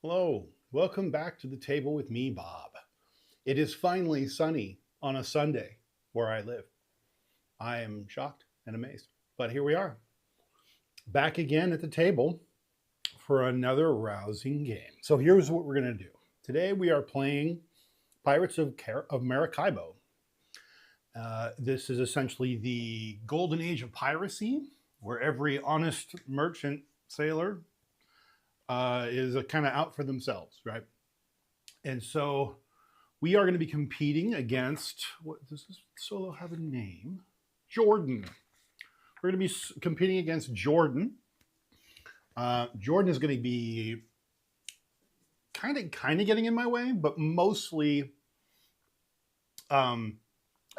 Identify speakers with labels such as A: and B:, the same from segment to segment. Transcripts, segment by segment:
A: Hello, welcome back to the table with me, Bob. It is finally sunny on a Sunday where I live. I am shocked and amazed, but here we are, back again at the table for another rousing game. So here's what we're going to do. Today we are playing Pirates of Maracaibo. This is essentially the golden age of piracy, where every honest merchant sailor is kind of out for themselves, right? And so we are going to be competing against, what does this solo have a name? Jordan. We're going to be competing against Jordan. Jordan is going to be kind of getting in my way, but mostly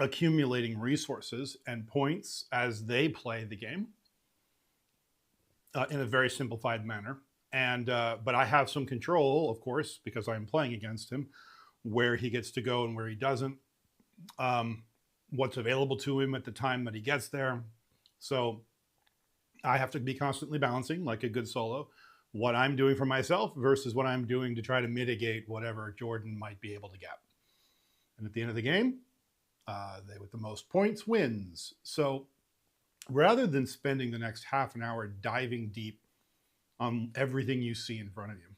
A: accumulating resources and points as they play the game in a very simplified manner. And but I have some control, of course, because I'm playing against him, where he gets to go and where he doesn't, what's available to him at the time that he gets there. So I have to be constantly balancing, like a good solo, what I'm doing for myself versus what I'm doing to try to mitigate whatever Jordan might be able to get. And at the end of the game, they with the most points wins. So rather than spending the next half an hour diving deep on everything you see in front of you,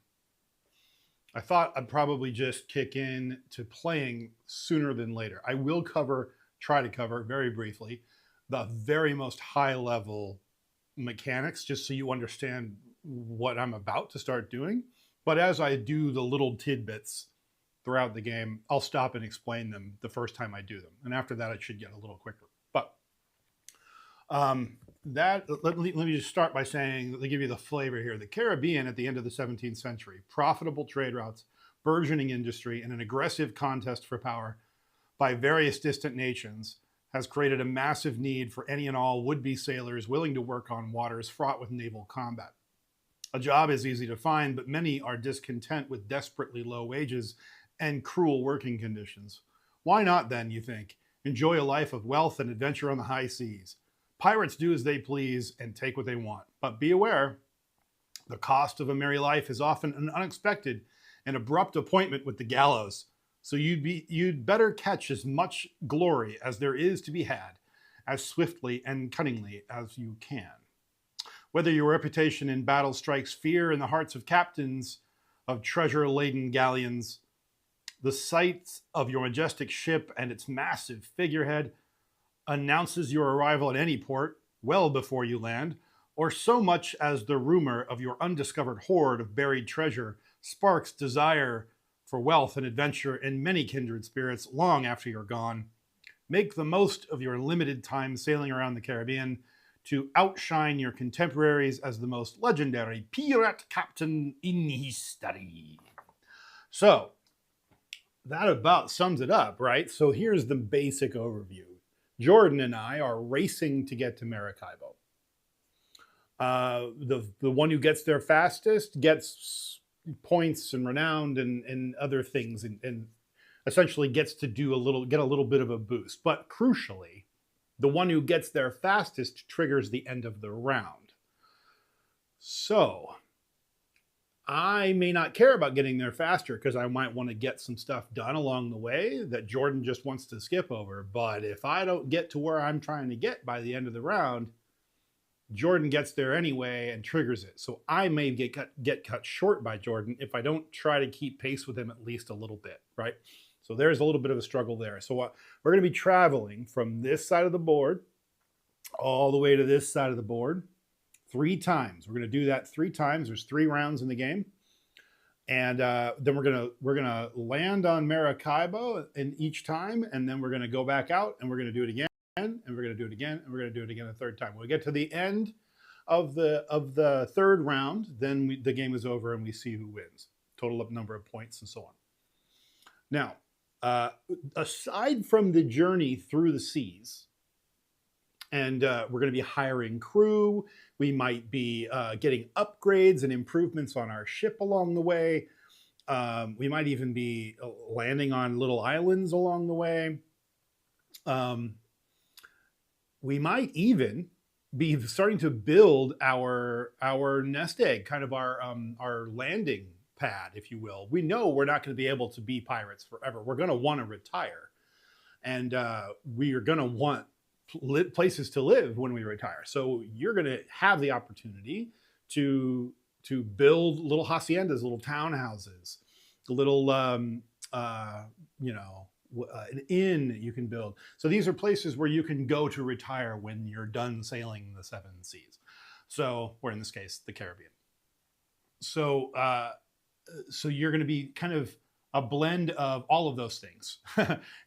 A: I thought I'd probably just kick in to playing sooner than later. I will try to cover very briefly the very most high level mechanics, just so you understand what I'm about to start doing. But as I do the little tidbits throughout the game, I'll stop and explain them the first time I do them. And after that, it should get a little quicker. But let me just start by saying, they give you the flavor here. The Caribbean at the end of the 17th century, profitable trade routes, burgeoning industry, and an aggressive contest for power by various distant nations has created a massive need for any and all would-be sailors willing to work on waters fraught with naval combat. A job is easy to find, but many are discontent with desperately low wages and cruel working conditions. Why not then, you think, enjoy a life of wealth and adventure on the high seas? Pirates do as they please and take what they want. But be aware, the cost of a merry life is often an unexpected and abrupt appointment with the gallows. So you'd better catch as much glory as there is to be had, as swiftly and cunningly as you can. Whether your reputation in battle strikes fear in the hearts of captains of treasure-laden galleons, the sight of your majestic ship and its massive figurehead announces your arrival at any port well before you land, or so much as the rumor of your undiscovered hoard of buried treasure sparks desire for wealth and adventure in many kindred spirits long after you're gone. Make the most of your limited time sailing around the Caribbean to outshine your contemporaries as the most legendary pirate captain in history. So that about sums it up, right? So here's the basic overview. Jordan and I are racing to get to Maracaibo. The one who gets there fastest gets points and renown and other things, and essentially gets to get a little bit of a boost. But crucially, the one who gets there fastest triggers the end of the round. So I may not care about getting there faster because I might want to get some stuff done along the way that Jordan just wants to skip over. But if I don't get to where I'm trying to get by the end of the round, Jordan gets there anyway and triggers it. So I may get cut short by Jordan if I don't try to keep pace with him at least a little bit, right? So there's a little bit of a struggle there. So we're going to be traveling from this side of the board all the way to this side of the board 3 times. We're going to do that 3 times. There's 3 rounds in the game. And then we're gonna land on Maracaibo in each time, and then we're gonna go back out and we're gonna do it again, and we're gonna do it again, and we're gonna do it again a 3rd time. When we get to the end of the 3rd round, then the game is over and we see who wins, total up number of points and so on. Now, aside from the journey through the seas, and we're going to be hiring crew. We might be getting upgrades and improvements on our ship along the way. We might even be landing on little islands along the way. We might even be starting to build our nest egg, kind of our landing pad, if you will. We know we're not going to be able to be pirates forever. We're going to want to retire, and we are going to want places to live when we retire. So you're going to have the opportunity to build little haciendas, little townhouses, little an inn you can build. So these are places where you can go to retire when you're done sailing the seven seas. So, or in this case, the Caribbean. So so you're going to be kind of a blend of all of those things,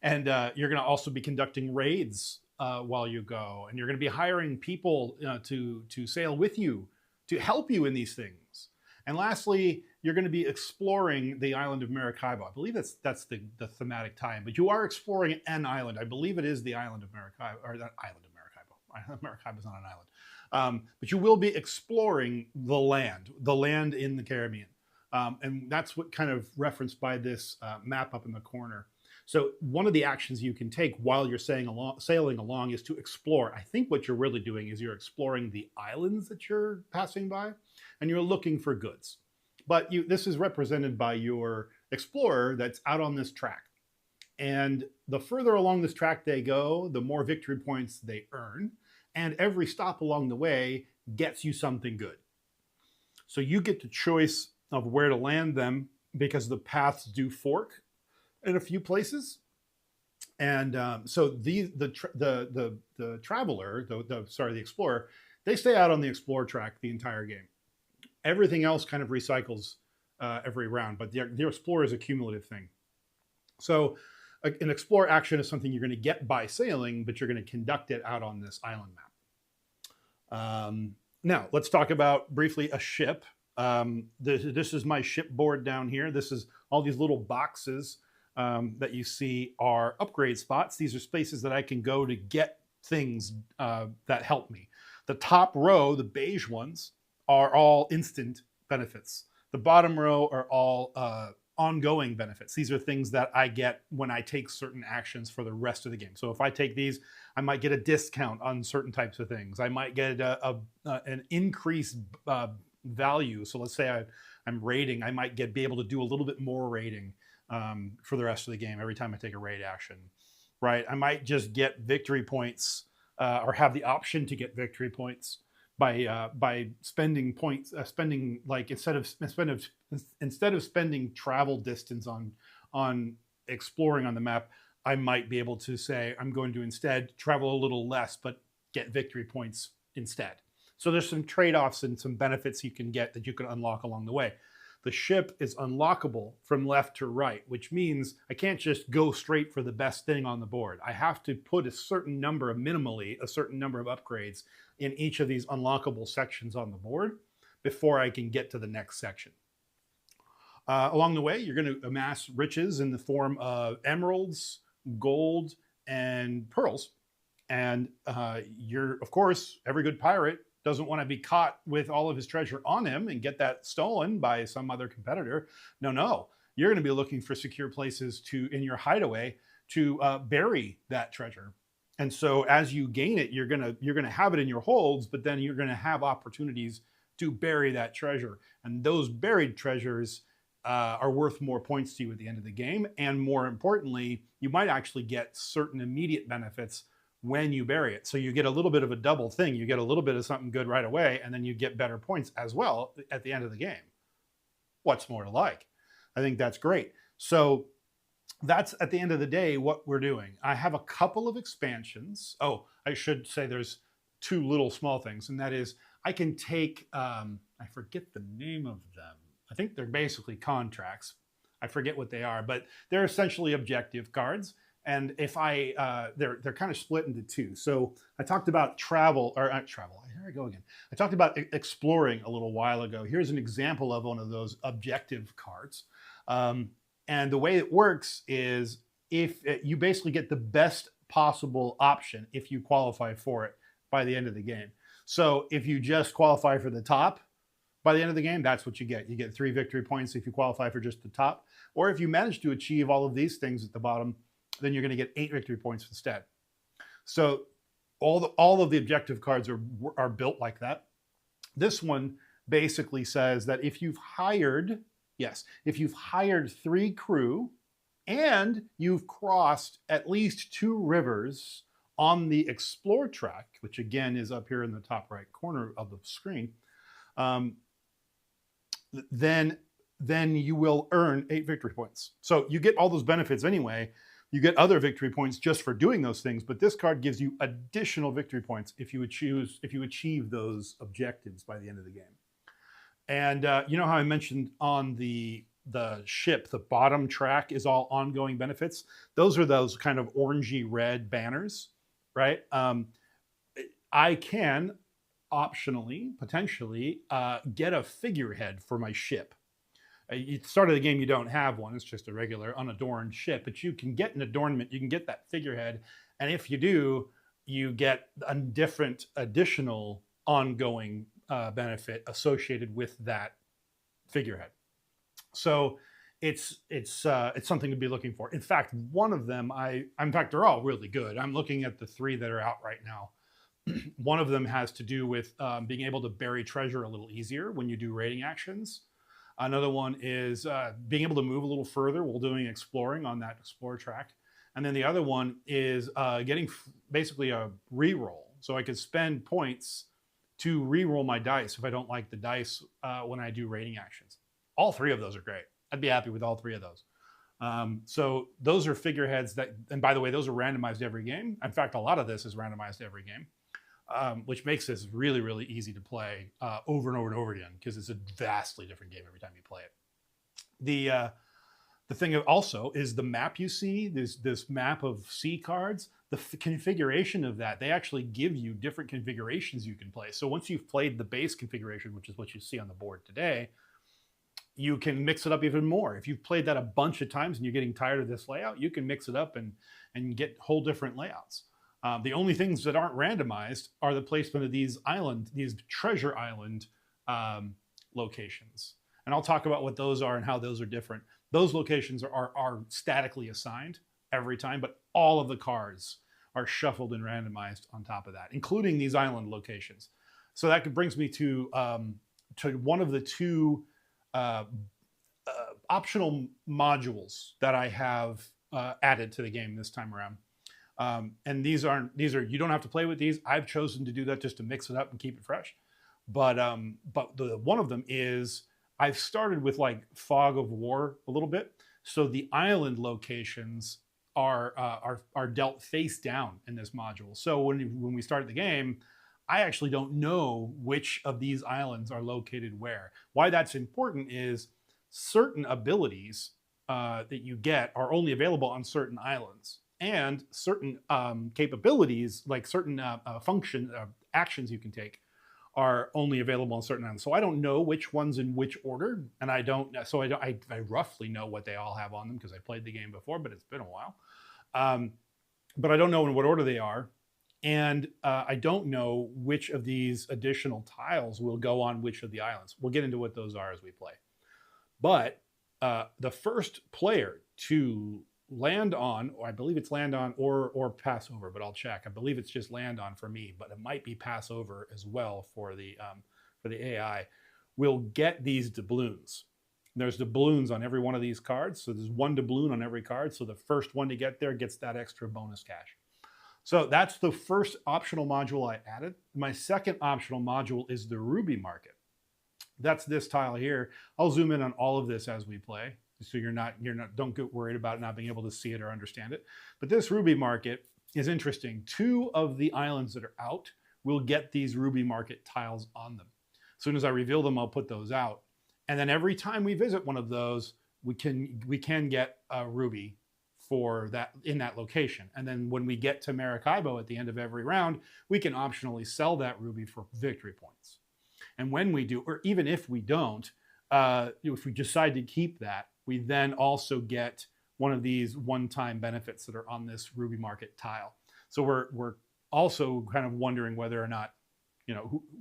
A: and you're going to also be conducting raids while you go, and you're going to be hiring people to sail with you to help you in these things. And lastly, you're going to be exploring the island of Maracaibo. I believe that's the thematic tie-in, but you are exploring an island. I believe it is the island of Maracaibo, or that island of Maracaibo. Maracaibo is not an island. But you will be exploring the land in the Caribbean. And that's what kind of referenced by this map up in the corner. So one of the actions you can take while you're sailing along is to explore. I think what you're really doing is you're exploring the islands that you're passing by, and you're looking for goods. But this is represented by your explorer that's out on this track. And the further along this track they go, the more victory points they earn. And every stop along the way gets you something good. So you get the choice of where to land them because the paths do fork in a few places. And so the traveler, the explorer, they stay out on the explorer track the entire game. Everything else kind of recycles every round, but the explorer is a cumulative thing. So an explore action is something you're going to get by sailing, but you're going to conduct it out on this island map. Now, let's talk about briefly a ship. This is my shipboard down here. This is all these little boxes that you see are upgrade spots. These are spaces that I can go to get things that help me. The top row, the beige ones, are all instant benefits. The bottom row are all ongoing benefits. These are things that I get when I take certain actions for the rest of the game. So if I take these, I might get a discount on certain types of things. I might get an increased value. So let's say I'm raiding, I might be able to do a little bit more raiding for the rest of the game every time I take a raid action, right? I might just get victory points or have the option to get victory points by spending points, spending like instead of spending travel distance on exploring on the map, I might be able to say I'm going to instead travel a little less but get victory points instead. So there's some trade-offs and some benefits you can get that you can unlock along the way. The ship is unlockable from left to right, which means I can't just go straight for the best thing on the board. I have to put a certain number of upgrades in each of these unlockable sections on the board before I can get to the next section. Along the way, you're going to amass riches in the form of emeralds, gold, and pearls. And of course, every good pirate doesn't want to be caught with all of his treasure on him and get that stolen by some other competitor. No, you're going to be looking for secure places in your hideaway to bury that treasure. And so as you gain it, you're going to have it in your holds, but then you're going to have opportunities to bury that treasure. And those buried treasures are worth more points to you at the end of the game. And more importantly, you might actually get certain immediate benefits when you bury it. So you get a little bit of a double thing. You get a little bit of something good right away, and then you get better points as well at the end of the game. What's more to like? I think that's great. So that's at the end of the day what we're doing. I have a couple of expansions. Oh, I should say there's two little small things, and that is I can take, I forget the name of them. I think they're basically contracts. I forget what they are, but they're essentially objective cards. And if they're kind of split into two. So I talked about travel. Here I go again. I talked about exploring a little while ago. Here's an example of one of those objective cards. And the way it works is if you basically get the best possible option if you qualify for it by the end of the game. So if you just qualify for the top by the end of the game, that's what you get. You get 3 victory points if you qualify for just the top. Or if you manage to achieve all of these things at the bottom, then you're going to get 8 victory points instead. So all of the objective cards are built like that. This one basically says that if you've hired Yes. If you've hired 3 crew and you've crossed at least 2 rivers on the explore track, which again is up here in the top right corner of the screen, um, then you will earn 8 victory points. So you get all those benefits anyway. You get other victory points just for doing those things, but this card gives you additional victory points if you achieve those objectives by the end of the game. And you know how I mentioned on the ship, the bottom track is all ongoing benefits. Those are those kind of orangey red banners, right? I can optionally, potentially, get a figurehead for my ship. At the start of the game, you don't have one. It's just a regular unadorned ship, but you can get an adornment. You can get that figurehead. And if you do, you get a different additional ongoing benefit associated with that figurehead. So it's something to be looking for. In fact, one of them, in fact, they're all really good. I'm looking at the 3 that are out right now. One of them has to do with being able to bury treasure a little easier when you do raiding actions. Another one is being able to move a little further while doing exploring on that explorer track. And then the other one is getting basically a reroll. So I could spend points to reroll my dice if I don't like the dice when I do raiding actions. All 3 of those are great. I'd be happy with all 3 of those. So those are figureheads that, and by the way, those are randomized every game. In fact, a lot of this is randomized every game. Which makes this really, really easy to play over and over and over again because it's a vastly different game every time you play it. The thing also is the map you see, this map of sea cards, the configuration of that, they actually give you different configurations you can play. So once you've played the base configuration, which is what you see on the board today, you can mix it up even more. If you've played that a bunch of times and you're getting tired of this layout, you can mix it up and get whole different layouts. The only things that aren't randomized are the placement of these treasure island locations. And I'll talk about what those are and how those are different. Those locations are statically assigned every time, but all of the cards are shuffled and randomized on top of that, including these island locations. So that brings me to one of the 2 optional modules that I have added to the game this time around. And these are you don't have to play with these. I've chosen to do that just to mix it up and keep it fresh. But one of them is I've started with like Fog of War a little bit. So the island locations are dealt face down in this module. So when we start the game, I actually don't know which of these islands are located where. Why that's important is certain abilities that you get are only available on certain islands. And certain capabilities, like certain actions you can take, are only available on certain islands. So I don't know which one's in which order, and I roughly know what they all have on them because I played the game before, but it's been a while. But I don't know in what order they are, and I don't know which of these additional tiles will go on which of the islands. We'll get into what those are as we play. But the first player to land on, or I believe it's land on or pass over, but I'll check. I believe it's just land on for me, but it might be pass over as well for the AI. We'll get these doubloons. There's doubloons on every one of these cards, so there's 1 doubloon on every card. So the first one to get there gets that extra bonus cash. So that's the first optional module I added. My second optional module is the ruby market. That's this tile here. I'll zoom in on all of this as we play, so don't get worried about not being able to see it or understand it. But this ruby market is interesting. 2 of the islands that are out will get these ruby market tiles on them. As soon as I reveal them, I'll put those out. And then every time we visit one of those, we can get a ruby for that in that location. And then when we get to Maracaibo at the end of every round, we can optionally sell that ruby for victory points. And when we do, or even if we don't, if we decide to keep that, we then also get one of these one-time benefits that are on this ruby market tile. So we're also kind of wondering whether or not,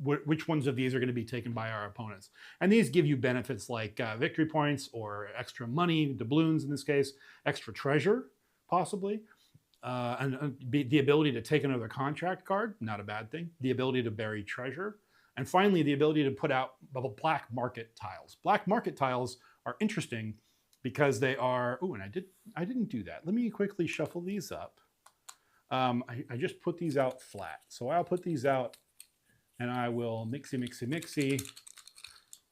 A: which ones of these are going to be taken by our opponents. And these give you benefits like victory points or extra money, doubloons in this case, extra treasure, possibly, and the ability to take another contract card, not a bad thing, the ability to bury treasure, and finally, the ability to put out black market tiles. Black market tiles are interesting because they are, oh, and I didn't do that. Let me quickly shuffle these up. I just put these out flat. So I'll put these out and I will mixy.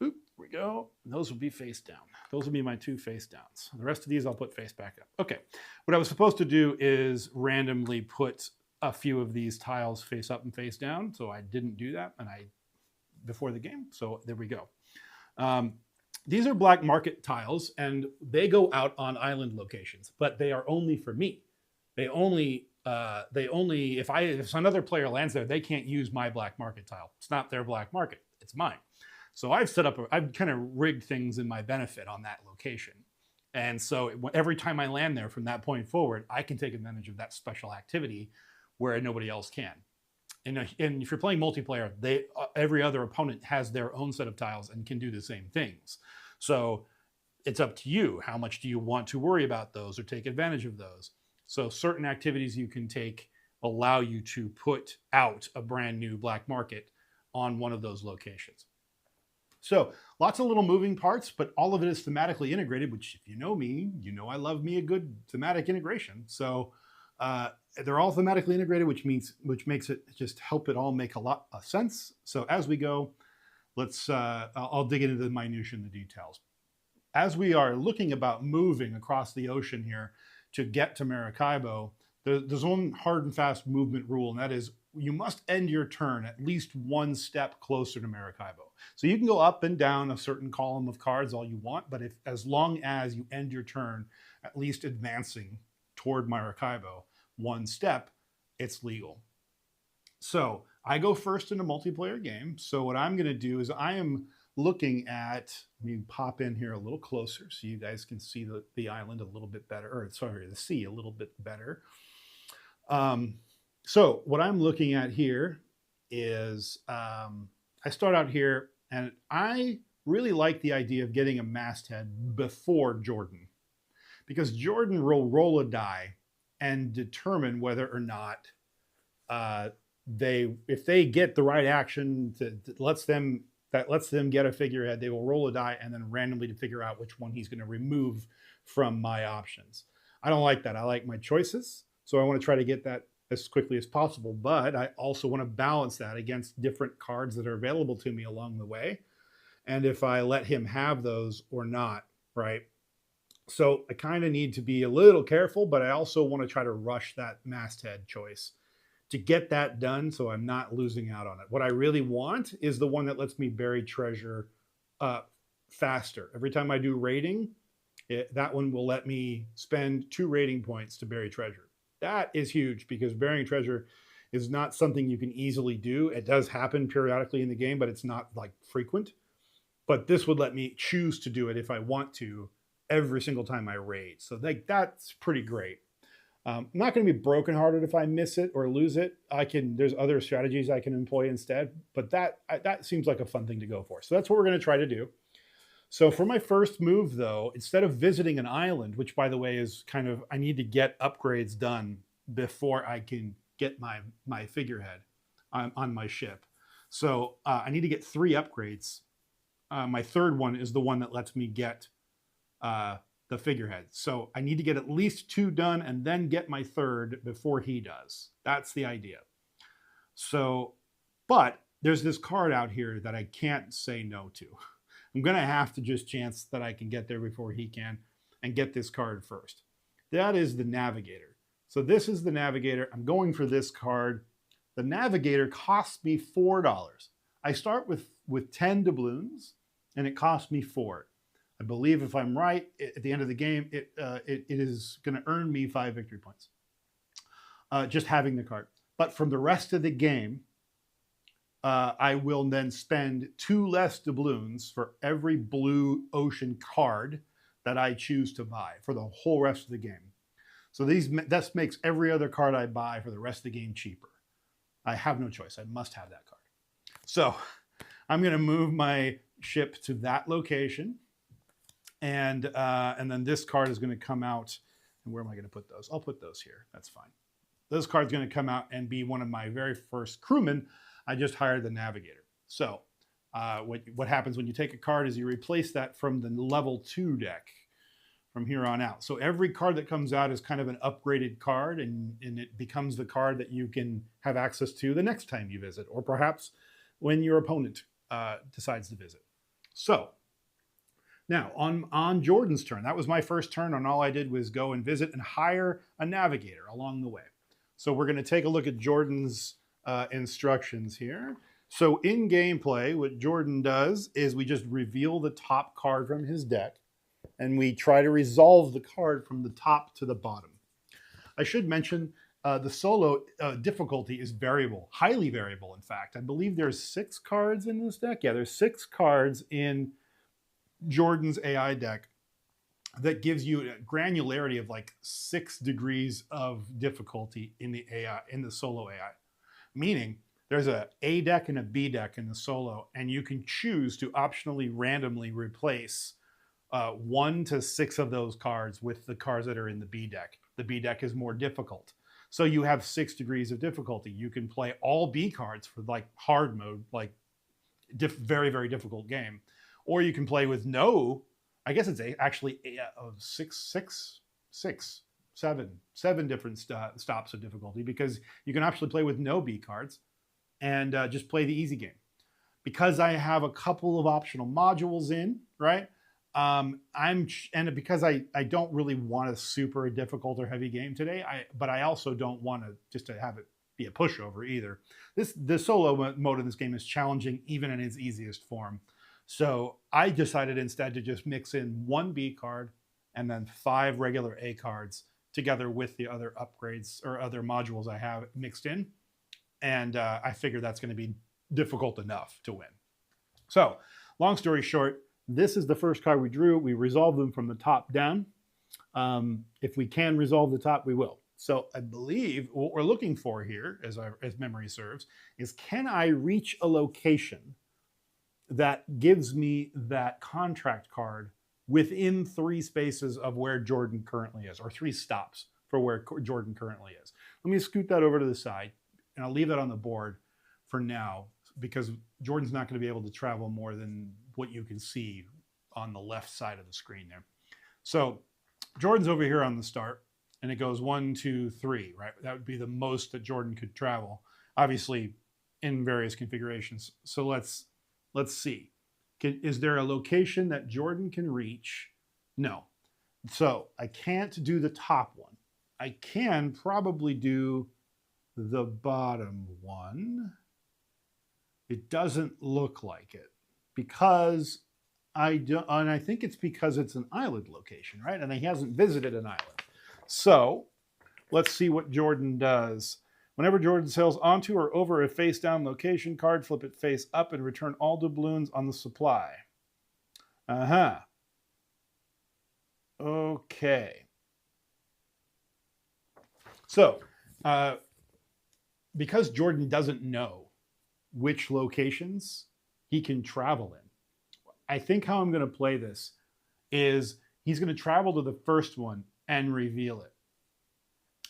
A: Oop, we go. And those will be face down. Those will be my 2 face downs. The rest of these I'll put face back up. Okay, what I was supposed to do is randomly put a few of these tiles face up and face down. So I didn't do that before the game. So there we go. These are black market tiles and they go out on island locations, but they are only for me. They only if another player lands there, they can't use my black market tile. It's not their black market, it's mine. So I've kind of rigged things in my benefit on that location. And so every time I land there from that point forward, I can take advantage of that special activity where nobody else can. And if you're playing multiplayer, every other opponent has their own set of tiles and can do the same things. So it's up to you. How much do you want to worry about those or take advantage of those? So certain activities you can take allow you to put out a brand new black market on one of those locations. So lots of little moving parts, but all of it is thematically integrated, which if you know me, you know I love me a good thematic integration. So they're all thematically integrated, which makes it just help it all make a lot of sense. So as we go, I'll dig into the minutiae and the details. As we are looking about moving across the ocean here to get to Maracaibo, there's one hard and fast movement rule, and that is you must end your turn at least 1 step closer to Maracaibo. So you can go up and down a certain column of cards all you want, but as long as you end your turn at least advancing toward Maracaibo 1 step, it's legal. So I go first in a multiplayer game. So what I'm going to do is I am looking at, let me pop in here a little closer so you guys can see the island a little bit better, or sorry, the sea a little bit better. So what I'm looking at here is I start out here and I really like the idea of getting a masthead before Jordan, because Jordan will roll a die and determine whether or not if they get the right action that lets them get a figurehead, they will roll a die and then randomly to figure out which one he's going to remove from my options. I don't like that. I like my choices. So I want to try to get that as quickly as possible, but I also want to balance that against different cards that are available to me along the way. And if I let him have those or not, right? So I kind of need to be a little careful, but I also want to try to rush that masthead choice to get that done so I'm not losing out on it. What I really want is the one that lets me bury treasure faster. Every time I do raiding, that one will let me spend 2 raiding points to bury treasure. That is huge because burying treasure is not something you can easily do. It does happen periodically in the game, but it's not like frequent. But this would let me choose to do it if I want to every single time I raid. So that's pretty great. I'm not going to be brokenhearted if I miss it or lose it. There's other strategies I can employ instead, but that seems like a fun thing to go for. So that's what we're going to try to do. So for my first move, though, instead of visiting an island, which by the way is kind of, I need to get upgrades done before I can get my figurehead on my ship. So I need to get 3 upgrades. My third one is the one that lets me get the figurehead. So I need to get at least 2 done and then get my third before he does. That's the idea. So, but there's this card out here that I can't say no to. I'm going to have to just chance that I can get there before he can and get this card first. That is the Navigator. So this is the Navigator. I'm going for this card. The Navigator costs me $4. I start with 10 doubloons and it costs me 4. I believe if I'm right, at the end of the game, it is going to earn me 5 victory points. Just having the card. But from the rest of the game, I will then spend 2 less doubloons for every blue ocean card that I choose to buy for the whole rest of the game. So that makes every other card I buy for the rest of the game cheaper. I have no choice. I must have that card. So I'm going to move my ship to that location. And then this card is going to come out. And where am I going to put those? I'll put those here. That's fine. This card's going to come out and be one of my very first crewmen. I just hired the Navigator. So What happens when you take a card is you replace that from the level 2 deck from here on out. So every card that comes out is kind of an upgraded card, and it becomes the card that you can have access to the next time you visit, or perhaps when your opponent decides to visit. So now on Jordan's turn, that was my first turn, and all I did was go and visit and hire a navigator along the way. So we're going to take a look at Jordan's instructions here. So in gameplay, what Jordan does is we just reveal the top card from his deck, and we try to resolve the card from the top to the bottom. I should mention the solo difficulty is variable, highly variable, in fact. I believe there's 6 cards in this deck. Yeah, there's 6 cards in Jordan's AI deck that gives you a granularity of like 6 degrees of difficulty in the AI, in the solo AI. Meaning there's a deck and a B deck in the solo, and you can choose to optionally randomly replace 1 to 6 of those cards with the cards that are in the B deck. The B deck is more difficult. So you have 6 degrees of difficulty. You can play all B cards for like hard mode, like very, very difficult game. Or you can play with no, I guess it's actually 7 different stops of difficulty, because you can actually play with no B cards and just play the easy game. Because I have a couple of optional modules in, right? Because I don't really want a super difficult or heavy game today, but I also don't want to just to have it be a pushover either. The solo mode in this game is challenging even in its easiest form. So I decided instead to just mix in 1 B card and then 5 regular A cards together with the other upgrades or other modules I have mixed in. And I figured that's going to be difficult enough to win. So long story short, this is the first card we drew. We resolved them from the top down. If we can resolve the top, we will. So I believe what we're looking for here, as memory serves, is can I reach a location that gives me that contract card within 3 spaces of where Jordan currently is, or 3 stops for where Jordan currently is. Let me scoot that over to the side, and I'll leave that on the board for now, because Jordan's not going to be able to travel more than what you can see on the left side of the screen there. So Jordan's over here on the start, and it goes 1, 2, 3, right? That would be the most that Jordan could travel, obviously in various configurations. So let's see. Is there a location that Jordan can reach? No. So I can't do the top one. I can probably do the bottom one. It doesn't look like it, because and I think it's because it's an island location, right? And he hasn't visited an island. So let's see what Jordan does. Whenever Jordan sails onto or over a face-down location card, flip it face up and return all doubloons on the supply. Okay. So, because Jordan doesn't know which locations he can travel in, I think how I'm going to play this is he's going to travel to the first one and reveal it.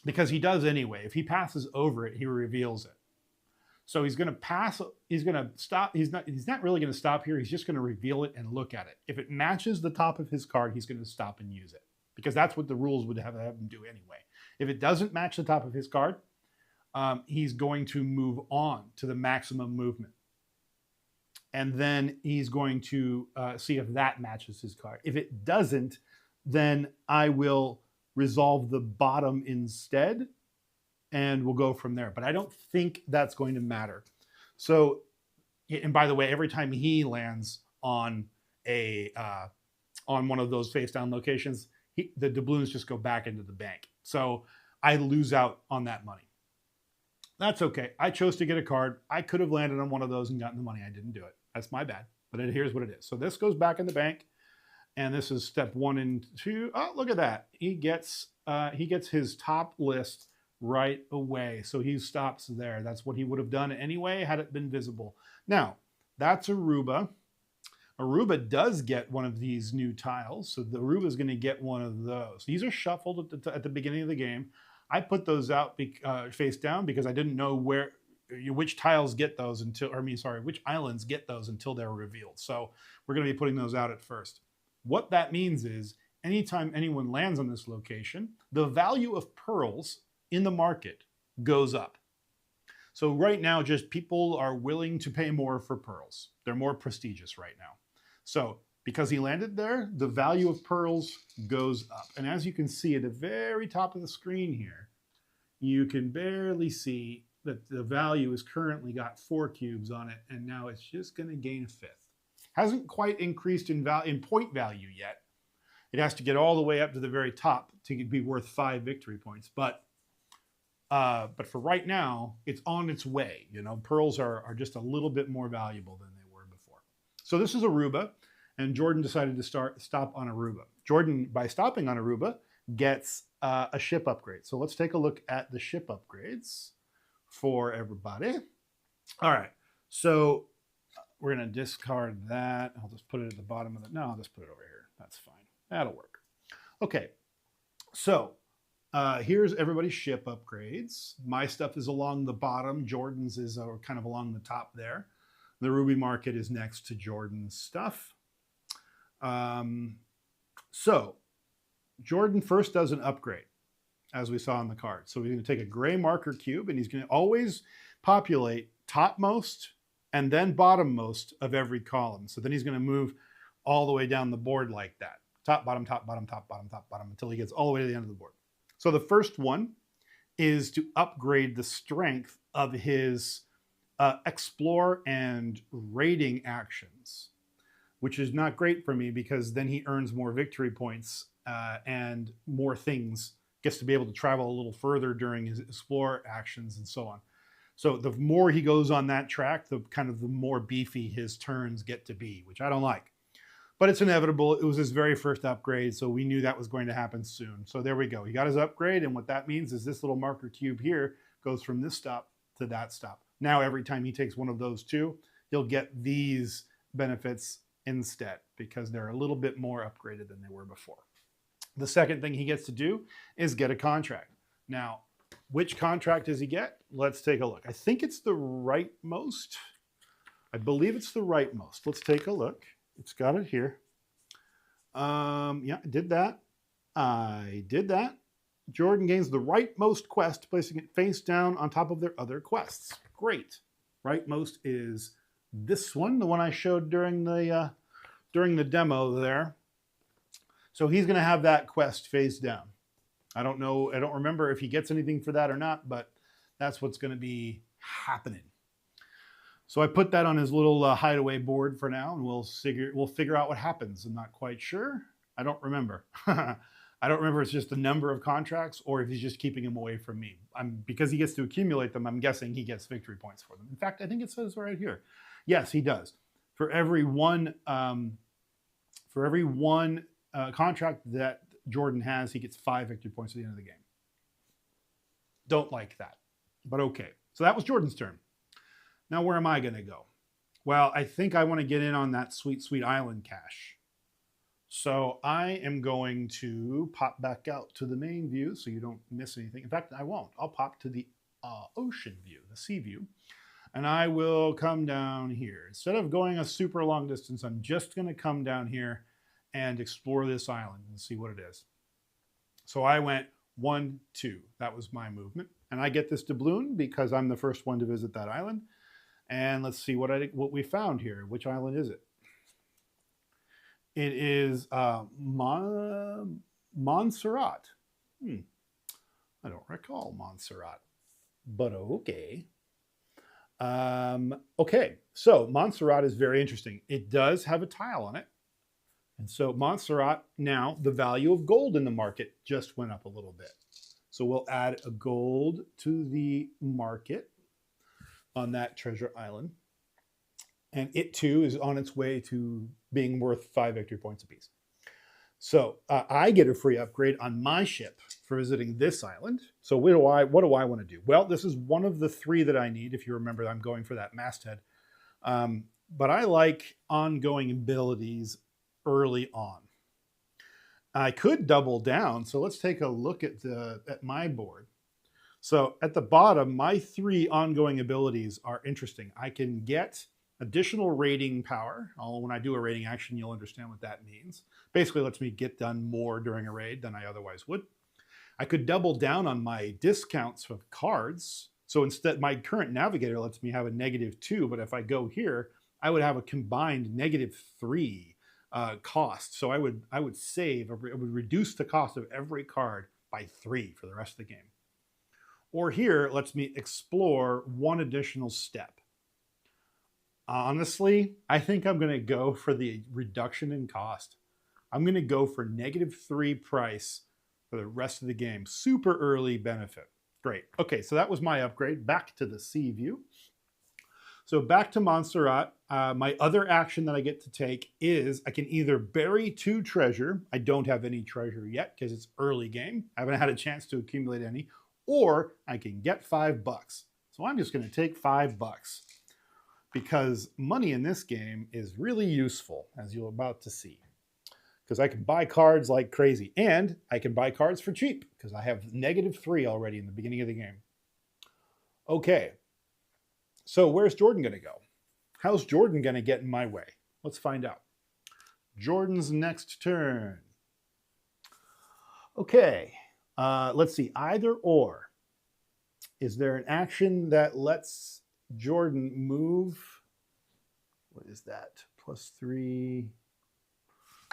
A: Because he does anyway. If he passes over it, he reveals it. So he's going to pass, he's going to stop. He's not really going to stop here. He's just going to reveal it and look at it. If it matches the top of his card, he's going to stop and use it, because that's what the rules would have him do anyway. If it doesn't match the top of his card, he's going to move on to the maximum movement. And then he's going to see if that matches his card. If it doesn't, then I will resolve the bottom instead, and we'll go from there. But I don't think that's going to matter. So, and by the way, every time he lands on on one of those face-down locations, the doubloons just go back into the bank. So I lose out on that money. That's okay. I chose to get a card. I could have landed on one of those and gotten the money. I didn't do it. That's my bad. But here's what it is. So this goes back in the bank. And this is step 1 and 2. Oh, look at that. He gets his top list right away. So he stops there. That's what he would have done anyway had it been visible. Now, that's Aruba. Aruba does get one of these new tiles. So the Aruba is going to get one of those. These are shuffled at the beginning of the game. I put those out face down because I didn't know where which tiles get those until, or I mean, sorry, which islands get those until they're revealed. So we're going to be putting those out at first. What that means is anytime anyone lands on this location, the value of pearls in the market goes up. So right now, just people are willing to pay more for pearls. They're more prestigious right now. So because he landed there, the value of pearls goes up. And as you can see at the very top of the screen here, you can barely see that the value has currently got 4 cubes on it, and now it's just going to gain a 5th. Hasn't quite increased in point value yet. It has to get all the way up to the very top to be worth 5 victory points. But for right now, it's on its way. You know, pearls are just a little bit more valuable than they were before. So this is Aruba, and Jordan decided to stop on Aruba. Jordan, by stopping on Aruba, gets a ship upgrade. So let's take a look at the ship upgrades for everybody. All right, so we're going to discard that. I'll just put it at the bottom of the, no, I'll just put it over here. That's fine. That'll work. Okay, so here's everybody's ship upgrades. My stuff is along the bottom. Jordan's is kind of along the top there. The Ruby market is next to Jordan's stuff. So Jordan first does an upgrade, as we saw on the card. So he's going to take a gray marker cube, and he's going to always populate topmost and then bottommost of every column. So then he's going to move all the way down the board like that. Top, bottom, top, bottom, top, bottom, top, bottom, until he gets all the way to the end of the board. So the first one is to upgrade the strength of his explore and raiding actions, which is not great for me because then he earns more victory points and more things, gets to be able to travel a little further during his explore actions and so on. So the more he goes on that track, the more beefy his turns get to be, which I don't like. But it's inevitable. It was his very first upgrade, so we knew that was going to happen soon. So there we go. He got his upgrade, and what that means is this little marker cube here goes from this stop to that stop. Now every time he takes one of those two, he'll get these benefits instead because they're a little bit more upgraded than they were before. The second thing he gets to do is get a contract. Now, which contract does he get? Let's take a look. I think it's the rightmost. I believe it's the rightmost. Let's take a look. It's got it here. Yeah, I did that. I did that. Jordan gains the rightmost quest, placing it face down on top of their other quests. Great. Rightmost is this one, the one I showed during the demo there. So he's going to have that quest face down. I don't know. I don't remember if he gets anything for that or not, but that's what's going to be happening. So I put that on his little hideaway board for now, and we'll figure out what happens. I'm not quite sure. I don't remember. I don't remember if it's just the number of contracts or if he's just keeping them away from me. Because he gets to accumulate them, I'm guessing he gets victory points for them. In fact, I think it says right here. Yes, he does. For every one contract that Jordan has, he gets 5 victory points at the end of the game. Don't like that, but okay. So that was Jordan's turn. Now, where am I going to go? Well, I think I want to get in on that sweet, sweet island cache. So I am going to pop back out to the main view so you don't miss anything. In fact, I won't. I'll pop to the ocean view, the sea view, and I will come down here. Instead of going a super long distance, I'm just going to come down here and explore this island and see what it is. So I went 1, 2. That was my movement. And I get this doubloon because I'm the first one to visit that island. And let's see what we found here. Which island is it? It is Montserrat. I don't recall Montserrat, but okay. Okay, so Montserrat is very interesting. It does have a tile on it. And so Montserrat, now the value of gold in the market just went up a little bit. So we'll add a gold to the market on that treasure island. And it too is on its way to being worth 5 victory points apiece. So I get a free upgrade on my ship for visiting this island. So what do I want to do? Well, this is one of the 3 that I need. If you remember, I'm going for that masthead. But I like ongoing abilities early on. I could double down. So let's take a look at my board. So at the bottom, my 3 ongoing abilities are interesting. I can get additional rating power. When I do a rating action, you'll understand what that means. Basically lets me get done more during a raid than I otherwise would. I could double down on my discounts of cards. So instead, my current navigator lets me have a -2, but if I go here, I would have a combined -3 cost. So I would save, it would reduce the cost of every card by 3 for the rest of the game. Or here, it lets me explore 1 additional step. Honestly, I think I'm going to go for the reduction in cost. I'm going to go for -3 price for the rest of the game. Super early benefit. Great. Okay, so that was my upgrade. Back to the sea view. So back to Montserrat. My other action that I get to take is I can either bury 2 treasure. I don't have any treasure yet because it's early game. I haven't had a chance to accumulate any. Or I can get $5. So I'm just going to take $5 because money in this game is really useful, as you're about to see. Because I can buy cards like crazy. And I can buy cards for cheap because I have -3 already in the beginning of the game. Okay. So where's Jordan going to go? How's Jordan going to get in my way? Let's find out. Jordan's next turn. Okay. Let's see. Either or. Is there an action that lets Jordan move? What is that? +3.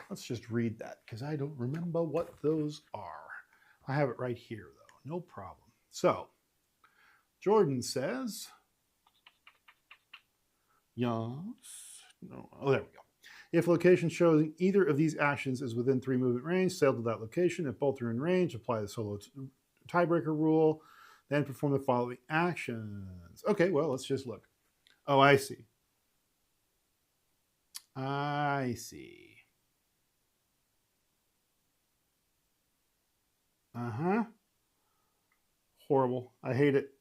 A: Let's just read that because I don't remember what those are. I have it right here, though. No problem. So, Jordan says, yes. No. Oh, there we go. If location showing either of these actions is within 3 movement range, sail to that location. If both are in range, apply the solo tiebreaker rule. Then perform the following actions. Okay, well, let's just look. Oh, I see. I see. Horrible. I hate it.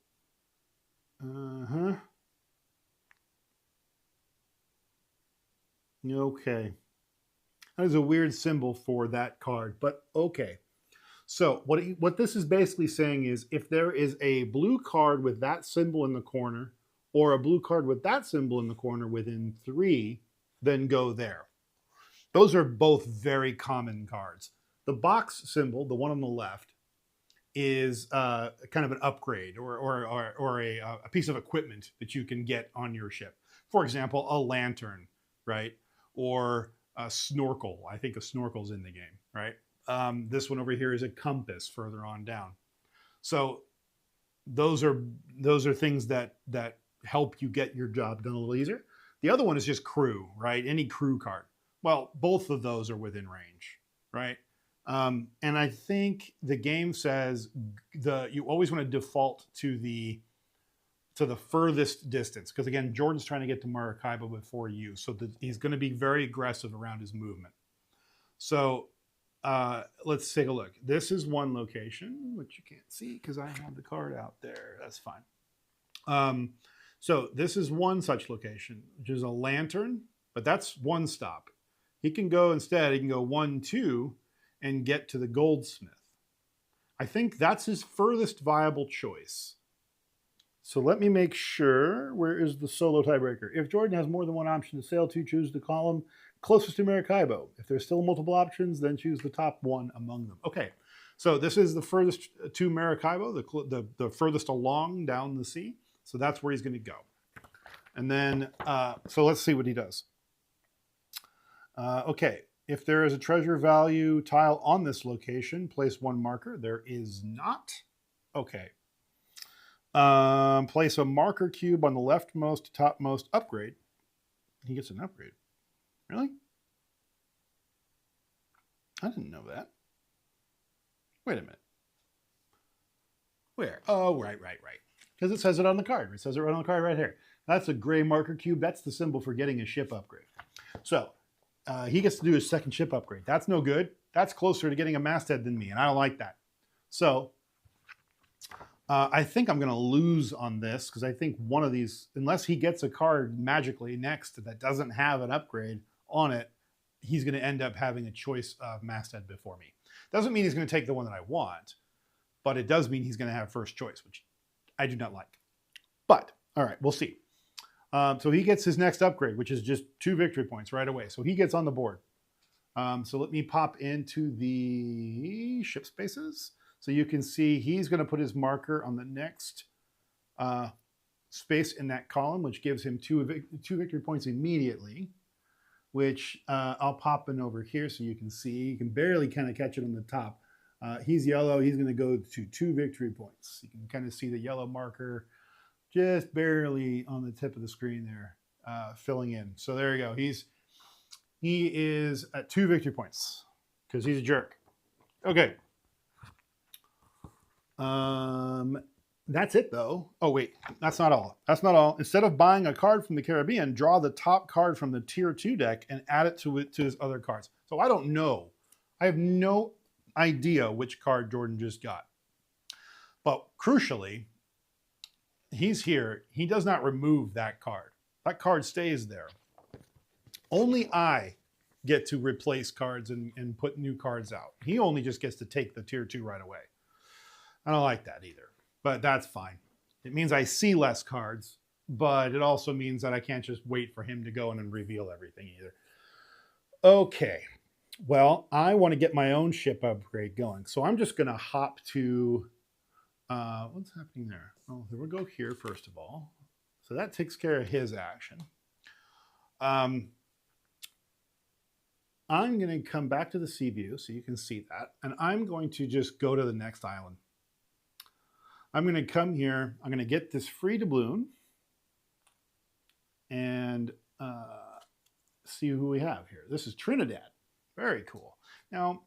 A: Okay. That is a weird symbol for that card, but okay. So what this is basically saying is if there is a blue card with that symbol in the corner or a blue card with that symbol in the corner within 3, then go there. Those are both very common cards. The box symbol, the one on the left, is kind of an upgrade or a piece of equipment that you can get on your ship. For example, a lantern, right? Or a snorkel. I think a snorkel's in the game, right? This one over here is a compass further on down. So those are things that help you get your job done a little easier. The other one is just crew, right? Any crew card. Well, both of those are within range, right? And I think the game says you always want to default to the furthest distance because again, Jordan's trying to get to Maracaibo before you, so he's going to be very aggressive around his movement. So let's take a look. This is one location, which you can't see because I have the card out there. That's fine. So this is one such location, which is a lantern, but that's one stop. He can go 1, 2, and get to the goldsmith. I think that's his furthest viable choice. So let me make sure. Where is the solo tiebreaker? If Jordan has more than one option to sail to, choose the column closest to Maracaibo. If there's still multiple options, then choose the top one among them. Okay, so this is the furthest to Maracaibo, the furthest along down the sea. So that's where he's going to go. And then, so let's see what he does. Okay, if there is a treasure value tile on this location, place 1 marker. There is not. Okay. Place a marker cube on the leftmost to topmost upgrade. He gets an upgrade. Really? I didn't know that. Wait a minute. Where? Oh, right. Because it says it on the card. It says it right on the card right here. That's a gray marker cube. That's the symbol for getting a ship upgrade. So he gets to do his second ship upgrade. That's no good. That's closer to getting a masthead than me, and I don't like that. So I think I'm going to lose on this because I think one of these, unless he gets a card magically next that doesn't have an upgrade on it, he's going to end up having a choice of masthead before me. Doesn't mean he's going to take the one that I want, but it does mean he's going to have first choice, which I do not like. But all right, we'll see. So he gets his next upgrade, which is just 2 victory points right away. So he gets on the board. So let me pop into the ship spaces. So you can see he's going to put his marker on the next space in that column, which gives him 2 victory points immediately, which I'll pop in over here so you can see. You can barely kind of catch it on the top. He's yellow. He's going to go to 2 victory points. You can kind of see the yellow marker just barely on the tip of the screen there, filling in. So there you go. He is at 2 victory points because he's a jerk. Okay. That's it though. Oh wait, that's not all. That's not all. Instead of buying a card from the Caribbean, draw the top card from the tier 2 deck and add it to his other cards. So I don't know. I have no idea which card Jordan just got. But crucially, he's here. He does not remove that card. That card stays there. Only I get to replace cards and put new cards out. He only just gets to take the tier 2 right away. I don't like that either, but that's fine. It means I see less cards, but it also means that I can't just wait for him to go in and reveal everything either. Okay, well, I want to get my own ship upgrade going. So I'm just going to hop to, what's happening there? Oh, we'll go here first of all. So that takes care of his action. I'm going to come back to the sea view so you can see that. And I'm going to just go to the next island. I'm going to come here. I'm going to get this free doubloon and see who we have here. This is Trinidad. Very cool. Now,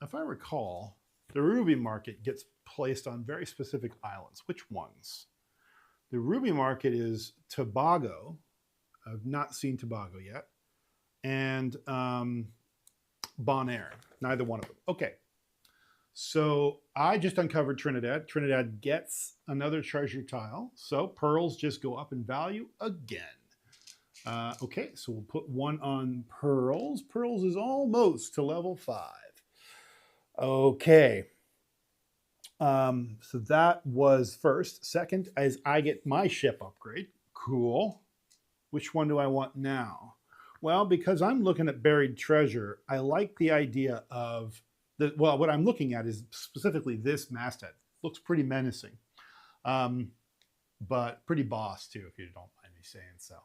A: if I recall, the ruby market gets placed on very specific islands. Which ones? The ruby market is Tobago. I've not seen Tobago yet. And Bonaire. Neither one of them. Okay. So I just uncovered Trinidad. Trinidad gets another treasure tile. So pearls just go up in value again. Okay, so we'll put 1 on pearls. Pearls is almost to level 5. Okay. So that was first. Second is I get my ship upgrade. Cool. Which one do I want now? Well, because I'm looking at buried treasure, I like the idea of well, what I'm looking at is specifically this masthead. Looks pretty menacing, but pretty boss too, if you don't mind me saying so.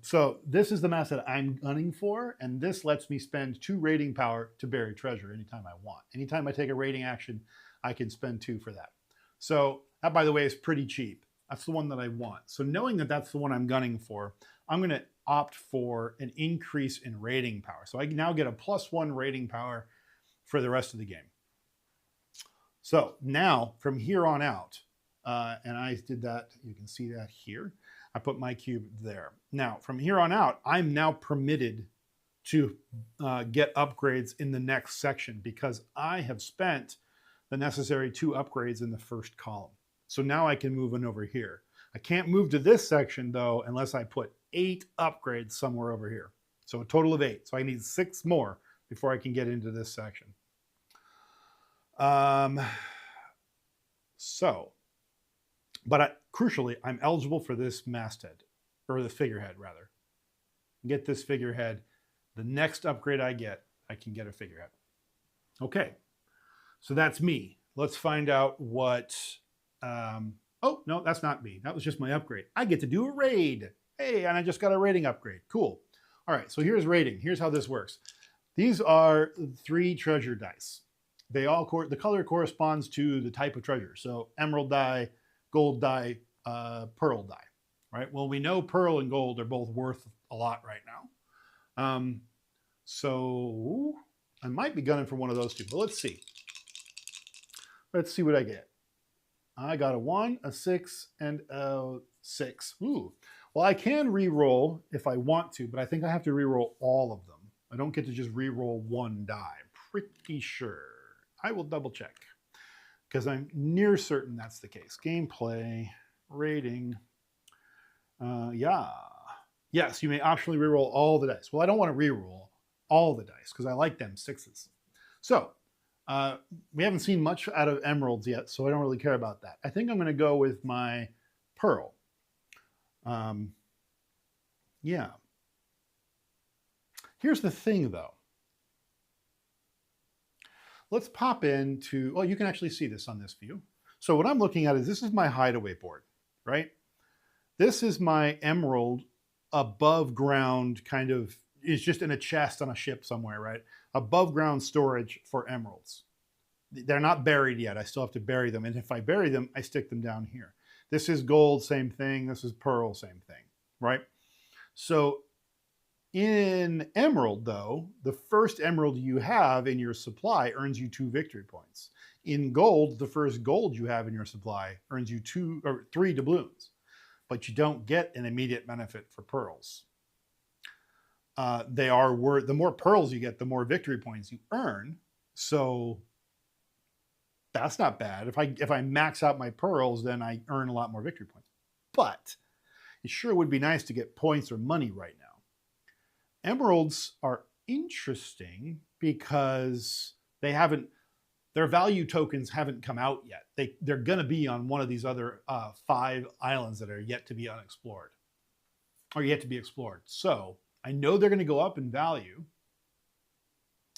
A: So this is the masthead I'm gunning for, and this lets me spend 2 rating power to bury treasure anytime I want. Anytime I take a rating action, I can spend 2 for that. So that, by the way, is pretty cheap. That's the one that I want. So knowing that that's the one I'm gunning for, I'm going to opt for an increase in rating power. So I now get a +1 rating power for the rest of the game. So now from here on out, and I did that, you can see that here. I put my cube there. Now from here on out, I'm now permitted to get upgrades in the next section because I have spent the necessary 2 upgrades in the first column. So now I can move on over here. I can't move to this section though unless I put 8 upgrades somewhere over here. So a total of 8. So I need 6 more before I can get into this section. Crucially, I'm eligible for this masthead, or the figurehead rather. Get this figurehead. The next upgrade I get, I can get a figurehead. Okay, so that's me. Let's find out what, oh, no, that's not me. That was just my upgrade. I get to do a raid. Hey, and I just got a rating upgrade. Cool. All right, so here's rating. Here's how this works. These are 3 treasure dice. They all, the color corresponds to the type of treasure. So emerald die, gold die, pearl die, right? Well, we know pearl and gold are both worth a lot right now. So I might be gunning for one of those 2, but let's see. Let's see what I get. I got a 1, a 6, and a 6. Ooh. Well, I can re-roll if I want to, but I think I have to re-roll all of them. I don't get to just re-roll 1 die. Pretty sure. I will double check because I'm near certain that's the case. Gameplay, rating. Yeah. Yes, you may optionally re-roll all the dice. Well, I don't want to re-roll all the dice because I like them 6s. So We haven't seen much out of emeralds yet, so I don't really care about that. I think I'm going to go with my pearl. Yeah. Here's the thing, though. Let's pop into, well, you can actually see this on this view. So what I'm looking at is this is my hideaway board, right? This is my emerald above ground kind of, it's just in a chest on a ship somewhere, right? Above ground storage for emeralds. They're not buried yet. I still have to bury them. And if I bury them, I stick them down here. This is gold, same thing. This is pearl, same thing, right? So in emerald, though, the first emerald you have in your supply earns you 2 victory points. In gold, the first gold you have in your supply earns you 2 or 3 doubloons, but you don't get an immediate benefit for pearls. The more pearls you get, the more victory points you earn. So that's not bad. If I max out my pearls, then I earn a lot more victory points. But it sure would be nice to get points or money right now. Emeralds are interesting because their value tokens haven't come out yet. They're going to be on one of these other 5 islands that are yet to be unexplored or yet to be explored. So I know they're going to go up in value.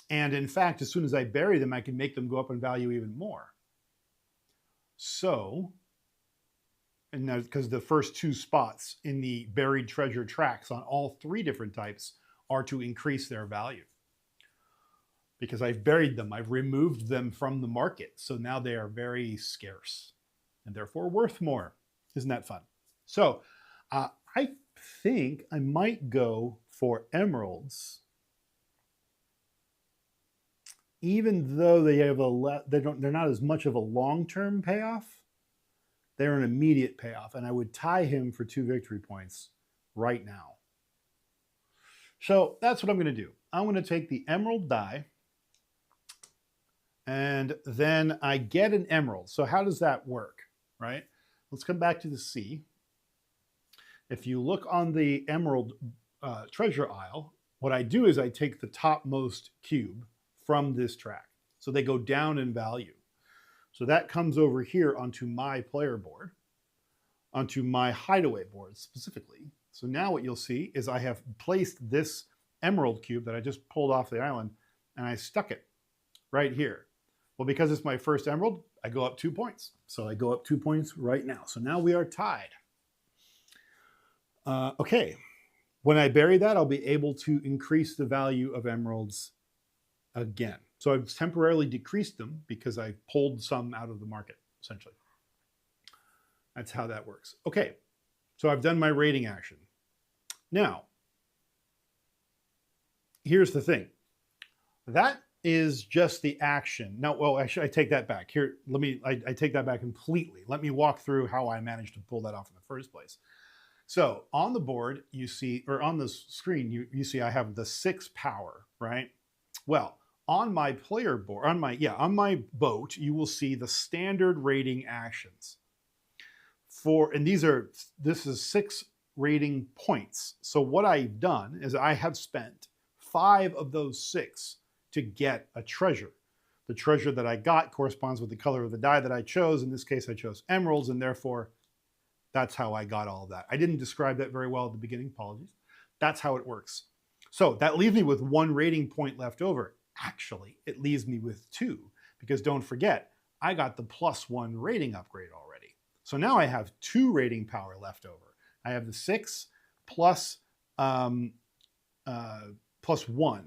A: And in fact, as soon as I bury them, I can make them go up in value even more. So, and because the first 2 spots in the buried treasure tracks on all 3 different types are to increase their value. Because I've buried them, I've removed them from the market. So now they are very scarce and therefore worth more. Isn't that fun? So I think I might go for emeralds, even though they have they're not as much of a long-term payoff. They're an immediate payoff, and I would tie him for 2 victory points right now. So that's what I'm going to do. I'm going to take the emerald die, and then I get an emerald. So how does that work, right? Let's come back to the sea. If you look on the emerald treasure isle, what I do is I take the topmost cube from this track. So they go down in value. So that comes over here onto my player board, onto my hideaway board specifically. So now what you'll see is I have placed this emerald cube that I just pulled off the island and I stuck it right here. Well, because it's my first emerald, I go up 2 points. So I go up 2 points right now. So now we are tied. Okay, when I bury that, I'll be able to increase the value of emeralds again. So I've temporarily decreased them because I pulled some out of the market, essentially. That's how that works. Okay, so I've done my rating action. Now, here's the thing. That is just the action. Now, well, actually, I take that back. Here, I take that back completely. Let me walk through how I managed to pull that off in the first place. So on the board, you see, or on the screen, you see I have the 6 power, right? Well, on my player board, on my boat, you will see the standard rating actions. And this is 6 rating points. So what I've done is I have spent 5 of those 6 to get a treasure. The treasure that I got corresponds with the color of the die that I chose. In this case, I chose emeralds, and therefore that's how I got all of that. I didn't describe that very well at the beginning, apologies. That's how it works. So that leaves me with 1 rating point left over. Actually, it leaves me with 2, because don't forget, I got the +1 rating upgrade already. So now I have 2 rating power left over. I have the 6 plus 1,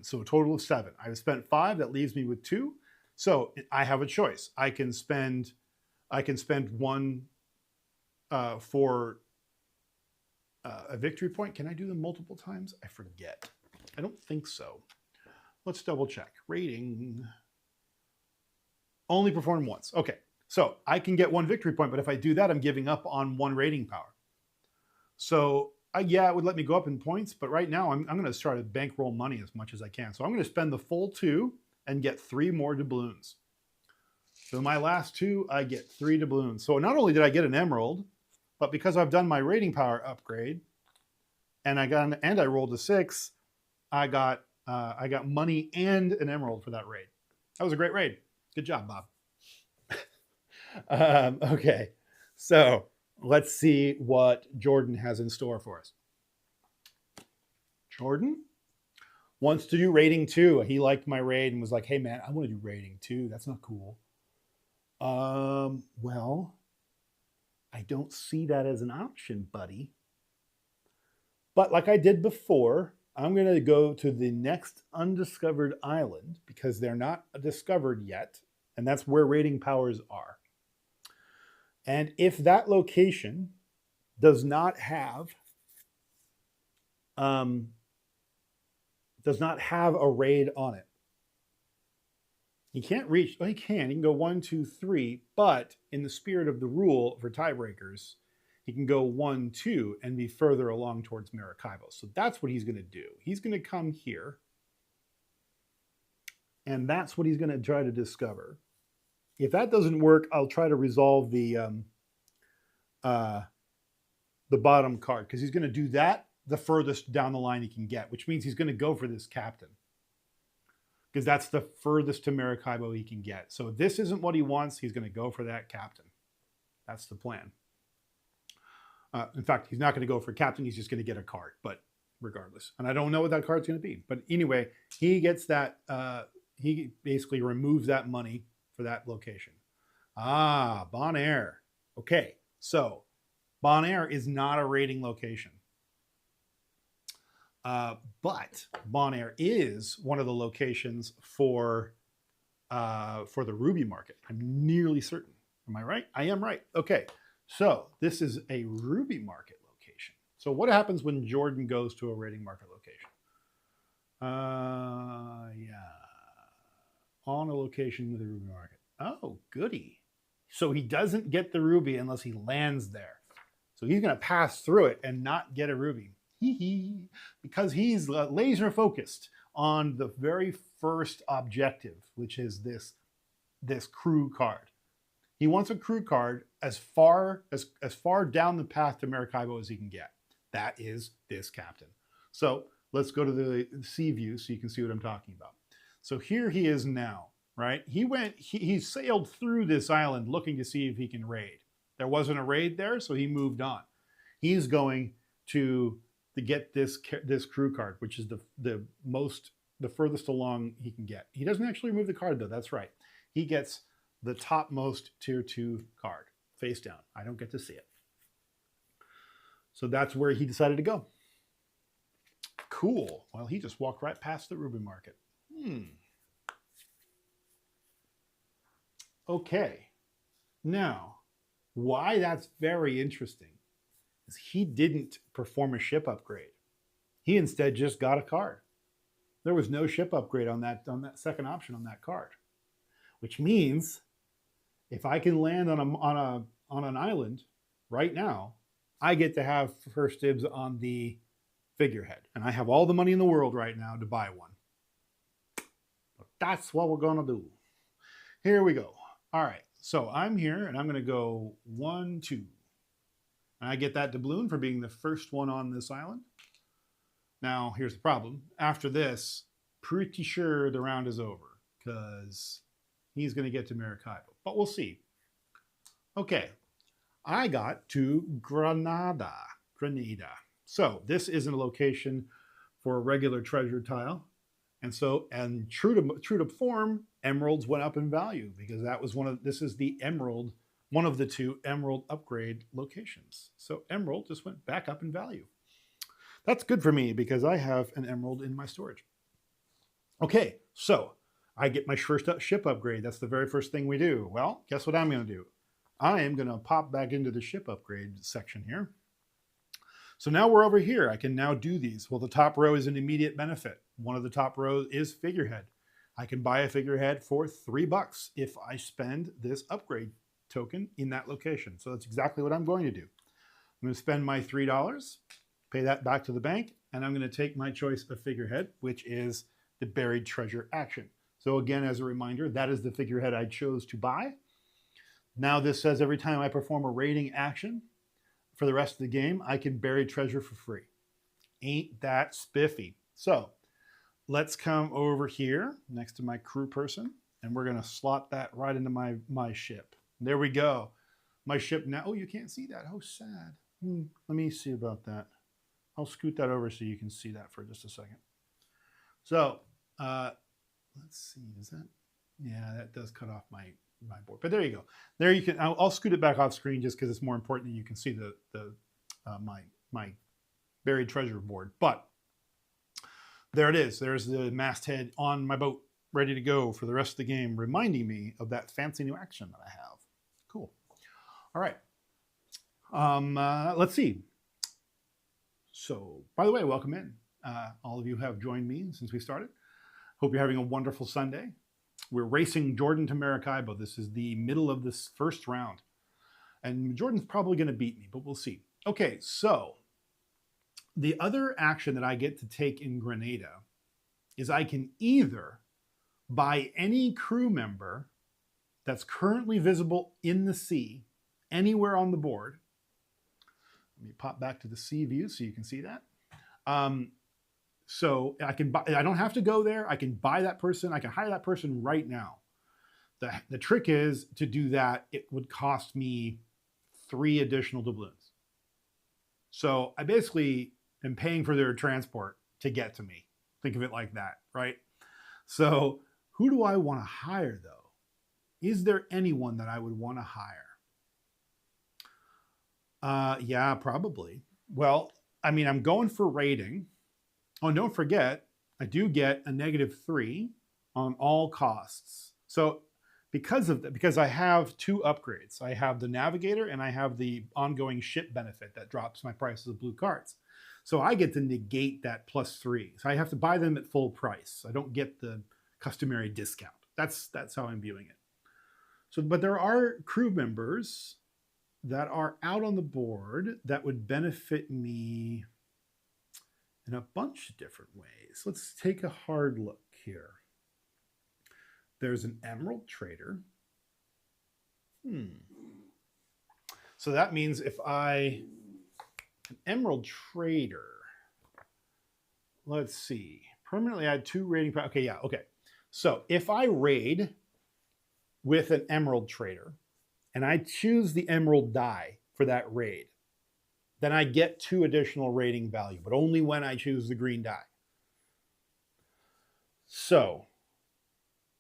A: so a total of 7. I've spent 5, that leaves me with 2. So I have a choice. I can spend 1 for a victory point. Can I do them multiple times? I forget. I don't think so. Let's double check. Rating. Only perform once. Okay, so I can get 1 victory point, but if I do that, I'm giving up on 1 rating power. So yeah, it would let me go up in points, but right now I'm going to try to bankroll money as much as I can. So I'm going to spend the full 2 and get 3 more doubloons. So my last 2, I get 3 doubloons. So not only did I get an emerald, but because I've done my rating power upgrade, and I rolled a 6, I got money and an emerald for that raid. That was a great raid. Good job, Bob. Okay, so let's see what Jordan has in store for us. Jordan wants to do rating 2. He liked my raid and was like, hey man, I want to do rating 2. That's not cool. Well, I don't see that as an option, buddy. But like I did before, I'm going to go to the next undiscovered island because they're not discovered yet. And that's where rating powers are. And if that location does not have a raid on it, he can't reach. Well, he can go 1, 2, 3. But in the spirit of the rule for tiebreakers, he can go 1, 2 and be further along towards Maracaibo. So that's what he's going to do. He's going to come here, and that's what he's going to try to discover. If that doesn't work, I'll try to resolve the bottom card because he's going to do that the furthest down the line he can get, which means he's going to go for this captain because that's the furthest to Maracaibo he can get. So if this isn't what he wants, he's going to go for that captain. That's the plan. In fact, he's not going to go for captain. He's just going to get a card, but regardless. And I don't know what that card's going to be. But anyway, he gets that. He basically removes that money for that location. Bonaire. Okay, so Bonaire is not a raiding location. But Bonaire is one of the locations for the ruby market. I'm nearly certain. Am I right? I am right. Okay, so this is a ruby market location. So what happens when Jordan goes to a raiding market location? Yeah, on a location with a ruby market. Oh, goody. So he doesn't get the ruby unless he lands there. So he's going to pass through it and not get a ruby. Because he's laser focused on the very first objective, which is this crew card. He wants a crew card as far down the path to Maracaibo as he can get. That is this captain. So let's go to the sea view so you can see what I'm talking about. So here he is now, right? He sailed through this island looking to see if he can raid. There wasn't a raid there, so he moved on. He's going to get this crew card, which is the furthest along he can get. He doesn't actually remove the card though. That's right. He gets the topmost tier 2 card face down. I don't get to see it. So that's where he decided to go. Cool. Well, he just walked right past the ruby market. Okay. Now, why that's very interesting is he didn't perform a ship upgrade. He instead just got a card. There was no ship upgrade on that second option on that card, which means if I can land on an island right now, I get to have first dibs on the figurehead, and I have all the money in the world right now to buy one. But that's what we're gonna do. Here we go. All right, so I'm here, and I'm gonna go 1, 2. And I get that doubloon for being the first one on this island. Now, here's the problem. After this, pretty sure the round is over because he's going to get to Maracaibo. But we'll see. Okay, I got to Granada. So this isn't a location for a regular treasure tile. And true to form, emeralds went up in value because this is the emerald, one of the 2 emerald upgrade locations. So emerald just went back up in value. That's good for me because I have an emerald in my storage. Okay, so I get my first ship upgrade. That's the very first thing we do. Well, guess what I'm going to do? I am going to pop back into the ship upgrade section here. So now we're over here. I can now do these. Well, the top row is an immediate benefit. One of the top rows is figurehead. I can buy a figurehead for $3 if I spend this upgrade token in that location. So that's exactly what I'm going to do. I'm going to spend my $3, pay that back to the bank, and I'm going to take my choice of figurehead, which is the buried treasure action. So again, as a reminder, that is the figurehead I chose to buy. Now this says every time I perform a raiding action for the rest of the game, I can bury treasure for free. Ain't that spiffy? So let's come over here next to my crew person. And we're going to slot that right into my ship. There we go. My ship now. Oh, you can't see that. How sad. Let me see about that. I'll scoot that over so you can see that for just a second. So let's see. Is that? Yeah, that does cut off my board. But there you go. There you can. I'll scoot it back off screen just because it's more important that you can see the my buried treasure board. But there it is. There's the masthead on my boat, ready to go for the rest of the game, reminding me of that fancy new action that I have. Cool. All right. Let's see. So, by the way, welcome in. All of you have joined me since we started. Hope you're having a wonderful Sunday. We're racing Jordan to Maracaibo. This is the middle of this first round. And Jordan's probably going to beat me, but we'll see. Okay, so the other action that I get to take in Grenada is I can either buy any crew member that's currently visible in the sea anywhere on the board. Let me pop back to the sea view so you can see that. So I can buy, I don't have to go there. I can buy that person. I can hire that person right now. The trick is to do that. It would cost me 3 additional doubloons. So I basically am paying for their transport to get to me. Think of it like that, right? So who do I want to hire though? Is there anyone that I would want to hire? Yeah, probably. Well, I mean, I'm going for rating. Oh, and don't forget, I do get a -3 on all costs. So because I have 2 upgrades, I have the navigator and I have the ongoing ship benefit that drops my prices of blue cards. So I get to negate that +3. So I have to buy them at full price. I don't get the customary discount. That's how I'm viewing it. So, but there are crew members that are out on the board that would benefit me in a bunch of different ways. Let's take a hard look here. There's an emerald trader. So that means if an emerald trader, let's see, permanently add 2 rating. Okay, yeah, okay. So if I raid with an emerald trader and I choose the emerald die for that raid, then I get 2 additional rating value, but only when I choose the green die. So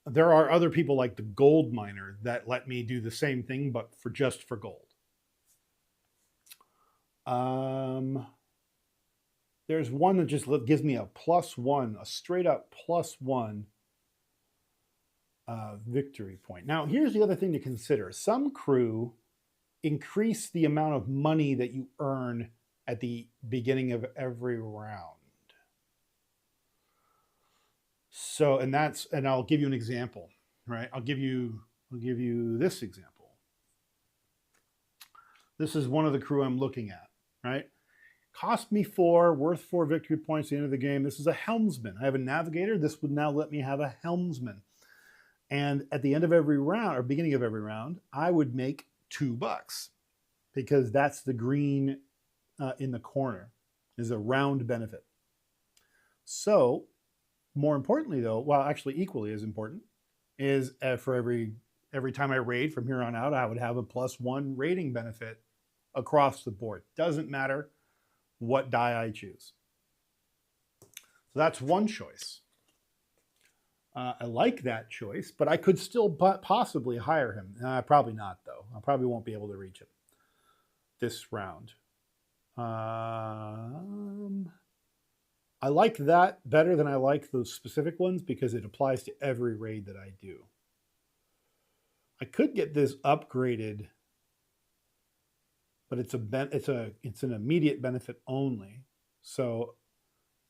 A: there are other people like the gold miner that let me do the same thing, but just for gold. There's one that just gives me a +1, a straight up +1 victory point. Now, here's the other thing to consider. Some crew increase the amount of money that you earn at the beginning of every round. So, and I'll give you an example, right? I'll give you this example. This is one of the crew I'm looking at, right? Cost me 4, worth 4 victory points at the end of the game. This is a helmsman. I have a navigator. This would now let me have a helmsman. And at the end of every round, or beginning of every round, I would make $2 because that's the green in the corner is a round benefit. So more importantly though, well, actually equally as important is for every time I raid from here on out, I would have a +1 rating benefit across the board. Doesn't matter what die I choose. So that's one choice. I like that choice, but I could still possibly hire him. Probably not, though. I probably won't be able to reach him this round. I like that better than I like those specific ones because it applies to every raid that I do. I could get this upgraded, but it's an immediate benefit only, so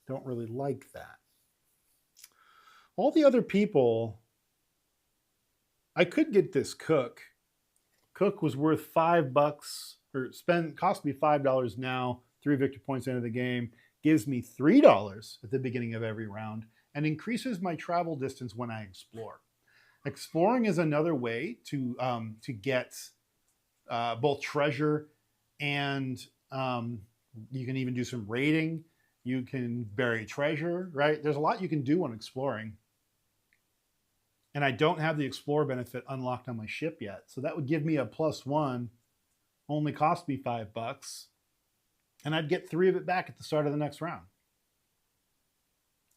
A: don't really like that. All the other people, I could get this cook. Cook was worth $5 or cost me $5 now, 3 victory points into the game, gives me $3 at the beginning of every round, and increases my travel distance when I explore. Exploring is another way to get both treasure and you can even do some raiding. You can bury treasure, right? There's a lot you can do when exploring. And I don't have the Explorer benefit unlocked on my ship yet. So that would give me a +1, only cost me $5. And I'd get 3 of it back at the start of the next round.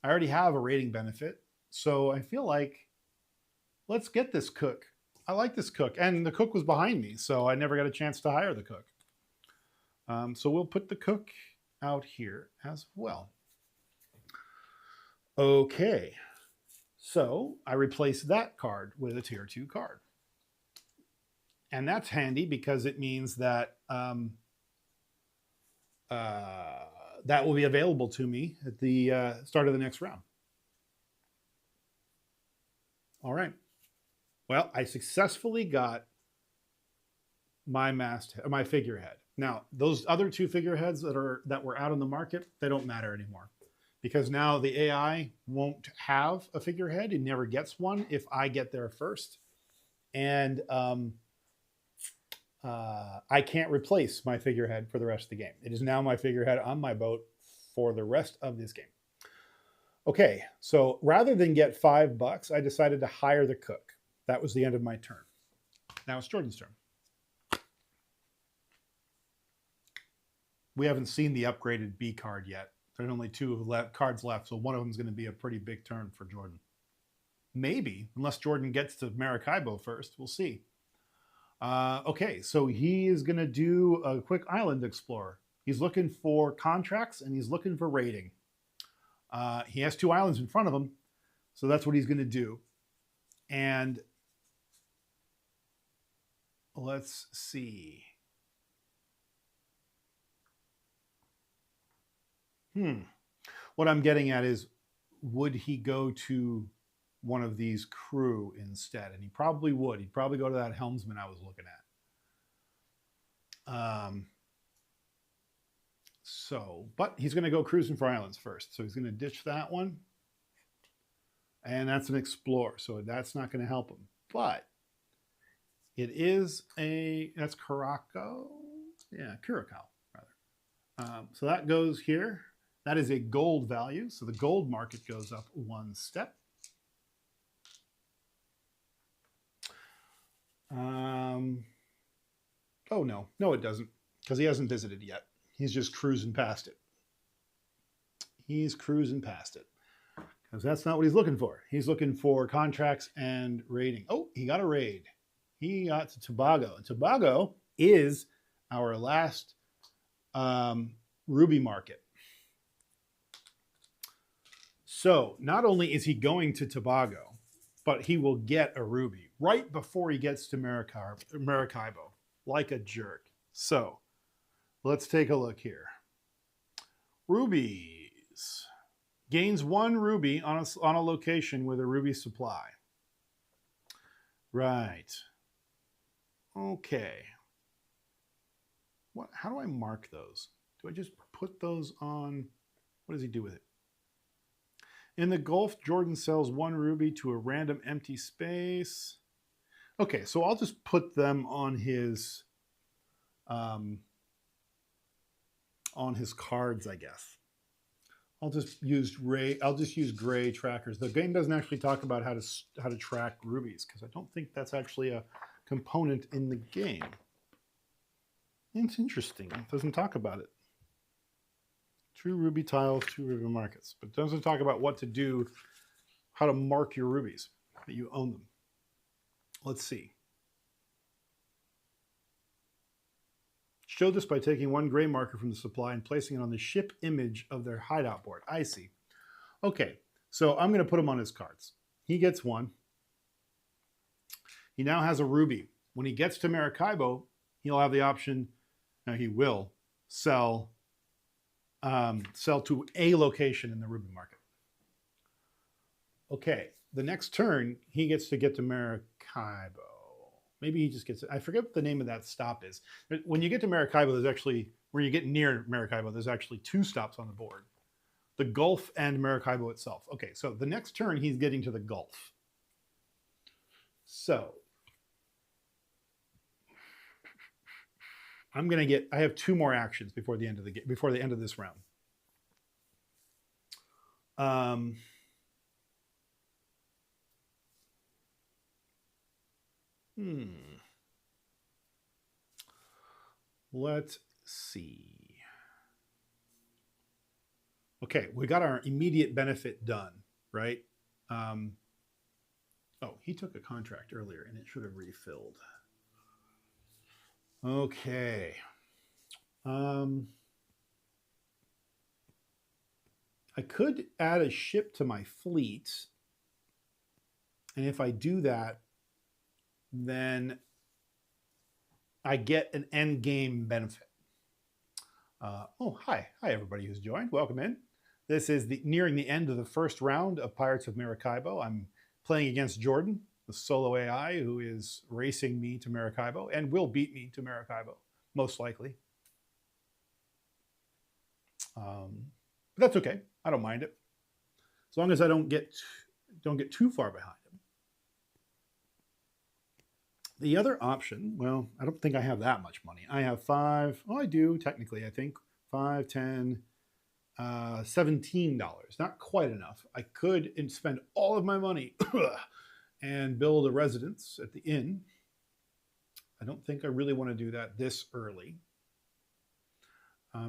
A: I already have a rating benefit. So I feel like, let's get this cook. I like this cook. And the cook was behind me, so I never got a chance to hire the cook. So we'll put the cook out here as well. Okay. So I replaced that card with a tier 2 card. And that's handy because it means that that will be available to me at the start of the next round. All right. Well, I successfully got my figurehead. Now, those other 2 figureheads that were out on the market, they don't matter anymore. Because now the AI won't have a figurehead. It never gets one if I get there first. And I can't replace my figurehead for the rest of the game. It is now my figurehead on my boat for the rest of this game. Okay, so rather than get $5, I decided to hire the cook. That was the end of my turn. Now it's Jordan's turn. We haven't seen the upgraded B card yet. There's only 2 cards left, so one of them is going to be a pretty big turn for Jordan. Maybe, unless Jordan gets to Maracaibo first. We'll see. Okay, so he is going to do a quick island explorer. He's looking for contracts, and he's looking for rating. He has 2 islands in front of him, so that's what he's going to do. And let's see. What I'm getting at is, would he go to one of these crew instead? And he probably would. He'd probably go to that helmsman I was looking at. But he's going to go cruising for islands first. So he's going to ditch that one. And that's an explorer. So that's not going to help him. But it is that's Curacao. Yeah, Curacao, rather. So that goes here. That is a gold value. So the gold market goes up 1 step. Oh, no. No, it doesn't. Because he hasn't visited yet. He's just cruising past it. He's cruising past it. Because that's not what he's looking for. He's looking for contracts and raiding. Oh, he got a raid. He got to Tobago. And Tobago is our last ruby market. So not only is he going to Tobago, but he will get a ruby right before he gets to Maracaibo, like a jerk. So let's take a look here. Rubies. Gains 1 ruby on a location with a ruby supply. Right. Okay. How do I mark those? Do I just put those on? What does he do with it? In the Gulf, Jordan sells 1 ruby to a random empty space. Okay, so I'll just put them on his cards, I guess. I'll just use gray trackers. The game doesn't actually talk about how to track rubies because I don't think that's actually a component in the game. It's interesting. It doesn't talk about it. 2 ruby tiles, 2 ruby markets, but it doesn't talk about what to do, how to mark your rubies, that you own them. Let's see. Show this by taking 1 gray marker from the supply and placing it on the ship image of their hideout board. I see. Okay, so I'm going to put him on his cards. He gets 1. He now has a ruby. When he gets to Maracaibo, he'll have the option, now he will, sell to a location in the ruby market. Okay, the next turn, he gets to get to Maracaibo. Maybe he just gets, I forget what the name of that stop is. When you get to Maracaibo, there's actually, where you get near Maracaibo, there's actually 2 stops on the board. The Gulf and Maracaibo itself. Okay, so the next turn, he's getting to the Gulf. So, I have 2 more actions before the end of this round. Let's see. Okay, we got our immediate benefit done, right? Oh, he took a contract earlier and it should have refilled. Okay. I could add a ship to my fleet. And if I do that, then I get an end game benefit. Hi everybody who's joined. Welcome in. This is nearing the end of the first round of Pirates of Maracaibo. I'm playing against Jordan, the solo AI who is racing me to Maracaibo and will beat me to Maracaibo, most likely. But that's okay. I don't mind it, as long as I don't get too far behind him. The other option, well, I don't think I have that much money. I have $5. Oh, I do technically. I think $5, $10, $17. Not quite enough. I could spend all of my money and build a residence at the inn. I don't think I really want to do that this early.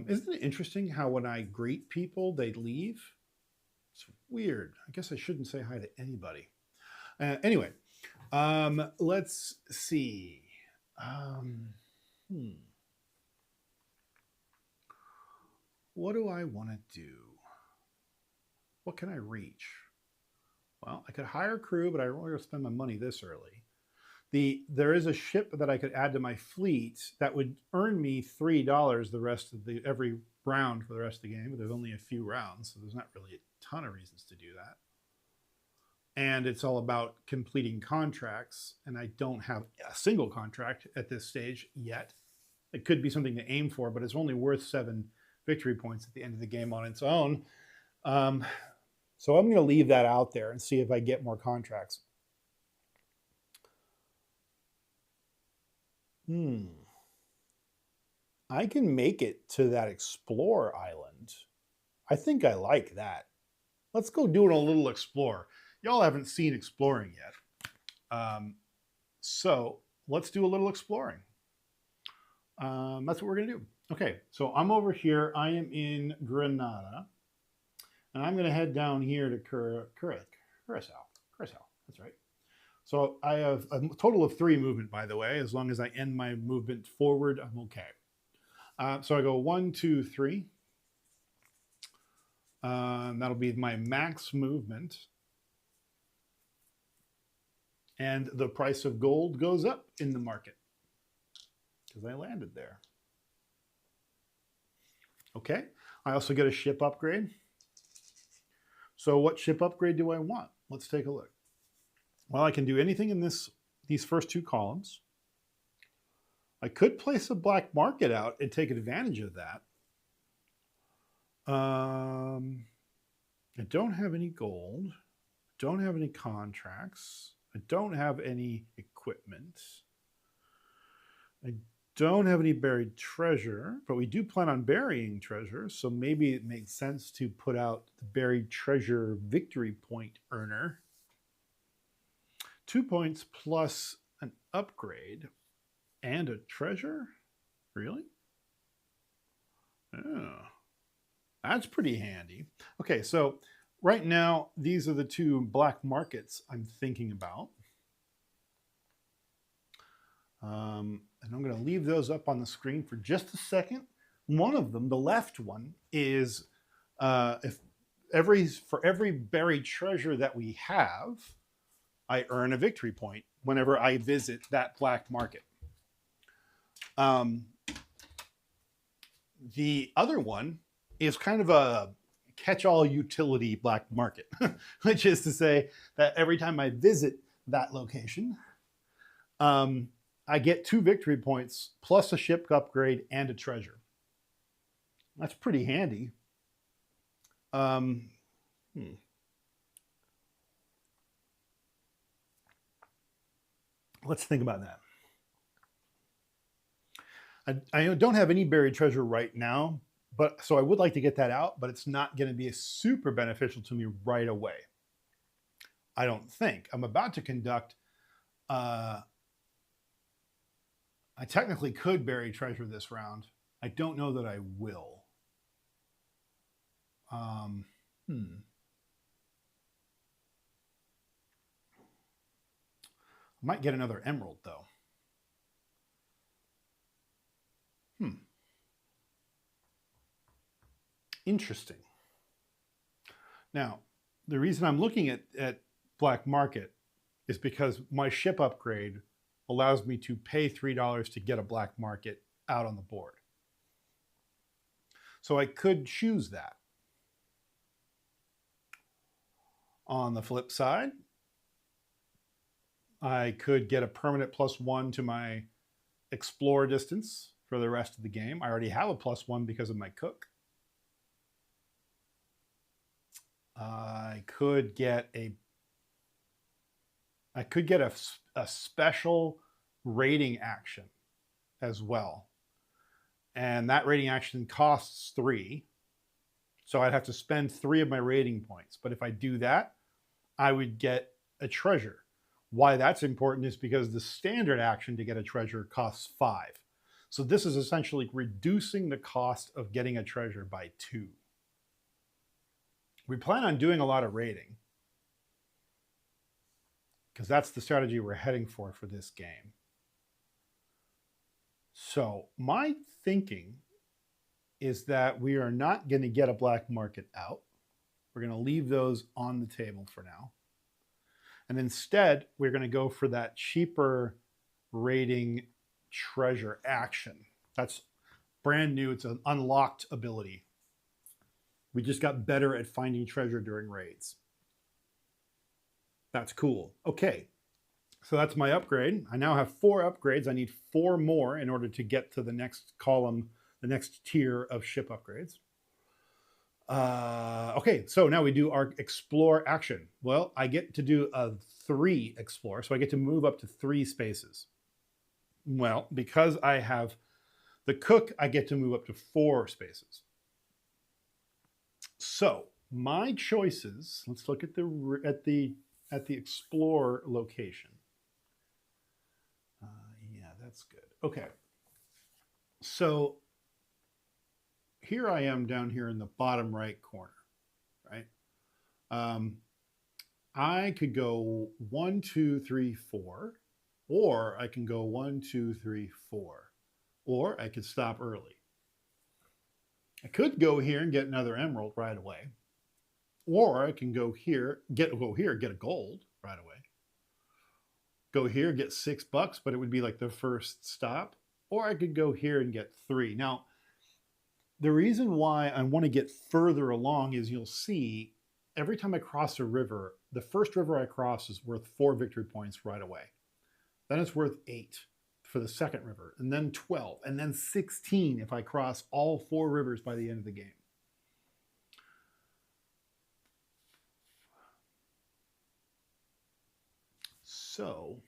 A: Isn't it interesting how when I greet people, they leave? It's weird. I guess I shouldn't say hi to anybody. Anyway, let's see. What do I want to do? What can I reach? Well, I could hire crew, but I don't want to spend my money this early. There is a ship that I could add to my fleet that would earn me $3 the rest of every round for the rest of the game, but there's only a few rounds, so there's not really a ton of reasons to do that. And it's all about completing contracts, and I don't have a single contract at this stage yet. It could be something to aim for, but it's only worth 7 victory points at the end of the game on its own. So I'm going to leave that out there and see if I get more contracts. I can make it to that Explore Island. I think I like that. Let's go do a little explore. Y'all haven't seen exploring yet. So let's do a little exploring. That's what we're going to do. Okay, so I'm over here. I am in Granada. And I'm going to head down here to Curacao. That's right. So I have a total of 3 movement, by the way. As long as I end my movement forward, I'm okay. So I go 1, 2, 3. That'll be my max movement. And the price of gold goes up in the market because I landed there. Okay. I also get a ship upgrade. So what ship upgrade do I want? Let's take a look. Well, I can do anything in these first 2 columns. I could place a black market out and take advantage of that. I don't have any gold. Don't have any contracts. I don't have any equipment. I don't have any buried treasure, but we do plan on burying treasure, so maybe it makes sense to put out the buried treasure victory point earner. 2 points plus an upgrade and a treasure? Really? Oh, that's pretty handy. Okay, so right now, these are the 2 black markets I'm thinking about. And I'm going to leave those up on the screen for just a second. One of them, the left one, is for every buried treasure that we have, I earn a victory point whenever I visit that black market. The other one is kind of a catch-all utility black market, which is to say that every time I visit that location, I get 2 victory points plus a ship upgrade and a treasure. That's pretty handy. Let's think about that. I don't have any buried treasure right now, so I would like to get that out, but it's not going to be super beneficial to me right away. I don't think. I'm about to conduct I technically could bury treasure this round. I don't know that I will. I might get another emerald, though. Interesting. Now, the reason I'm looking at black market is because my ship upgrade allows me to pay $3 to get a black market out on the board. So I could choose that. On the flip side, I could get a permanent +1 to my explore distance for the rest of the game. I already have a +1 because of my cook. I could get a special raiding action as well. And that raiding action costs 3. So I'd have to spend 3 of my raiding points. But if I do that, I would get a treasure. Why that's important is because the standard action to get a treasure costs 5. So this is essentially reducing the cost of getting a treasure by 2. We plan on doing a lot of raiding because that's the strategy we're heading for this game. So my thinking is that we are not going to get a black market out. We're going to leave those on the table for now. And instead, we're going to go for that cheaper raiding treasure action. That's brand new. It's an unlocked ability. We just got better at finding treasure during raids. That's cool. Okay, so that's my upgrade. I now have 4 upgrades. I need 4 more in order to get to the next column, the next tier of ship upgrades. Okay, so now we do our explore action. Well, I get to do a 3 explore, so I get to move up to 3 spaces. Well, because I have the cook, I get to move up to 4 spaces. So my choices, let's look at the explore location. Yeah, that's good. Okay. So here I am down here in the bottom right corner, right? I could go 1, 2, 3, 4, or I can go 1, 2, 3, 4, or I could stop early. I could go here and get another emerald right away, or I can go here, get a gold right away. Go here, get $6, but it would be like the first stop, or I could go here and get 3. Now, the reason why I want to get further along is you'll see every time I cross a river, the first river I cross is worth 4 victory points right away. Then it's worth 8 for the second river, and then 12, and then 16 if I cross all 4 rivers by the end of the game. So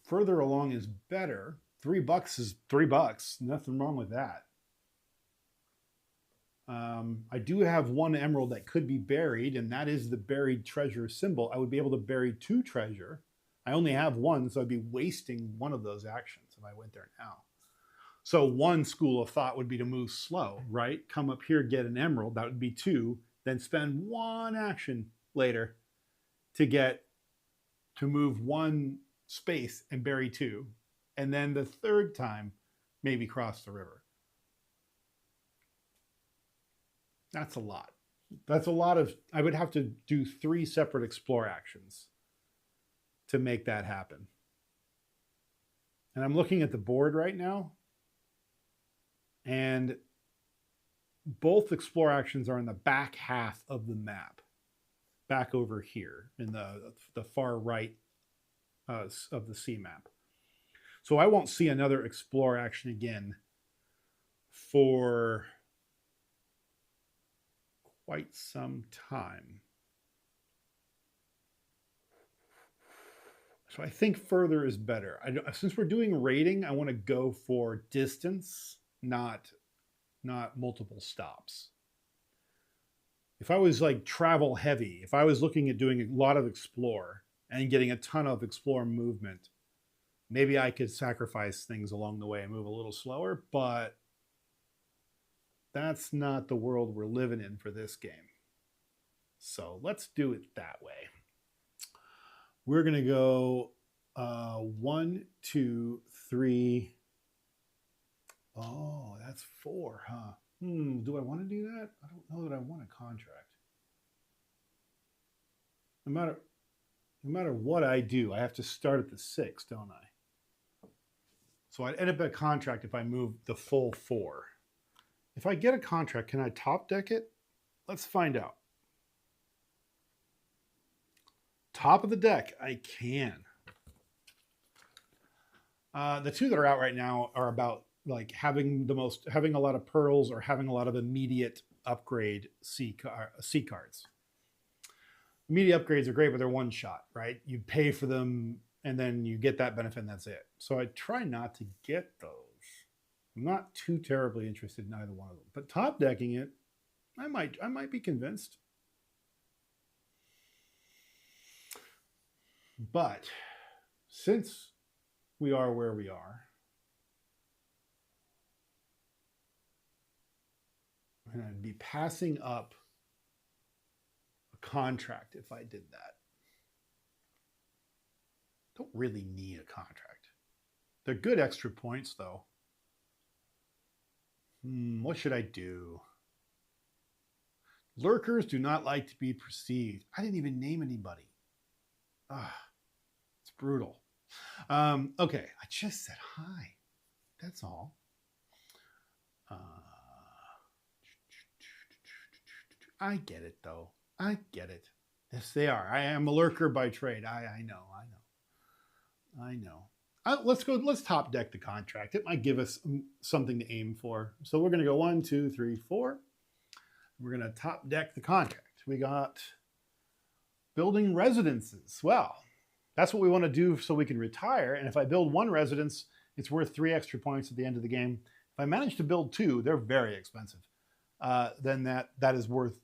A: further along is better. $3 is $3. Nothing wrong with that. I do have 1 emerald that could be buried, and that is the buried treasure symbol. I would be able to bury 2 treasure. I only have 1, so I'd be wasting 1 of those actions if I went there now. So one school of thought would be to move slow, right? Come up here, get an emerald. That would be 2. Then spend 1 action later to move 1 space and bury 2. And then the third time, maybe cross the river. That's a lot. That's a lot of, I would have to do 3 separate explore actions to make that happen. And I'm looking at the board right now, and both explore actions are in the back half of the map, back over here in the far right of the sea map. So I won't see another explore action again for quite some time. So I think further is better. Since we're doing rating, I want to go for distance, not multiple stops. If I was like travel heavy, if I was looking at doing a lot of explore, and getting a ton of explore movement. Maybe I could sacrifice things along the way and move a little slower, but that's not the world we're living in for this game. So let's do it that way. We're going to go 1, 2, 3. Oh, that's 4, huh? Do I want to do that? I don't know that I want a contract. No matter what I do, I have to start at the 6, don't I? So I'd end up at a contract if I move the full 4. If I get a contract, can I top deck it? Let's find out. Top of the deck, I can. The two that are out right now are about like having a lot of pearls or having a lot of immediate upgrade C cards. Immediate upgrades are great, but they're one shot, right? You pay for them and then you get that benefit and that's it. So I try not to get those. I'm not too terribly interested in either one of them. But top decking it, I might be convinced. But since we are where we are, I'm going to be passing up a contract if I did that. Don't really need a contract. They're good extra points, though. What should I do? Lurkers do not like to be perceived. I didn't even name anybody. It's brutal. Okay, I just said hi. That's all. I get it, though. I get it. Yes, they are. I am a lurker by trade. I know. Let's top deck the contract. It might give us something to aim for. So we're going to go 1, 2, 3, 4. We're going to top deck the contract. We got building residences. Well, that's what we want to do so we can retire. And if I build 1 residence, it's worth 3 extra points at the end of the game. If I manage to build 2, they're very expensive. Then that is worth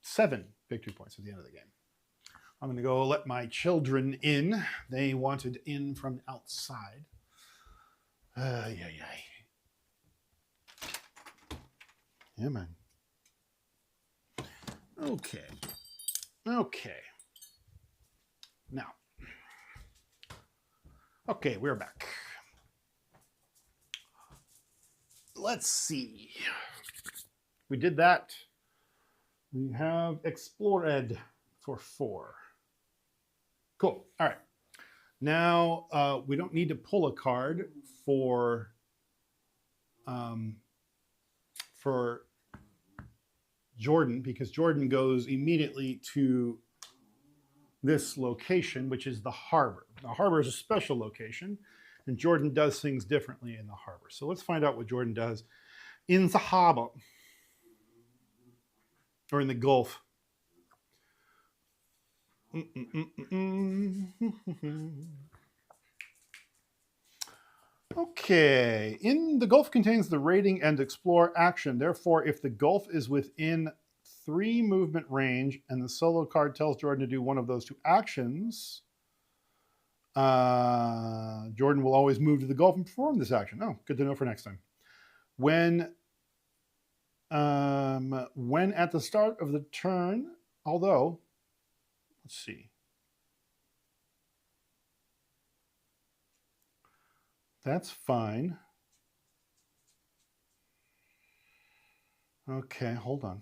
A: 7 victory points at the end of the game. I'm going to go let my children in. They wanted in from outside. Yeah, man. Okay. Now. Okay, we're back. Let's see. We did that. We have explored for 4. Cool. All right. Now we don't need to pull a card for Jordan because Jordan goes immediately to this location, which is the harbor. The harbor is a special location, and Jordan does things differently in the harbor. So let's find out what Jordan does in the harbor or in the Gulf. Okay, in the Gulf contains the raiding and explore action. Therefore, if the Gulf is within 3 movement range and the solo card tells Jordan to do one of those 2 actions, Jordan will always move to the Gulf and perform this action. Oh, good to know for next time. When at the start of the turn, although, let's see. That's fine. Okay, hold on.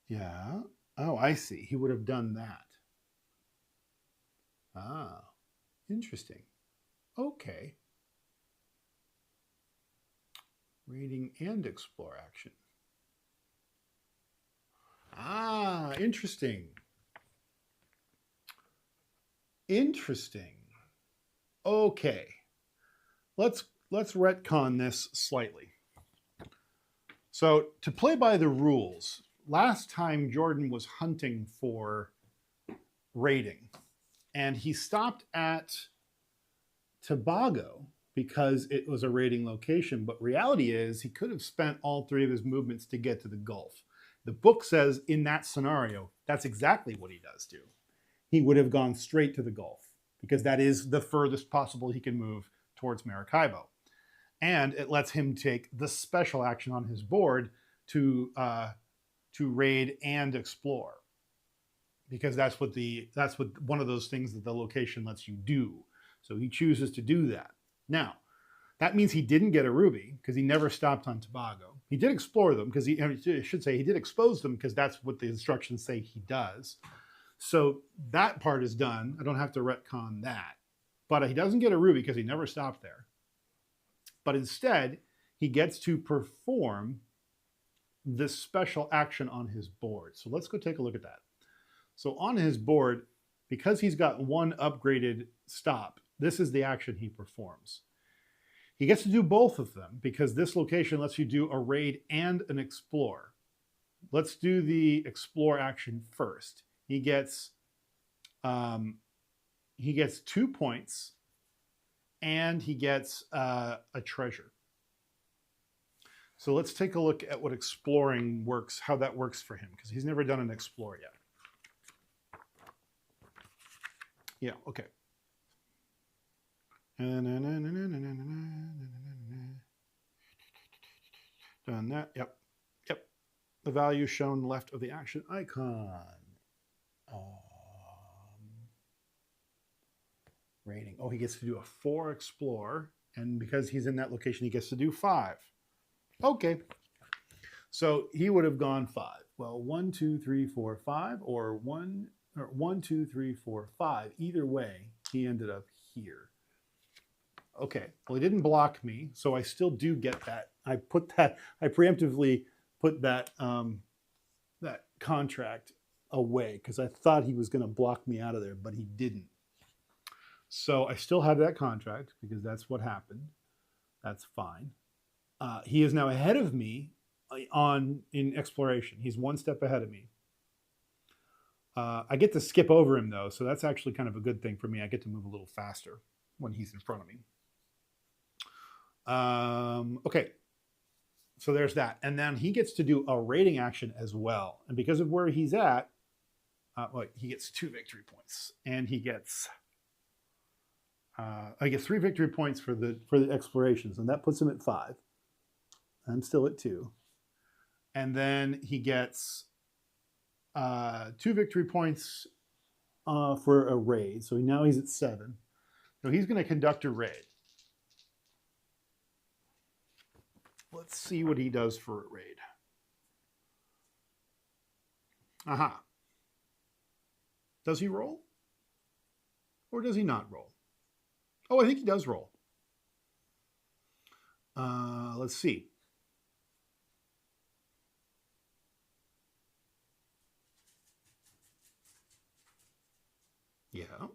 A: Yeah. Oh, I see. He would have done that. Ah, interesting. Okay. Raiding and explore action. Ah, interesting. Okay. Let's retcon this slightly. So to play by the rules, last time Jordan was hunting for raiding, and he stopped at Tobago because it was a raiding location. But reality is he could have spent all 3 of his movements to get to the Gulf. The book says in that scenario, that's exactly what he does do. He would have gone straight to the Gulf because that is the furthest possible he can move towards Maracaibo. And it lets him take the special action on his board to raid and explore, because that's what one of those things that the location lets you do. So he chooses to do that. Now, that means he didn't get a ruby because he never stopped on Tobago. He did explore them because I should say he did expose them because that's what the instructions say he does. So that part is done. I don't have to retcon that. But he doesn't get a ruby because he never stopped there. But instead, he gets to perform this special action on his board. So let's go take a look at that. So on his board, because he's got 1 upgraded stop, this is the action he performs. He gets to do both of them because this location lets you do a raid and an explore. Let's do the explore action first. He gets 2 points and he gets a treasure. So let's take a look at what exploring works, how that works for him, because he's never done an explore yet. Yeah, okay. Done that, yep. The value shown left of the action icon. Rating. Oh, he gets to do a 4 explore, and because he's in that location, he gets to do 5. Okay. So he would have gone 5. Well, 1, 2, 3, 4, 5, or 1, 2, 3, 4, 5. Either way, he ended up here. Okay. Well, he didn't block me, so I still do get that. I preemptively put that that contract away because I thought he was going to block me out of there, but he didn't. So I still have that contract because that's what happened. That's fine. He is now ahead of me in exploration. He's 1 step ahead of me. I get to skip over him though, so that's actually kind of a good thing for me. I get to move a little faster when he's in front of me. Okay, so there's that. And then he gets to do a raiding action as well. And because of where he's at, well, he gets 2 victory points, and he gets 3 victory points for the explorations, and that puts him at 5. I'm still at 2. And then he gets 2 victory points for a raid. So now he's at 7. So he's going to conduct a raid. Let's see what he does for a raid. Aha. Does he roll? Or does he not roll? Oh, I think he does roll. Let's see. Yeah.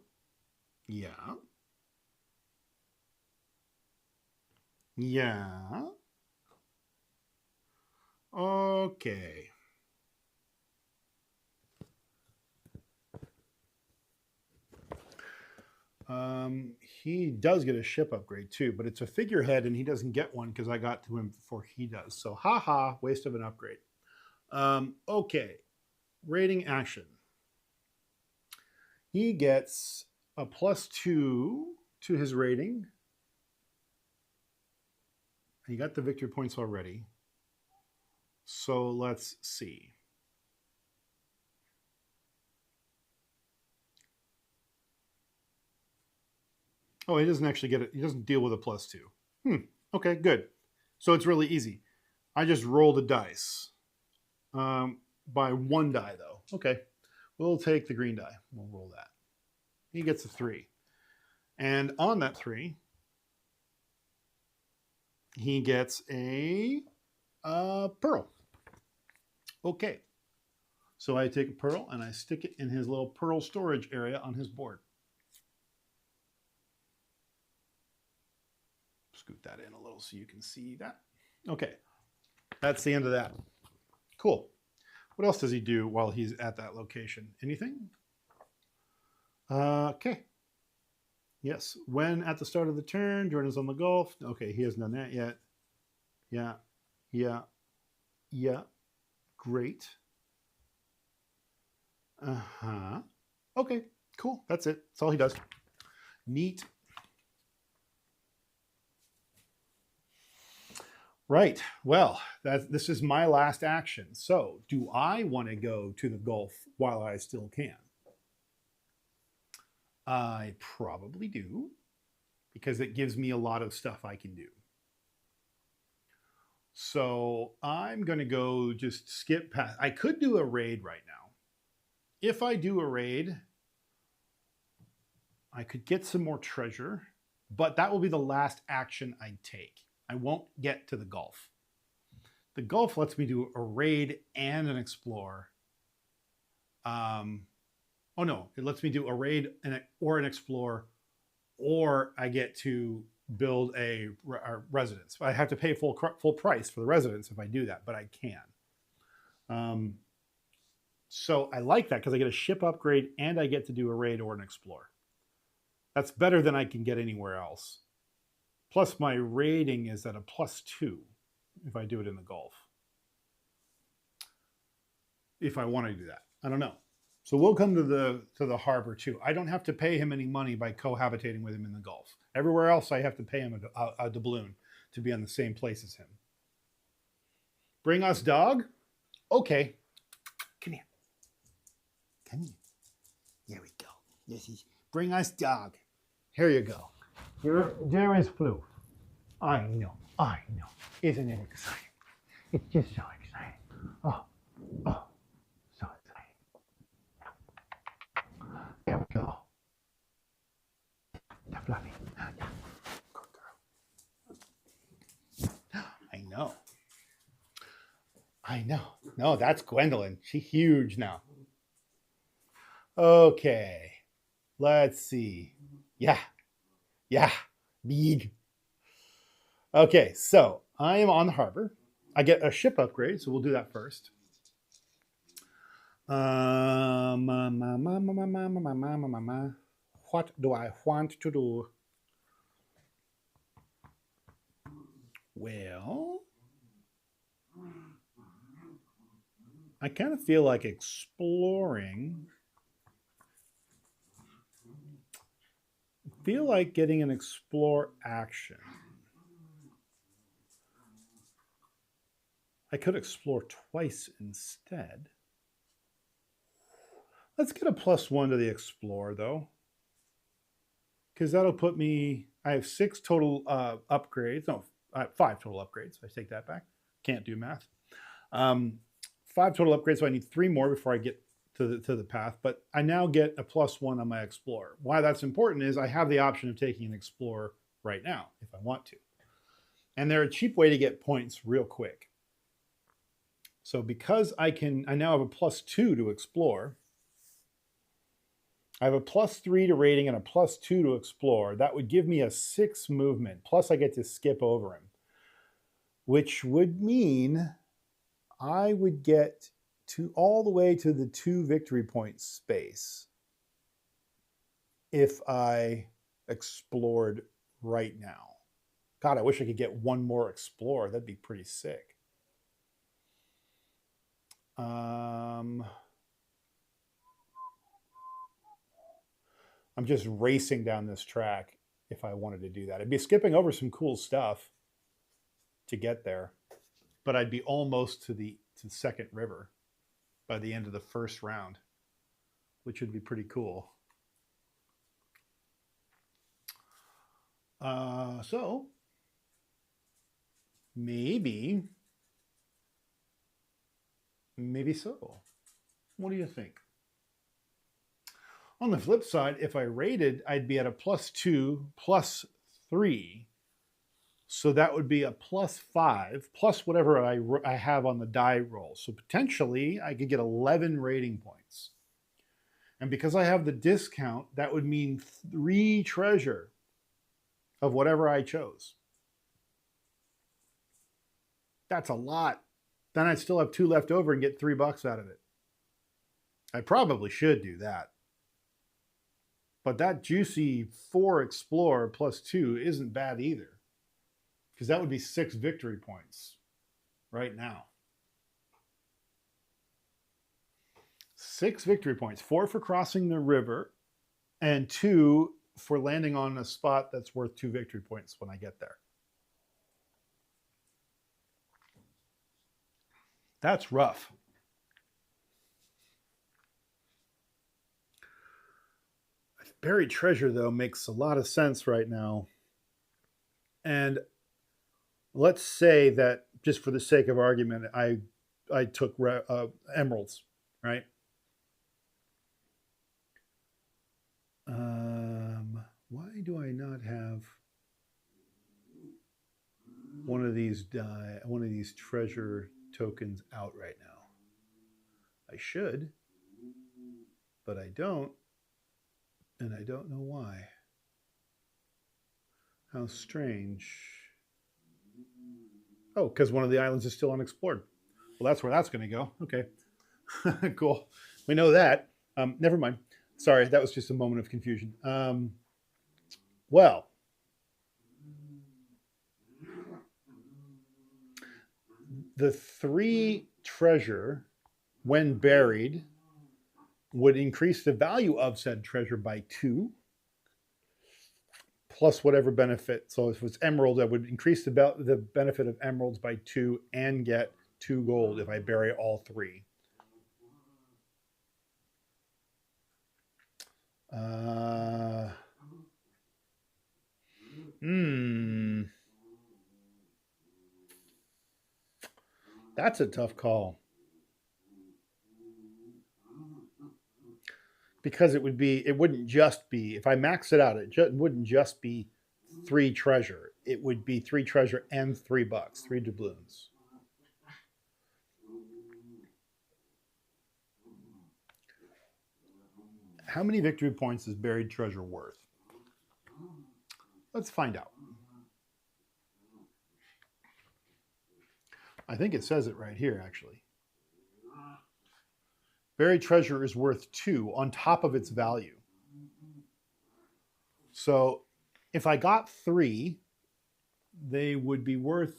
A: Okay. He does get a ship upgrade too, but it's a figurehead and he doesn't get one because I got to him before he does. So haha, waste of an upgrade. Okay, rating action. He gets a +2 to his rating. He got the victory points already. So let's see. Oh, he doesn't actually get it. He doesn't deal with a +2. Okay, good. So it's really easy. I just roll the dice. By 1 die, though. Okay. We'll take the green die. We'll roll that. He gets a 3. And on that 3, he gets a pearl. Okay. So I take a pearl and I stick it in his little pearl storage area on his board. Scoot that in a little so you can see that. Okay. That's the end of that. Cool. What else does he do while he's at that location? Anything? Okay. Yes. When at the start of the turn, Jordan's on the golf. Okay, he hasn't done that yet. Yeah. Yeah. Yeah. Great. Uh-huh. Okay, cool. That's it. That's all he does. Neat. Right. Well, this is my last action. So, do I want to go to the Gulf while I still can? I probably do, because it gives me a lot of stuff I can do. So, I'm going to go just skip past. I could do a raid right now. If I do a raid, I could get some more treasure, but that will be the last action I take. I won't get to the Gulf. The Gulf lets me do a raid and an explore. Oh no, it lets me do a raid or an explore, or I get to build a residence. I have to pay full price for the residence if I do that, but I can. So I like that because I get a ship upgrade and I get to do a raid or an explore. That's better than I can get anywhere else. Plus, my rating is at a +2 if I do it in the Gulf. If I want to do that, I don't know. So we'll come to the harbor too. I don't have to pay him any money by cohabitating with him in the Gulf. Everywhere else, I have to pay him a doubloon to be on the same place as him. Bring us dog? Okay. Come here. Come here. There we go. This is bring us dog. Here you go. There is Floof. I know. Isn't it exciting? It's just so exciting. Oh, so exciting. There we go. The fluffy. Yeah. Good girl. I know. No, that's Gwendolyn. She's huge now. Okay. Let's see. Yeah. Big. Okay, so I am on the harbor. I get a ship upgrade, so we'll do that first. What do I want to do? Well, I kind of feel like exploring. Feel like getting an explore action. I could explore twice instead. Let's get a +1 to the explore though, because that'll put me. I have 6 total upgrades. No, 5 total upgrades. I take that back. Can't do math. 5 total upgrades, so I need 3 more before I get to the path. But I now get a +1 on my explore. Why that's important is I have the option of taking an explore right now if I want to, and they're a cheap way to get points real quick. So because I now have a +2 to explore. I have a +3 to rating and a +2 to explore. That would give me a 6 movement. Plus I get to skip over him, which would mean I would get to all the way to the 2 victory points space if I explored right now. God, I wish I could get 1 more explore. That'd be pretty sick. I'm just racing down this track if I wanted to do that. I'd be skipping over some cool stuff to get there, but I'd be almost to the second river by the end of the first round, which would be pretty cool. So maybe so. What do you think? On the flip side, if I rated, I'd be at a +2, +3. So that would be a +5, plus whatever I have on the die roll. So potentially I could get 11 rating points. And because I have the discount, that would mean 3 treasure of whatever I chose. That's a lot. Then I'd still have 2 left over and get $3 out of it. I probably should do that. But that juicy 4 explore plus 2 isn't bad either, because that would be 6 victory points right now. 6 victory points, 4 for crossing the river, and 2 for landing on a spot that's worth 2 victory points when I get there. That's rough. Buried treasure, though, makes a lot of sense right now. And let's say that, just for the sake of argument, I took emeralds, right? Why do I not have one of these treasure tokens out right now? I should, but I don't. And I don't know why. How strange. Oh, because one of the islands is still unexplored. Well, that's where that's going to go. Okay. Cool. We know that. Never mind. Sorry, that was just a moment of confusion. Well, the 3 treasure, when buried, would increase the value of said treasure by 2, plus whatever benefit. So if it's emerald, I would increase the benefit of emeralds by 2 and get 2 gold if I bury all 3. That's a tough call. Because it wouldn't just be, if I max it out, it wouldn't just be 3 treasure. It would be 3 treasure and $3, 3 doubloons. How many victory points is buried treasure worth? Let's find out. I think it says it right here, actually. Buried treasure is worth 2 on top of its value. So if I got 3, they would be worth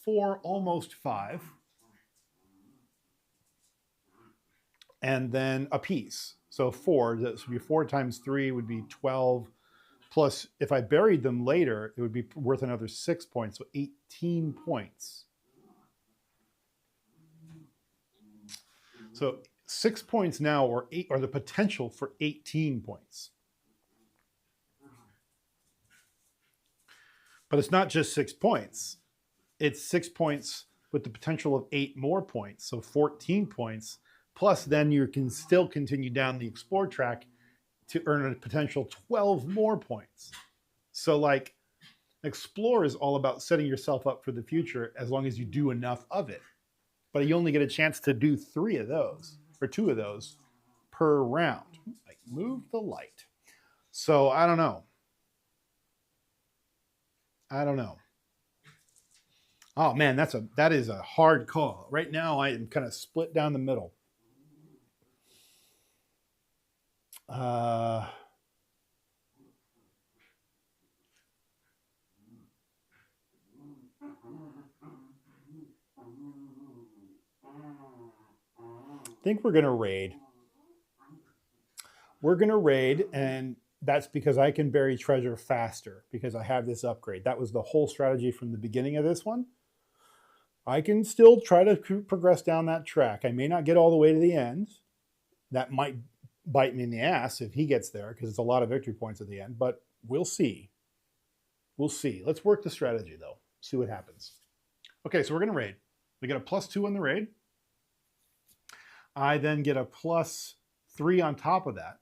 A: 4, almost 5. And then a piece. So 4, this would be 4 times 3 would be 12. Plus, if I buried them later, it would be worth another 6 points, so 18 points. So 6 points now, or the potential for 18 points. But it's not just 6 points. It's 6 points with the potential of 8 more points, so 14 points. Plus, then you can still continue down the explore track to earn a potential 12 more points. So, like, explore is all about setting yourself up for the future as long as you do enough of it. But you only get a chance to do 3 of those, or 2 of those per round. Like, move the light. So I don't know. Oh man, that is a hard call. Right now I am kind of split down the middle. I think we're going to raid. We're going to raid, and that's because I can bury treasure faster because I have this upgrade. That was the whole strategy from the beginning of this one. I can still try to progress down that track. I may not get all the way to the end. That might bite me in the ass if he gets there because it's a lot of victory points at the end, but we'll see. We'll see. Let's work the strategy, though. See what happens. Okay, so we're going to raid. We get a +2 on the raid. I then get a +3 on top of that.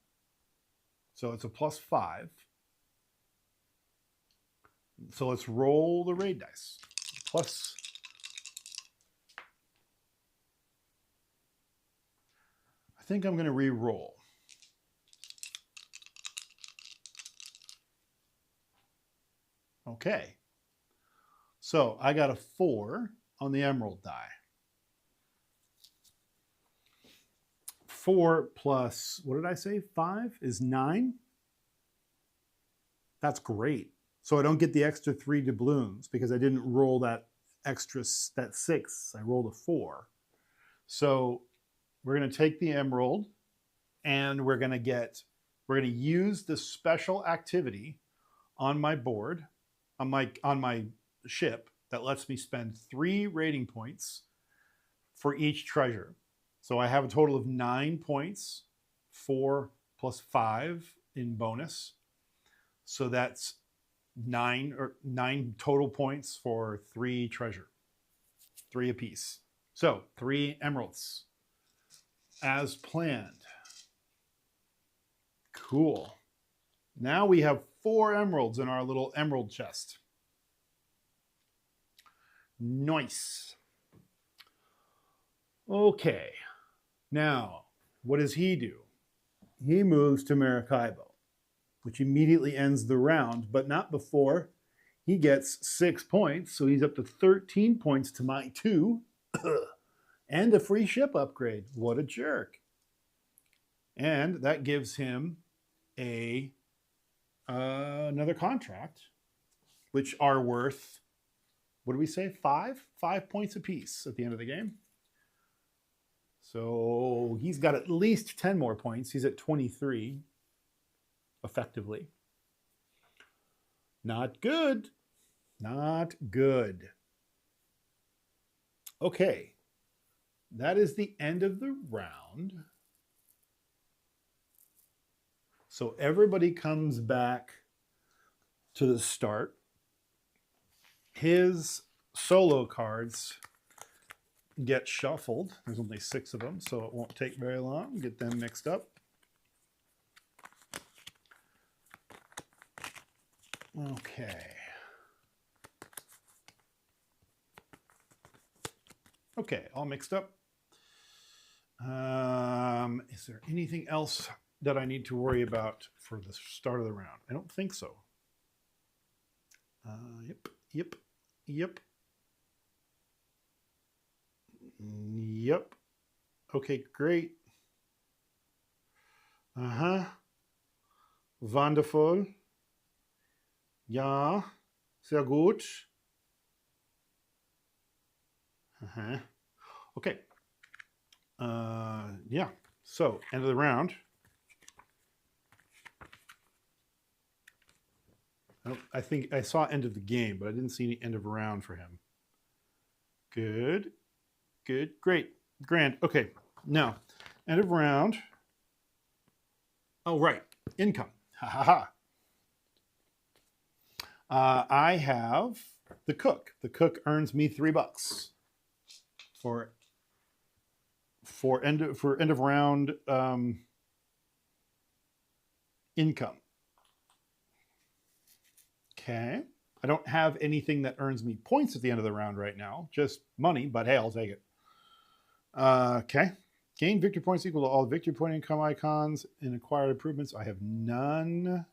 A: So it's a +5. So let's roll the raid dice. I think I'm going to re-roll. Okay. So I got a 4 on the emerald die. 4 plus, what did I say? 5 is 9. That's great. So I don't get the extra 3 doubloons because I didn't roll that extra, that 6. I rolled a 4. So we're going to take the emerald and we're going to use the special activity on my board, on my ship, that lets me spend 3 rating points for each treasure. So I have a total of 9 points, 4 plus 5 in bonus. So that's 9 total points for 3 treasure, 3 apiece. So 3 emeralds as planned. Cool. Now we have 4 emeralds in our little emerald chest. Nice. Okay. Now, what does he do? He moves to Maracaibo, which immediately ends the round, but not before he gets 6 points. So he's up to 13 points to my 2 and a free ship upgrade. What a jerk. And that gives him another contract, which are worth, what do we say, 5 points apiece at the end of the game. So he's got at least 10 more points. He's at 23 effectively. Not good. Not good. Okay, that is the end of the round. So everybody comes back to the start. His solo cards get shuffled. There's only 6 of them, so it won't take very long. Get them mixed up. Okay. Okay, all mixed up. Is there anything else that I need to worry about for the start of the round? I don't think so. Yep. Okay, great. Wonderful. Ja, sehr gut. Okay. Yeah. So, end of the round. I think I saw end of the game, but I didn't see any end of round for him. Good. Great. Grand. Okay. Now, end of round. Oh, right. Income. I have the cook. The cook earns me $3 for end of round income. Okay. I don't have anything that earns me points at the end of the round right now, just money, but hey, I'll take it. Okay. Gain victory points equal to all victory point income icons and acquired improvements. I have none.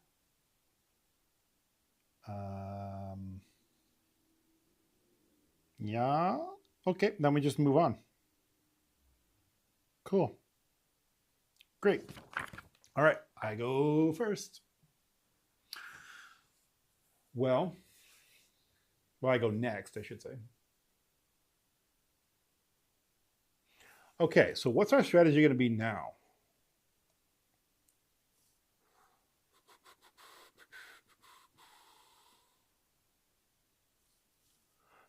A: Yeah. Okay, then we just move on. Cool. Great. All right, I go first. Well, I go next, I should say. Okay, so what's our strategy going to be now?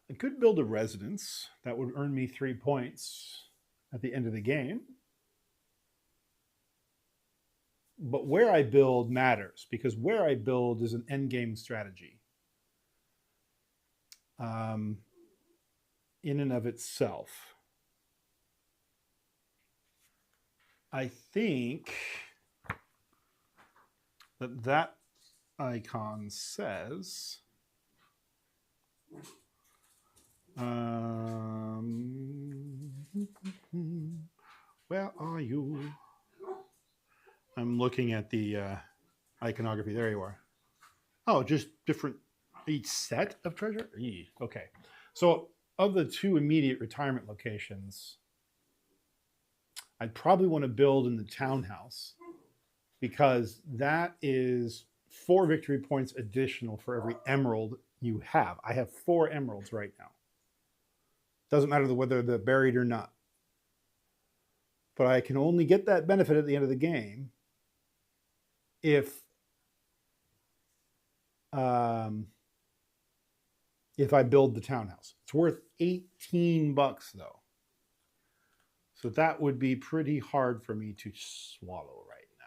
A: I could build a residence that would earn me 3 points at the end of the game. But where I build matters, because where I build is an endgame strategy in and of itself. I think that icon says where are you? I'm looking at the iconography. There you are. Oh, just different, each set of treasure? Okay. So of the 2 immediate retirement locations, I'd probably want to build in the townhouse because that is 4 victory points additional for every emerald you have. I have 4 emeralds right now. Doesn't matter whether they're buried or not. But I can only get that benefit at the end of the game if I build the townhouse. It's worth $18 though. So that would be pretty hard for me to swallow right now.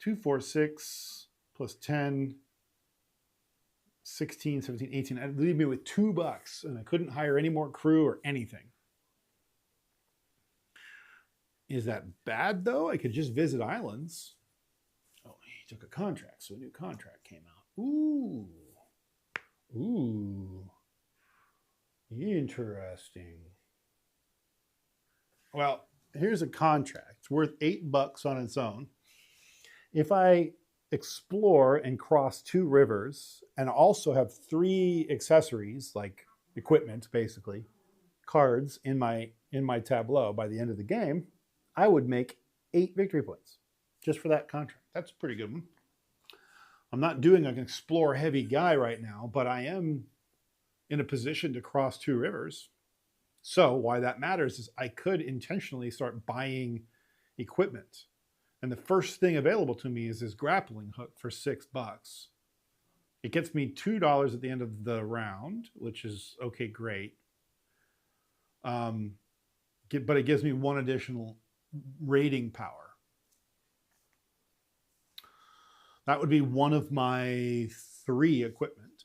A: 2, 4, 6 plus 10, 16, 17, 18. That'd leave me with $2 and I couldn't hire any more crew or anything. Is that bad though? I could just visit islands. Oh, he took a contract, so a new contract came out. Ooh. Ooh. Interesting. Well, here's a contract. It's worth $8 on its own. If I explore and cross 2 rivers and also have 3 accessories, like equipment, basically, cards in my tableau by the end of the game, I would make 8 victory points just for that contract. That's a pretty good one. I'm not doing an explore heavy guy right now, but I am in a position to cross 2 rivers. So why that matters is I could intentionally start buying equipment. And the first thing available to me is this grappling hook for $6. It gets me $2 at the end of the round, which is okay, great. But it gives me 1 additional rating power. That would be one of my 3 equipment.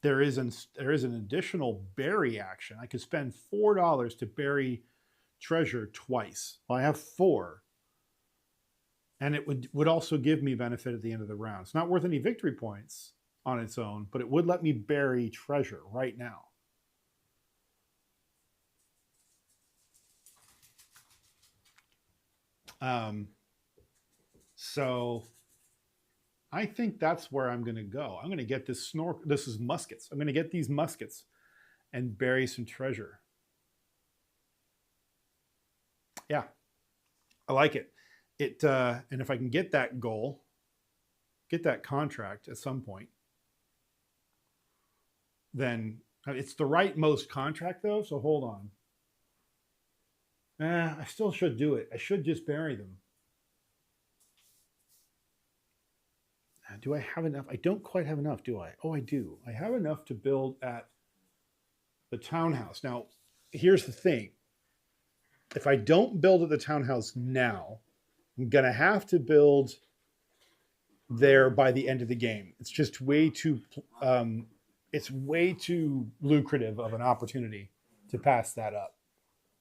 A: There is an additional bury action. I could spend $4 to bury treasure twice. Well, I have 4. And it would also give me benefit at the end of the round. It's not worth any victory points on its own, but it would let me bury treasure right now. So I think that's where I'm going to go. I'm going to get this snorkel. This is muskets. I'm going to get these muskets and bury some treasure. Yeah, I like it. And if I can get that goal, get that contract at some point, then it's the rightmost contract though. So hold on. I still should do it. I should just bury them. Do I have enough? I don't quite have enough, do I? Oh, I do. I have enough to build at the townhouse. Now, here's the thing. If I don't build at the townhouse now, I'm going to have to build there by the end of the game. It's just way too lucrative of an opportunity to pass that up.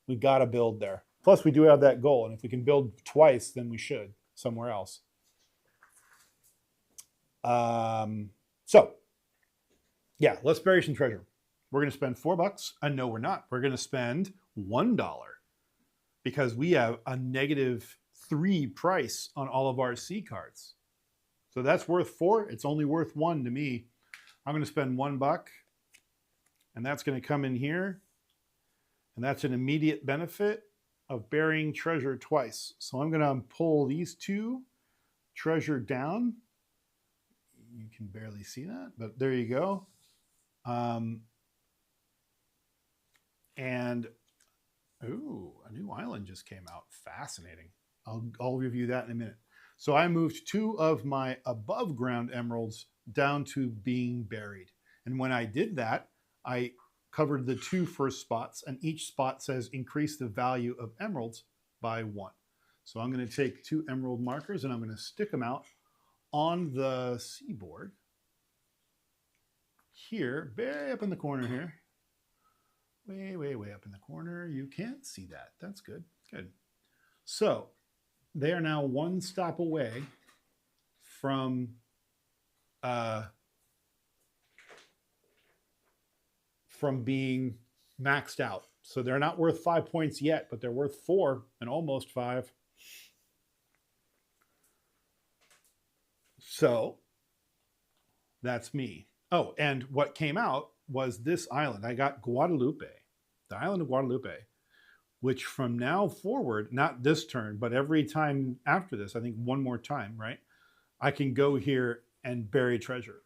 A: We got to build there. Plus, we do have that goal. And if we can build twice, then we should somewhere else. So, yeah, let's bury some treasure. We're going to spend $4. No, we're not. We're going to spend $1 because we have a -3 price on all of our C cards. So that's worth 4. It's only worth 1 to me. I'm going to spend $1 and that's going to come in here. And that's an immediate benefit of burying treasure twice. So I'm going to pull these 2 treasure down. You can barely see that, but there you go. And ooh, a new island just came out. Fascinating. I'll review that in a minute. So I moved 2 of my above ground emeralds down to being buried. And when I did that, I covered the 2 first spots, and each spot says increase the value of emeralds by 1. So I'm going to take 2 emerald markers and I'm going to stick them out on the seaboard here, way up in the corner here. Way up in the corner. You can't see that. That's good. Good. So they are now 1 stop away from being maxed out. So they're not worth 5 points yet, but they're worth 4 and almost 5. So that's me. Oh, and what came out was this island. I got Guadalupe, the island of Guadalupe, which from now forward, not this turn, but every time after this, I think one more time, right? I can go here and bury treasure.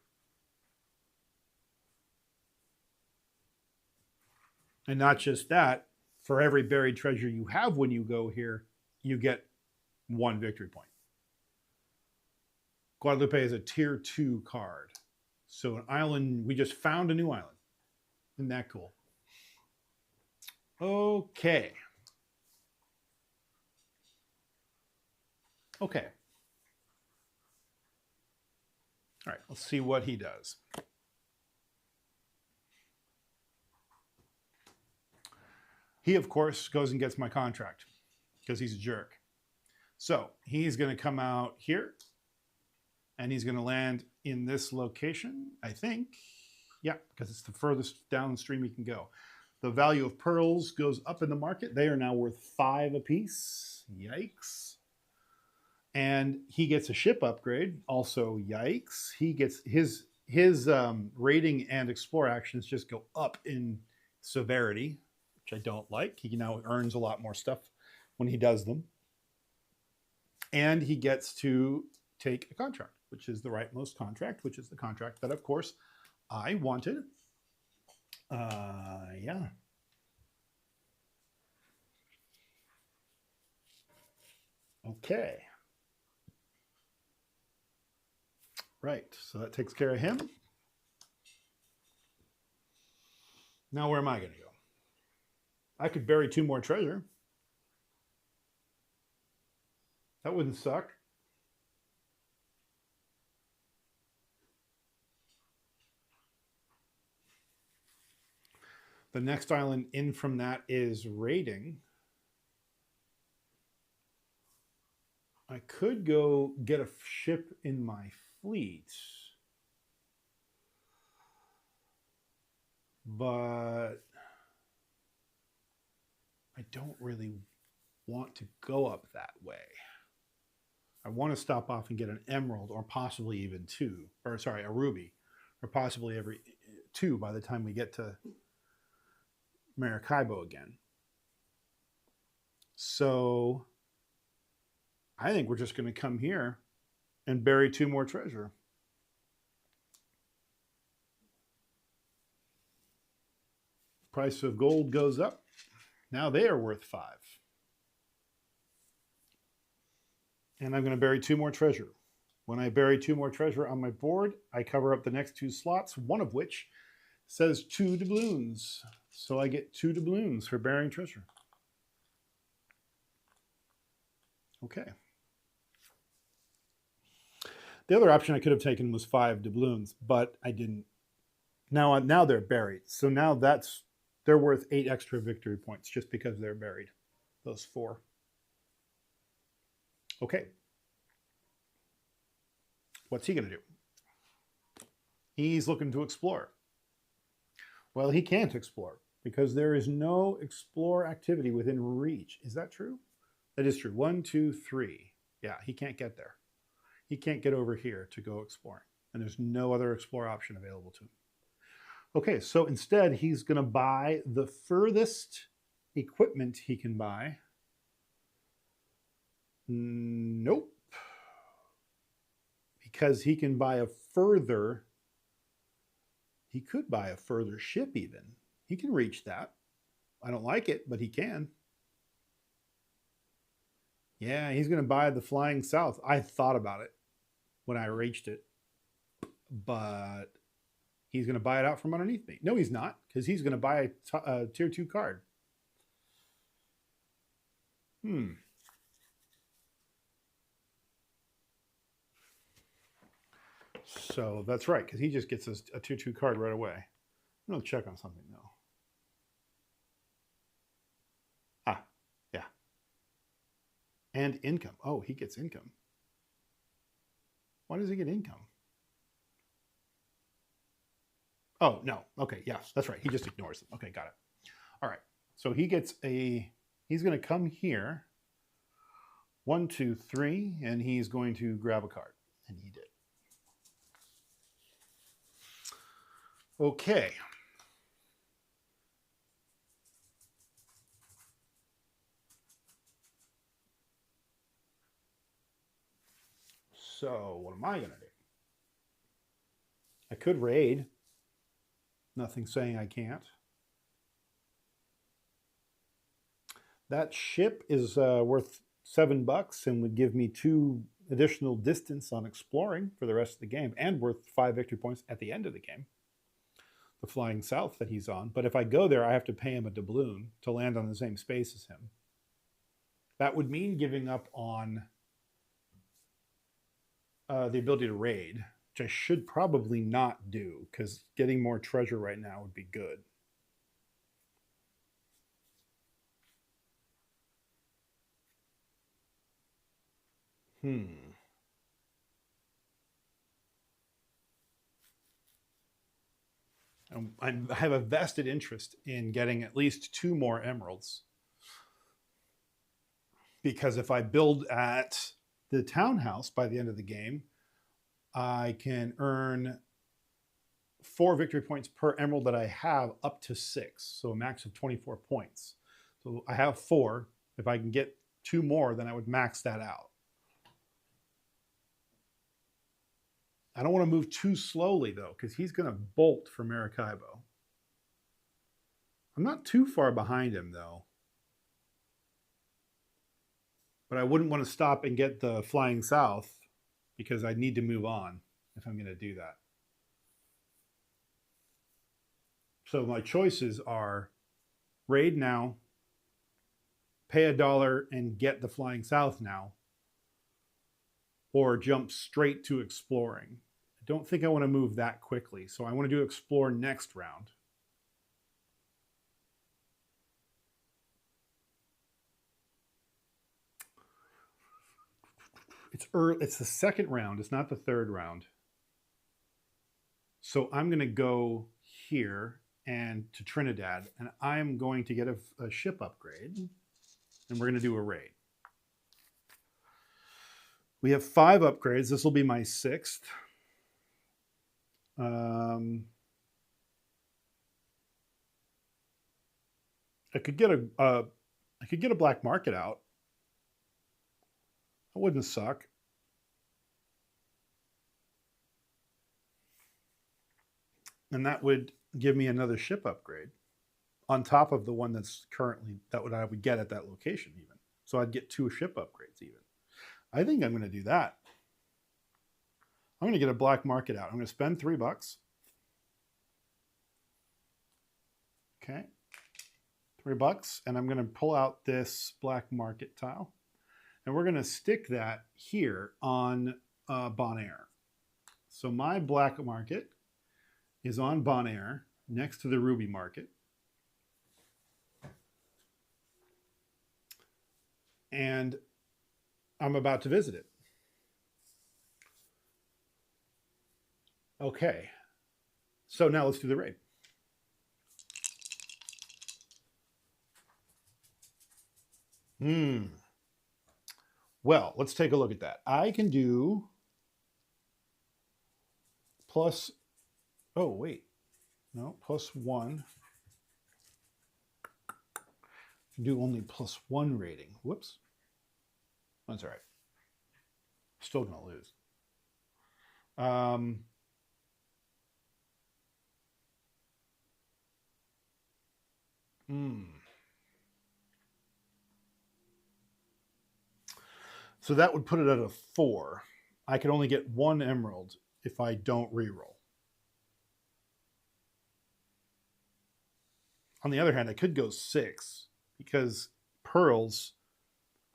A: And not just that, for every buried treasure you have when you go here, you get 1 victory point. Guadalupe is a tier 2 card. So an island, we just found a new island. Isn't that cool? Okay. Okay. All right, let's see what he does. He, of course, goes and gets my contract because he's a jerk. So he's going to come out here and he's going to land in this location, I think. Yeah, because it's the furthest downstream he can go. The value of pearls goes up in the market. They are now worth 5 apiece. Yikes. And he gets a ship upgrade. Also, yikes. He gets his rating and explore actions just go up in severity, which I don't like. He now earns a lot more stuff when he does them. And he gets to take a contract, which is the rightmost contract, which is the contract that, of course, I wanted. Yeah. Okay. Right, so that takes care of him. Now where am I going to go? I could bury 2 more treasure. That wouldn't suck. The next island in from that is raiding. I could go get a ship in my fleet, but I don't really want to go up that way. I want to stop off and get an emerald or possibly even 2, or sorry, a ruby, or possibly every 2 by the time we get to Maracaibo again. So I think we're just going to come here and bury 2 more treasure. Price of gold goes up. Now they are worth 5. And I'm going to bury 2 more treasure. When I bury 2 more treasure on my board, I cover up the next 2 slots, one of which says 2 doubloons. So I get 2 doubloons for burying treasure. Okay. The other option I could have taken was 5 doubloons, but I didn't. Now they're buried. So now they're worth 8 extra victory points just because they're buried. Those 4. Okay. What's he going to do? He's looking to explore. Well, he can't explore because there is no explore activity within reach. Is that true? That is true. 1, 2, 3. Yeah, he can't get there. He can't get over here to go exploring. And there's no other explore option available to him. Okay, so instead, he's going to buy the furthest equipment he can buy. Nope. Because he can buy a further, he could buy a further ship even. He can reach that. I don't like it, but he can. Yeah, he's going to buy the Flying South. I thought about it when I reached it, but he's going to buy it out from underneath me. No, he's not, because he's going to buy a tier 2 card. So that's right, because he just gets a tier 2 card right away. I'm going to check on something though. Yeah. And income. Oh, he gets income. Why does he get income? Oh, no. Okay, yes, that's right. He just ignores them. Okay, got it. All right. So he gets he's going to come here. 1, 2, 3, and he's going to grab a card. And he did. Okay. So what am I going to do? I could raid. Nothing saying I can't. That ship is worth $7 and would give me 2 additional distance on exploring for the rest of the game, and worth 5 victory points at the end of the game. The flying south that he's on. But if I go there, I have to pay him a doubloon to land on the same space as him. That would mean giving up on the ability to raid, which I should probably not do, because getting more treasure right now would be good. I have a vested interest in getting at least 2 more emeralds. Because if I build at the townhouse by the end of the game, I can earn 4 victory points per emerald that I have, up to 6. So a max of 24 points. So I have 4. If I can get 2 more, then I would max that out. I don't want to move too slowly, though, because he's going to bolt for Maracaibo. I'm not too far behind him, though. But I wouldn't want to stop and get the flying south, because I need to move on if I'm going to do that. So my choices are raid now, pay $1 and get the flying south now, or jump straight to exploring. I don't think I want to move that quickly, so I want to do explore next round. It's early, it's the second round, it's not the third round. So I'm going to go here and to Trinidad, and I'm going to get a ship upgrade, and we're going to do a raid. We have 5 upgrades. This will be my 6th. I could get a black market out. That wouldn't suck. And that would give me another ship upgrade on top of the one that's currently, I would get at that location even. So I'd get 2 ship upgrades even. I think I'm going to do that. I'm going to get a black market out. I'm going to spend $3. Okay. $3. And I'm going to pull out this black market tile. And we're going to stick that here on Bonaire. So my black market is on Bonaire next to the ruby market. And I'm about to visit it. Okay. So now let's do the raid. Well, let's take a look at that. I can do plus, oh, wait. No, +1. Do only +1 rating. Whoops. That's all right. Still going to lose. So that would put it at a 4. I could only get 1 emerald if I don't reroll. On the other hand, I could go 6 because pearls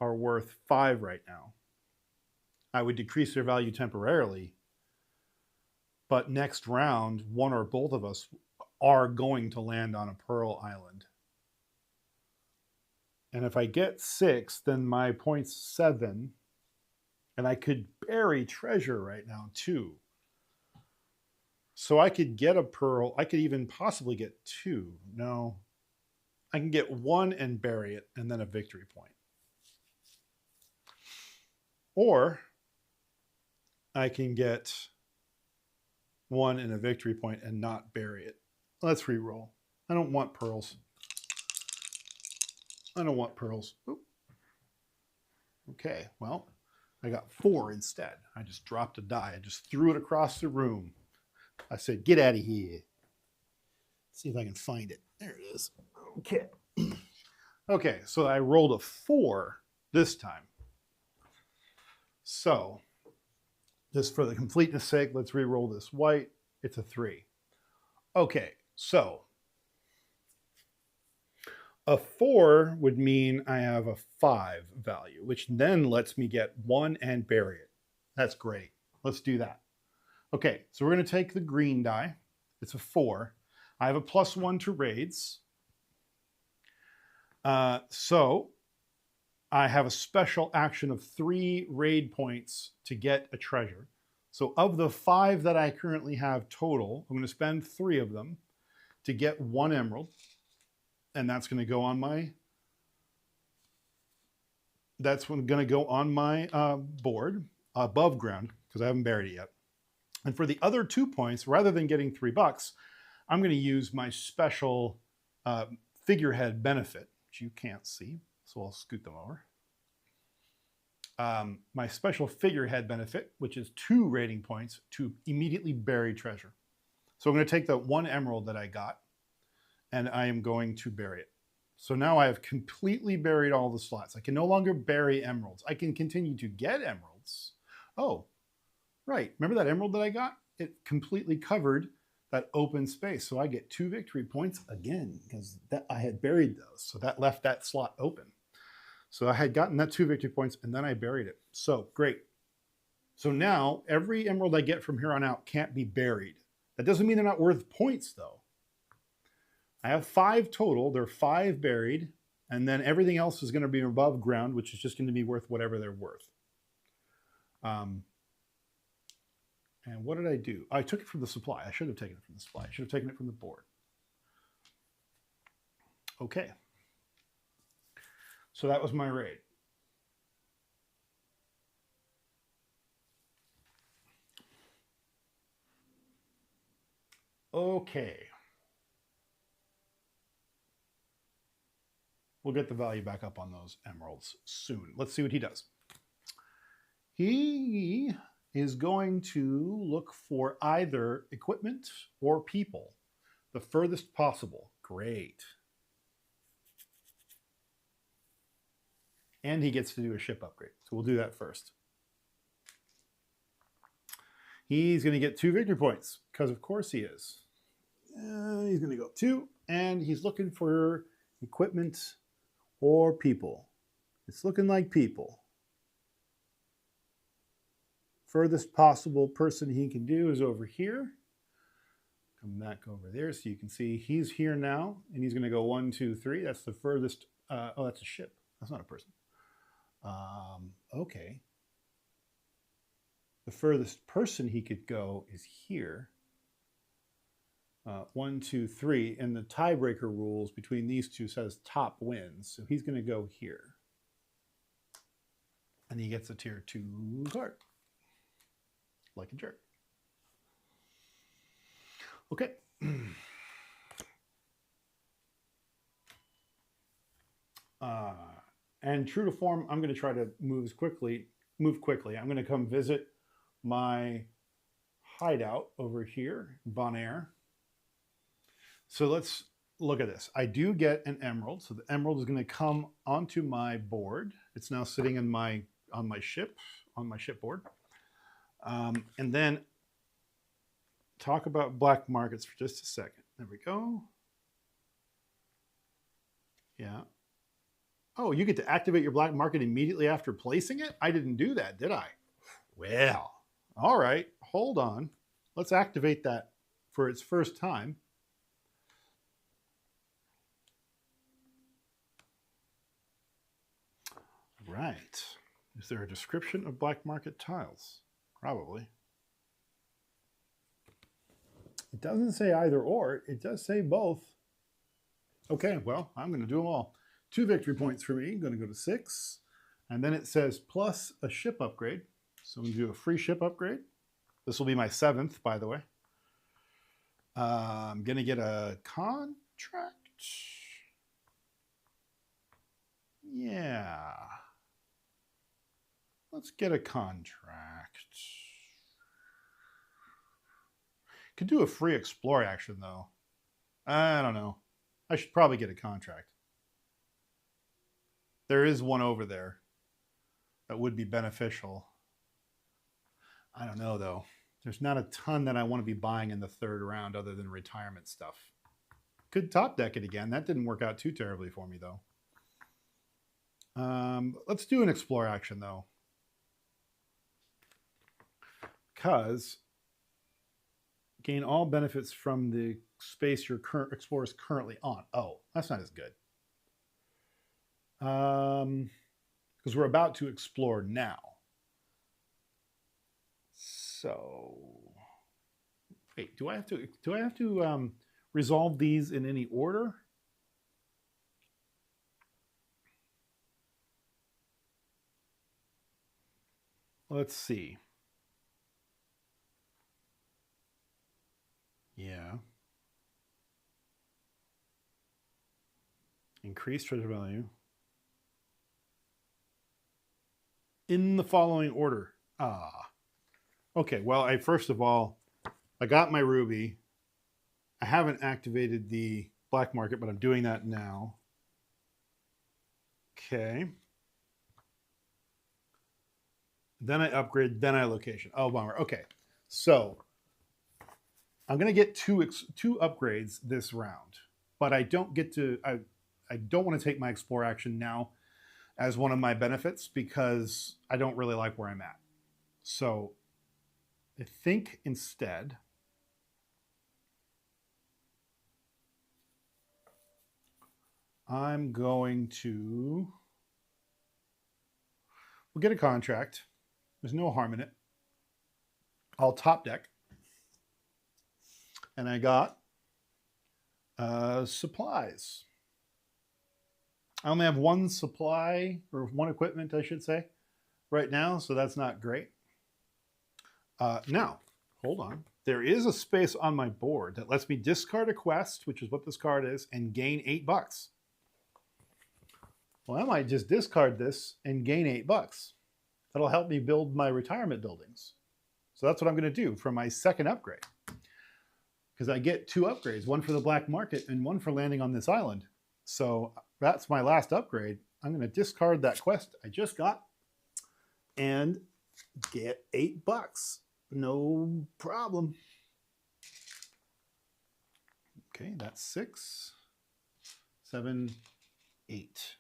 A: are worth 5 right now. I would decrease their value temporarily, but next round, one or both of us are going to land on a pearl island. And if I get 6, then my point's 7, and I could bury treasure right now too. So I could get a pearl. I could even possibly get 2. No, I can get 1 and bury it, and then a victory point. Or I can get 1 and a victory point and not bury it. Let's re-roll. I don't want pearls. I don't want pearls. Oop. Okay, well, I got 4 instead. I just dropped a die. I just threw it across the room. I said, get out of here. Let's see if I can find it. There it is. Okay. Okay, so I rolled a 4 this time. So, just for the completeness sake, let's re-roll this white. It's a 3. Okay, so a 4 would mean I have a 5 value, which then lets me get 1 and bury it. That's great. Let's do that. Okay, so we're going to take the green die. It's a 4. I have a +1 to raids. So I have a special action of 3 raid points to get a treasure. So of the 5 that I currently have total, I'm going to spend 3 of them to get 1 emerald. And that's going to go on my board above ground because I haven't buried it yet. And for the other 2 points, rather than getting $3, I'm going to use my special figurehead benefit, which you can't see. So I'll scoot them over. My special figurehead benefit, which is 2 rating points to immediately bury treasure. So I'm going to take the 1 emerald that I got, and I am going to bury it. So now I have completely buried all the slots. I can no longer bury emeralds. I can continue to get emeralds. Oh, right. Remember that emerald that I got? It completely covered that open space. So I get 2 victory points again because I had buried those. So that left that slot open. So I had gotten that 2 victory points and then I buried it. So great. So now every emerald I get from here on out can't be buried. That doesn't mean they're not worth points though. I have 5 total. They're 5 buried. And then everything else is going to be above ground, which is just going to be worth whatever they're worth. And what did I do? I took it from the supply. I should have taken it from the supply. I should have taken it from the board. Okay. So that was my raid. Okay. We'll get the value back up on those emeralds soon. Let's see what he does. He is going to look for either equipment or people, the furthest possible. Great. And he gets to do a ship upgrade. So we'll do that first. He's going to get 2 victory points because of course he is. He's going to go 2 and he's looking for equipment or people. It's looking like people. Furthest possible person he can do is over here. Come back over there so you can see he's here now and he's going to go 1, 2, 3. That's the furthest. Oh, that's a ship. That's not a person. Okay. The furthest person he could go is here. 1, 2, 3. And the tiebreaker rules between these two says top wins. So he's going to go here. And he gets a tier 2 card. Like a jerk. Okay. And true to form, I'm going to try to move quickly. I'm going to come visit my hideout over here, Bonaire. So let's look at this. I do get an emerald. So the emerald is going to come onto my board. It's now sitting in on my ship board. And then talk about black markets for just a second. There we go. Yeah. Oh, you get to activate your black market immediately after placing it? I didn't do that, did I? Well, all right. Hold on. Let's activate that for its first time. Right. Is there a description of black market tiles? Probably. It doesn't say either or. It does say both. Okay, well, I'm going to do them all. 2 victory points for me. I'm going to go to 6. And then it says plus a ship upgrade. So I'm going to do a free ship upgrade. This will be my 7th, by the way. I'm going to get a contract. Yeah. Let's get a contract. Could do a free explore action though. I don't know. I should probably get a contract. There is one over there that would be beneficial. I don't know though. There's not a ton that I want to be buying in the third round other than retirement stuff. Could top deck it again. That didn't work out too terribly for me though. Let's do an explore action though. Because gain all benefits from the space your current explorer is currently on. Oh, that's not as good. Because we're about to explore now. So, wait, do I have to resolve these in any order? Let's see. Yeah. Increase treasure value. In the following order. Okay, well, first of all, I got my ruby. I haven't activated the black market, but I'm doing that now. Okay. Then I upgrade, then I location. Oh, bummer. Okay, so I'm going to get two upgrades this round, but I don't get to, I don't want to take my explore action now as one of my benefits because I don't really like where I'm at. So I think instead I'm going to, we'll get a contract. There's no harm in it. I'll top deck. And I got supplies. I only have one supply, or one equipment, I should say, right now, so that's not great. Now, hold on. There is a space on my board that lets me discard a quest, which is what this card is, and gain $8. Well, I might just discard this and gain $8. That'll help me build my retirement buildings. So that's what I'm going to do for my second upgrade. Because I get two upgrades, one for the black market and one for landing on this island. So that's my last upgrade. I'm going to discard that quest I just got and get $8. No problem. Okay, that's 6, 7, 8.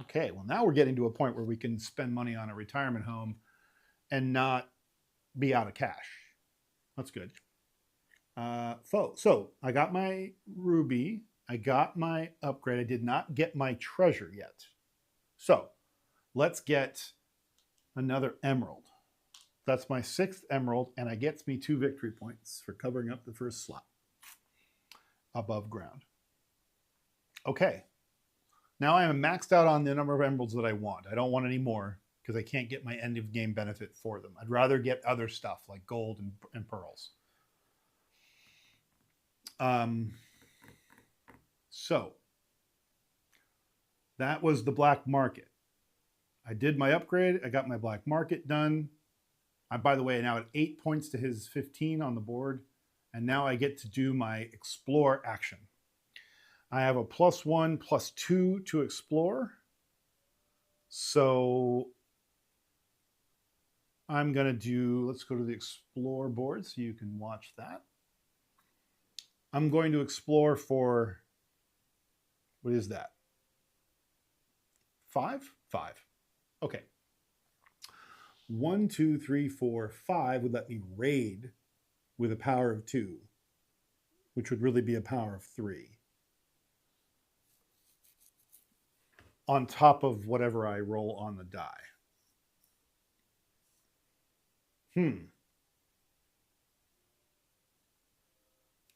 A: Okay, well now we're getting to a point where we can spend money on a retirement home and not be out of cash. That's good. So I got my ruby. I got my upgrade. I did not get my treasure yet. So let's get another emerald. That's my 6th emerald, and it gets me 2 victory points for covering up the first slot above ground. Okay. Now I am maxed out on the number of emeralds that I want. I don't want any more because I can't get my end of game benefit for them. I'd rather get other stuff like gold and pearls. So that was the black market. I did my upgrade. I got my black market done. I'm, by the way, now at 8 points to his 15 on the board. And now I get to do my explore action. I have a +1, +2 to explore. So I'm going to do, let's go to the explore board so you can watch that. I'm going to explore for, what is that? 5? 5. Okay. 1, 2, 3, 4, 5 would let me raid with a power of 2, which would really be a power of 3. On top of whatever I roll on the die.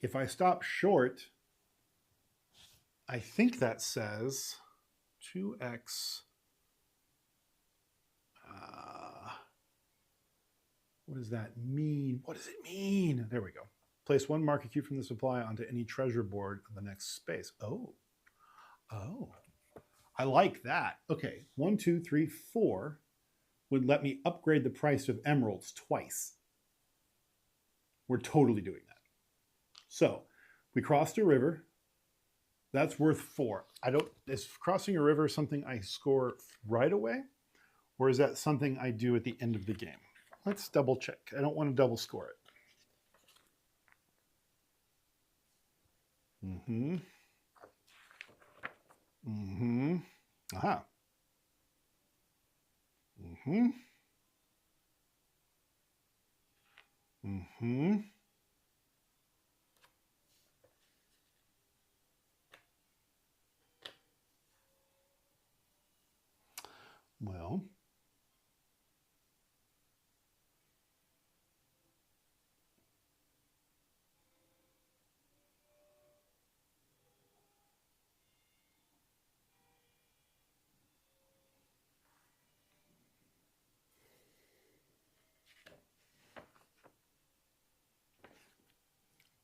A: If I stop short, I think that says 2x. What does that mean? What does it mean? There we go. Place 1 market cube from the supply onto any treasure board on the next space. Oh. I like that. Okay, 1, 2, 3, 4. would let me upgrade the price of emeralds twice. We're totally doing that. So we crossed a river. That's worth 4. Is crossing a river something I score right away? Or is that something I do at the end of the game? Let's double check. I don't want to double score it. Aha. Well,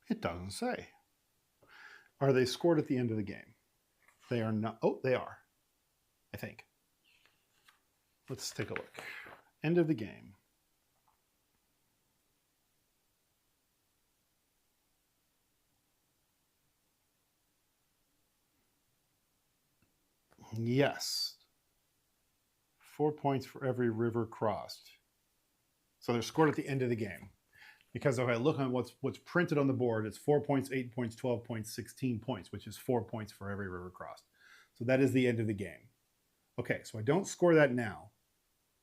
A: it doesn't say. Are they scored at the end of the game? They are not. Oh, they are, I think. Let's take a look. End of the game. Yes. 4 points for every river crossed. So they're scored at the end of the game. Because if I look on what's printed on the board, it's 4 points, 8 points, 12 points, 16 points, which is 4 points for every river crossed. So that is the end of the game. Okay, so I don't score that now.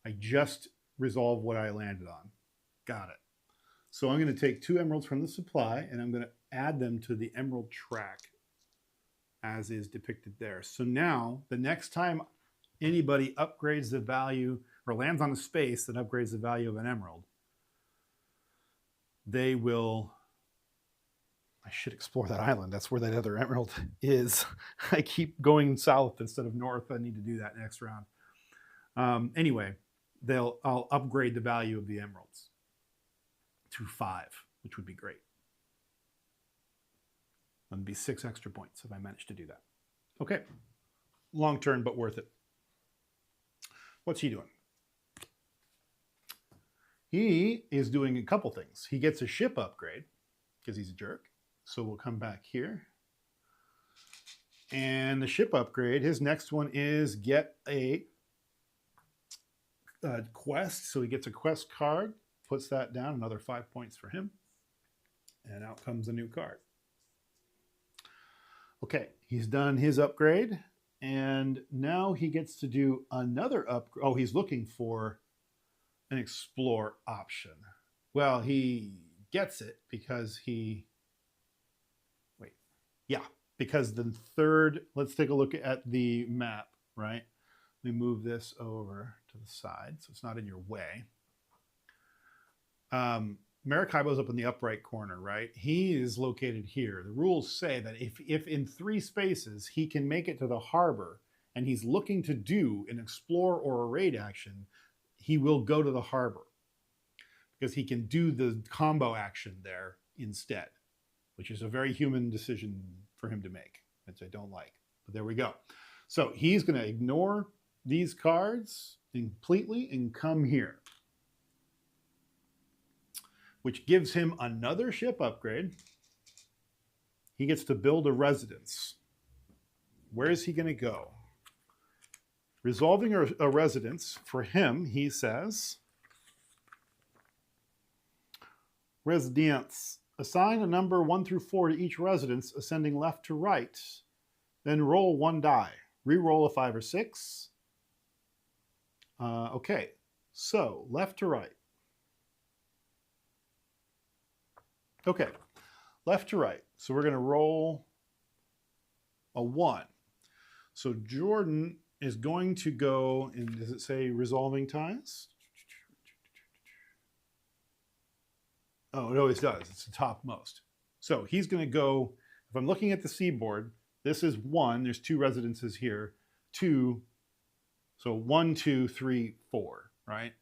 A: I just resolve what I landed on. Got it. So I'm going to take 2 emeralds from the supply, and I'm going to add them to the emerald track as is depicted there. So now, the next time anybody upgrades the value or lands on a space that upgrades the value of an emerald, they will, I should explore that island. That's where that other emerald is. I keep going south instead of north. I need to do that next round. Anyway, I'll upgrade the value of the emeralds to 5, which would be great. That'd be 6 extra points if I manage to do that. Okay, long turn, but worth it. What's he doing? He is doing a couple things. He gets a ship upgrade because he's a jerk. So we'll come back here. And the ship upgrade, his next one is get a quest. So he gets a quest card, puts that down, another 5 points for him. And out comes a new card. Okay, he's done his upgrade. And now he gets to do another upgrade. Oh, he's looking for an explore option. Well, he gets it because because the third, let's take a look at the map, right? Let me move this over to the side so it's not in your way. Maracaibo's up in the upright corner, right? He is located here. The rules say that if in 3 spaces he can make it to the harbor and he's looking to do an explore or a raid action, he will go to the harbor because he can do the combo action there instead, which is a very human decision for him to make, which I don't like. But there we go. So he's going to ignore these cards completely and come here, which gives him another ship upgrade. He gets to build a residence. Where is he going to go? Resolving a residence for him, he says, residence. Assign a number 1 through 4 to each residence, ascending left to right. Then roll 1 die. Re-roll a 5 or 6. Okay, so left to right. Okay, left to right. So we're going to roll a 1. So Jordan is going to go, and does it say resolving ties? Oh, it always does. It's the topmost. So he's going to go, if I'm looking at the seaboard, this is 1. There's 2 residences here. 2, so 1, 2, 3, 4, right?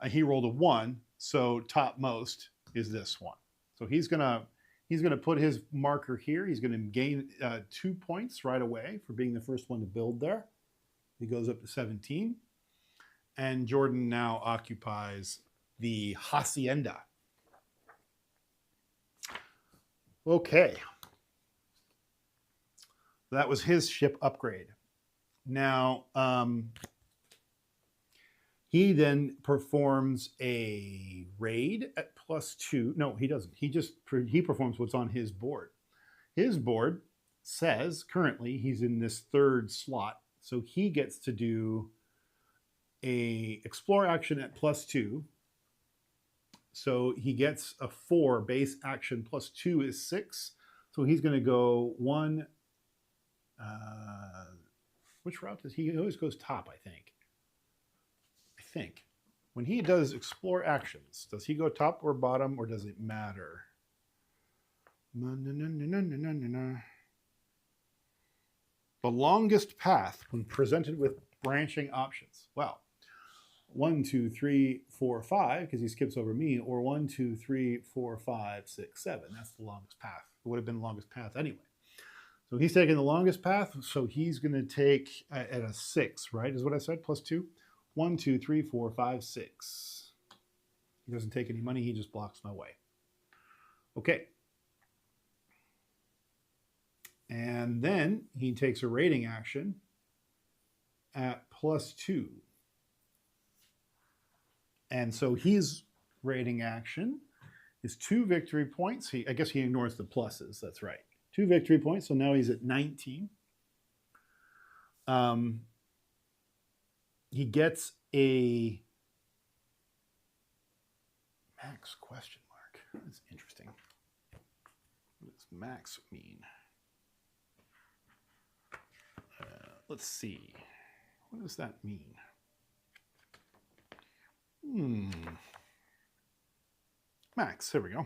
A: He rolled a 1, so topmost is this one. So he's gonna put his marker here. He's going to gain 2 points right away for being the first one to build there. He goes up to 17. And Jordan now occupies the hacienda. Okay. That was his ship upgrade. Now, he then performs a raid at +2. No, he doesn't. He performs what's on his board. His board says currently he's in this third slot, so he gets to do a explore action at +2. So he gets a 4 base action, +2 is 6. So he's going to go 1. Which route does he always goes top? I think when he does explore actions, does he go top or bottom, or does it matter? The longest path when presented with branching options. Well, 1, 2, 3, 4, 5, because he skips over me, or 1, 2, 3, 4, 5, 6, 7. That's the longest path. It would have been the longest path anyway. So he's taking the longest path, so he's going to take at a 6, right? Is what I said, +2. 1, 2, 3, 4, 5, 6. He doesn't take any money, he just blocks my way. Okay. And then he takes a raiding action at +2. And so his raiding action is 2 victory points. I guess he ignores the pluses, that's right. 2 victory points, so now he's at 19. He gets a max question mark. That's interesting. What does max mean? Let's see. What does that mean? Max, there we go.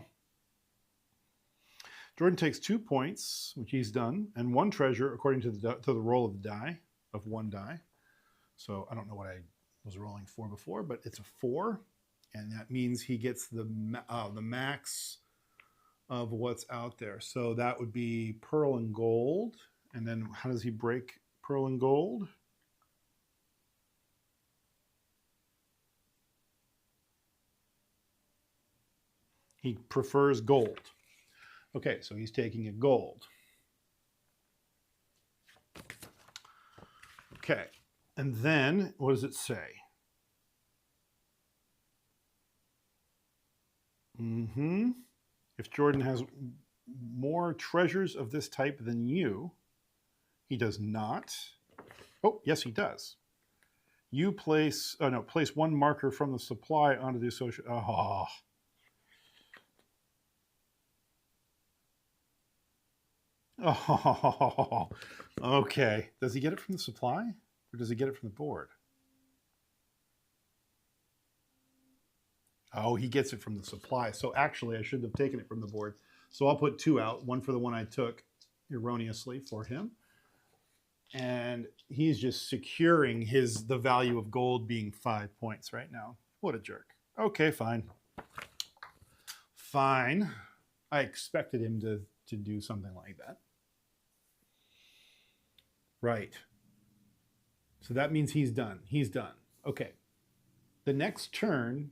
A: Jordan takes 2 points, which he's done, and 1 treasure according to the roll of the die, of 1 die. So I don't know what I was rolling for before, but it's a 4, and that means he gets the max of what's out there. So that would be pearl and gold, and then how does he break pearl and gold? He prefers gold. Okay, so he's taking a gold. Okay, and then what does it say? If Jordan has more treasures of this type than you, he does not. Oh, yes, he does. You place 1 marker from the supply onto the associate. Oh. Oh, okay. Does he get it from the supply, or does he get it from the board? Oh, he gets it from the supply. So actually, I shouldn't have taken it from the board. So I'll put 2 out, 1 for the one I took erroneously for him. And he's just securing the value of gold being 5 points right now. What a jerk. Okay, fine. Fine. I expected him to do something like that. Right. So that means he's done. He's done. Okay. The next turn,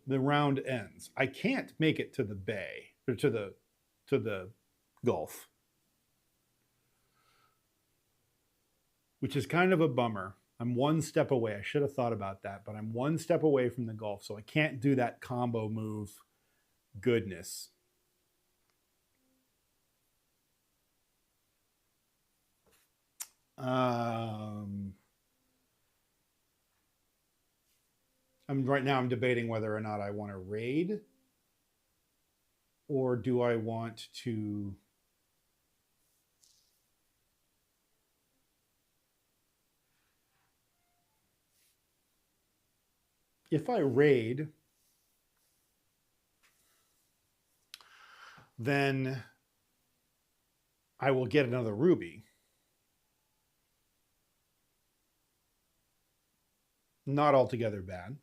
A: the round ends. I can't make it to the bay, or to the Gulf, which is kind of a bummer. I'm 1 step away. I should have thought about that, but I'm 1 step away from the Gulf, so I can't do that combo move goodness. Right now I'm debating whether or not I want to raid, or do I want to if I raid, then I will get another ruby. Not altogether bad.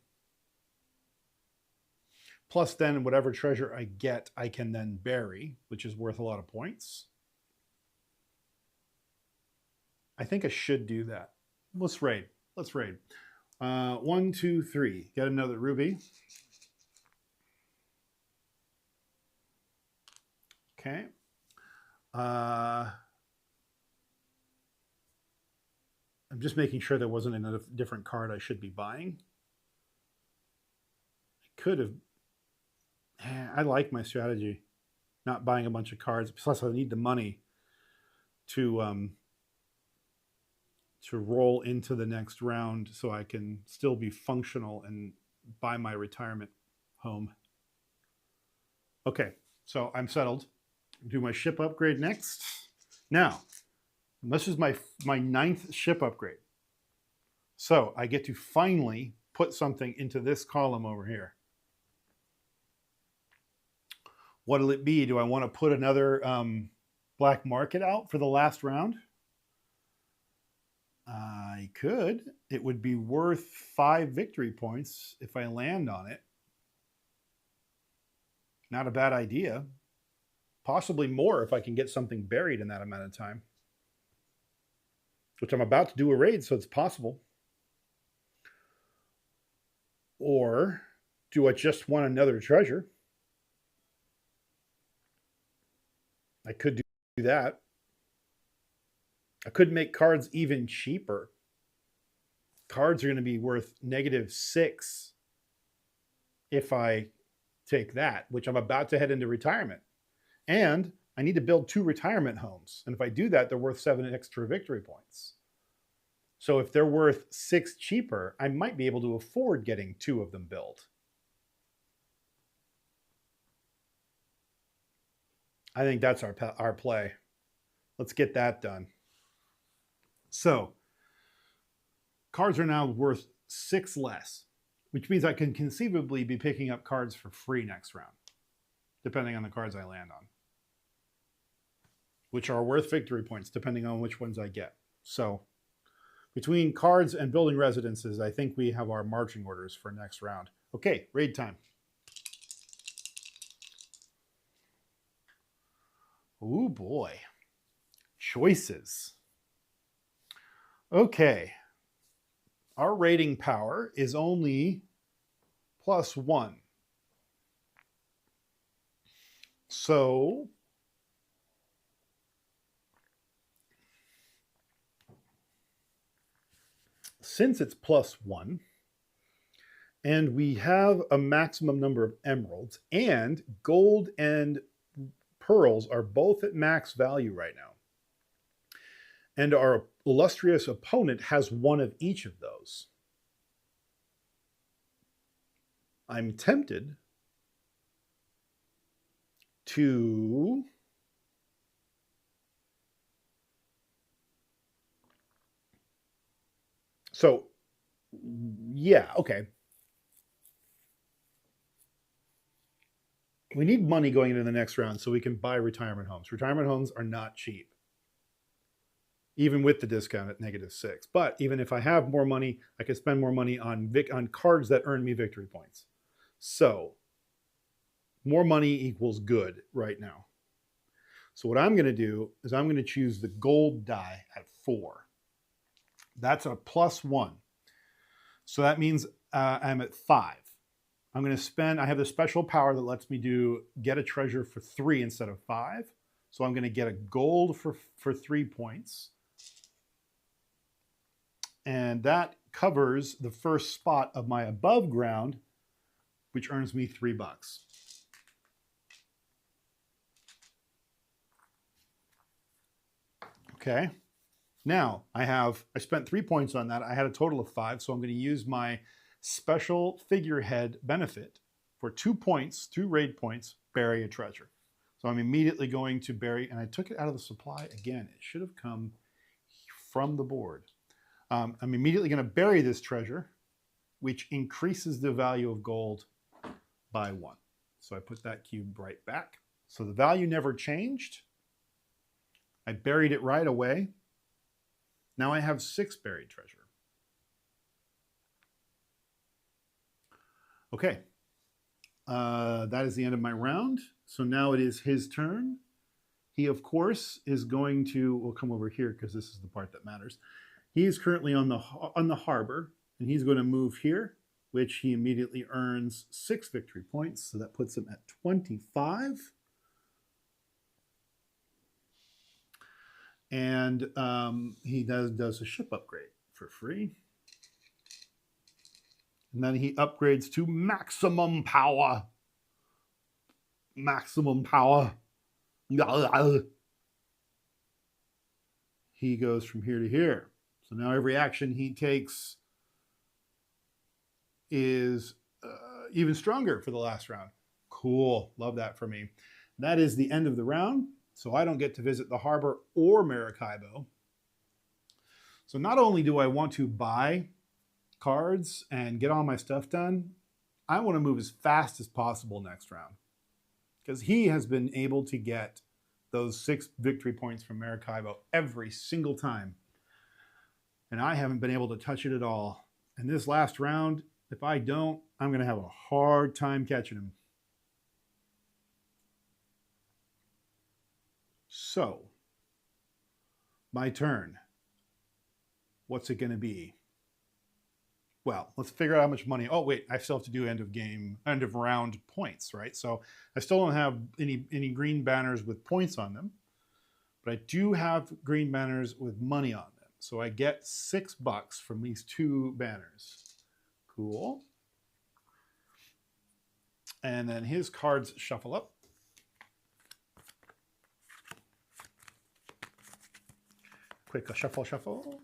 A: Plus then whatever treasure I get, I can then bury, which is worth a lot of points. I think I should do that. Let's raid. Let's raid. 1, 2, 3. Get another ruby. Okay. I'm just making sure there wasn't another different card I should be buying. I could have. I like my strategy, not buying a bunch of cards. Plus, I need the money to roll into the next round so I can still be functional and buy my retirement home. Okay, so I'm settled. Do my ship upgrade next. Now, this is my 9th ship upgrade. So I get to finally put something into this column over here. What'll it be? Do I want to put another black market out for the last round? I could. It would be worth 5 victory points if I land on it. Not a bad idea. Possibly more if I can get something buried in that amount of time. Which I'm about to do a raid, so it's possible. Or do I just want another treasure? I could do that. I could make cards even cheaper. Cards are going to be worth -6 if I take that, which I'm about to head into retirement. And I need to build 2 retirement homes. And if I do that, they're worth 7 extra victory points. So if they're worth 6 cheaper, I might be able to afford getting 2 of them built. I think that's our play. Let's get that done. So cards are now worth 6 less, which means I can conceivably be picking up cards for free next round, depending on the cards I land on, which are worth victory points, depending on which ones I get. So between cards and building residences, I think we have our marching orders for next round. Okay, raid time. Ooh, boy. Choices. Okay. Our rating power is only +1. So since it's +1, and we have a maximum number of emeralds, and gold and pearls are both at max value right now, and our illustrious opponent has 1 of each of those, I'm tempted to yeah, okay. We need money going into the next round so we can buy retirement homes. Retirement homes are not cheap, even with the discount at -6. But even if I have more money, I can spend more money on cards that earn me victory points. So more money equals good right now. So what I'm going to do is I'm going to choose the gold die at 4. That's a +1. So that means I'm at 5. I'm going to spend, I have the special power that lets me get a treasure for 3 instead of 5. So I'm going to get a gold for 3 points. And that covers the first spot of my above ground, which earns me $3. Okay. Now I spent 3 points on that. I had a total of 5. So I'm going to use my special figurehead benefit for 2 points, 2 raid points, bury a treasure. So I'm immediately going to bury, and I took it out of the supply again. It should have come from the board. I'm immediately going to bury this treasure, which increases the value of gold by 1. So I put that cube right back. So the value never changed. I buried it right away. Now I have 6 buried treasure. Okay, that is the end of my round. So now it is his turn. He, of course, is going to, we'll come over here because this is the part that matters. He is currently on the harbor, and he's going to move here, which he immediately earns 6 victory points. So that puts him at 25. And he does a ship upgrade for free. And then he upgrades to maximum power. Maximum power. He goes from here to here. So now every action he takes is even stronger for the last round. Cool. Love that for me. That is the end of the round. So I don't get to visit the harbor or Maracaibo. So not only do I want to buy cards and get all my stuff done, I want to move as fast as possible next round. Because he has been able to get those 6 victory points from Maracaibo every single time. And I haven't been able to touch it at all. And this last round, if I don't, I'm going to have a hard time catching him. So, my turn. What's it going to be? Well, let's figure out how much money. Oh, wait, I still have to do end of round points, right? So I still don't have any green banners with points on them, but I do have green banners with money on them. So I get $6 from these 2 banners. Cool. And then his cards shuffle up. Quick shuffle, shuffle.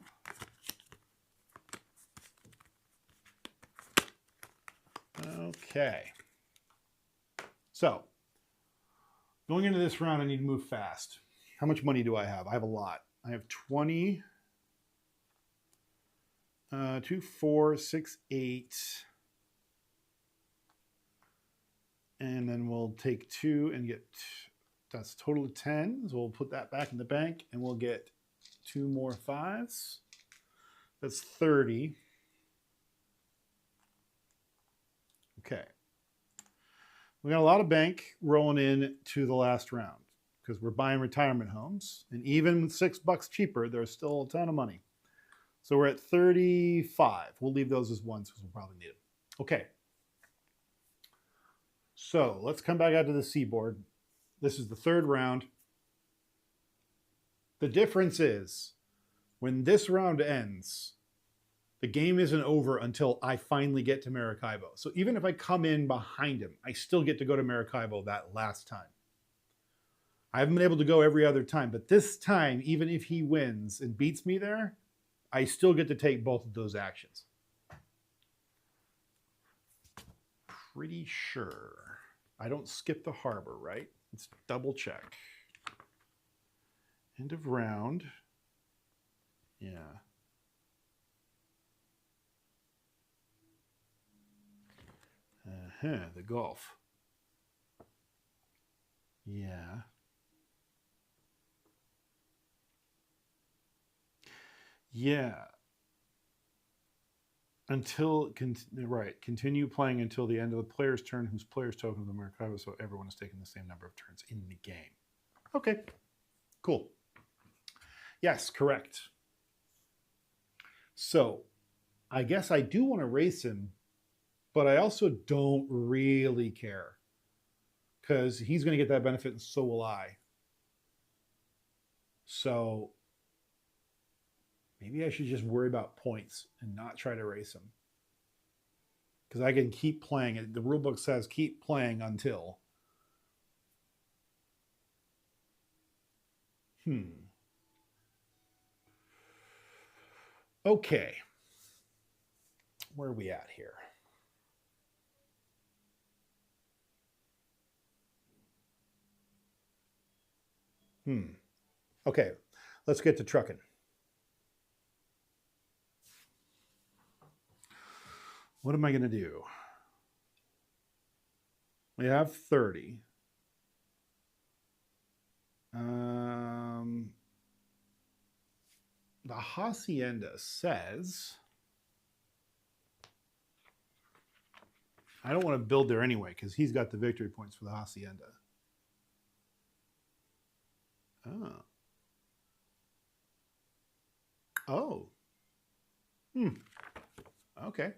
A: Okay. So, going into this round, I need to move fast. How much money do I have? I have a lot. I have 20, 2, 4, 6, 8. And then we'll take 2 and get, that's a total of 10. So we'll put that back in the bank and we'll get 2 more 5s. That's 30. Okay. We got a lot of bank rolling in to the last round because we're buying retirement homes. And even with $6 cheaper, there's still a ton of money. So we're at 35. We'll leave those as ones because we'll probably need them. Okay. So let's come back out to the seaboard. This is the 3rd round. The difference is when this round ends, the game isn't over until I finally get to Maracaibo. So even if I come in behind him, I still get to go to Maracaibo that last time. I haven't been able to go every other time, but this time, even if he wins and beats me there, I still get to take both of those actions. Pretty sure. I don't skip the harbor, right? Let's double check. End of round. Yeah. The Gulf. Yeah. Yeah. Continue playing until the end of the player's turn, whose player's token of the Maracaibo, so everyone is taking the same number of turns in the game. Okay, cool. Yes, correct. So, I guess I do want to race him, but I also don't really care because he's going to get that benefit and so will I. So maybe I should just worry about points and not try to race him because I can keep playing it. The rule book says keep playing until. Okay. Where are we at here? Okay, let's get to trucking. What am I going to do? We have 30. The Hacienda says I don't want to build there anyway because he's got the victory points for the Hacienda. Okay.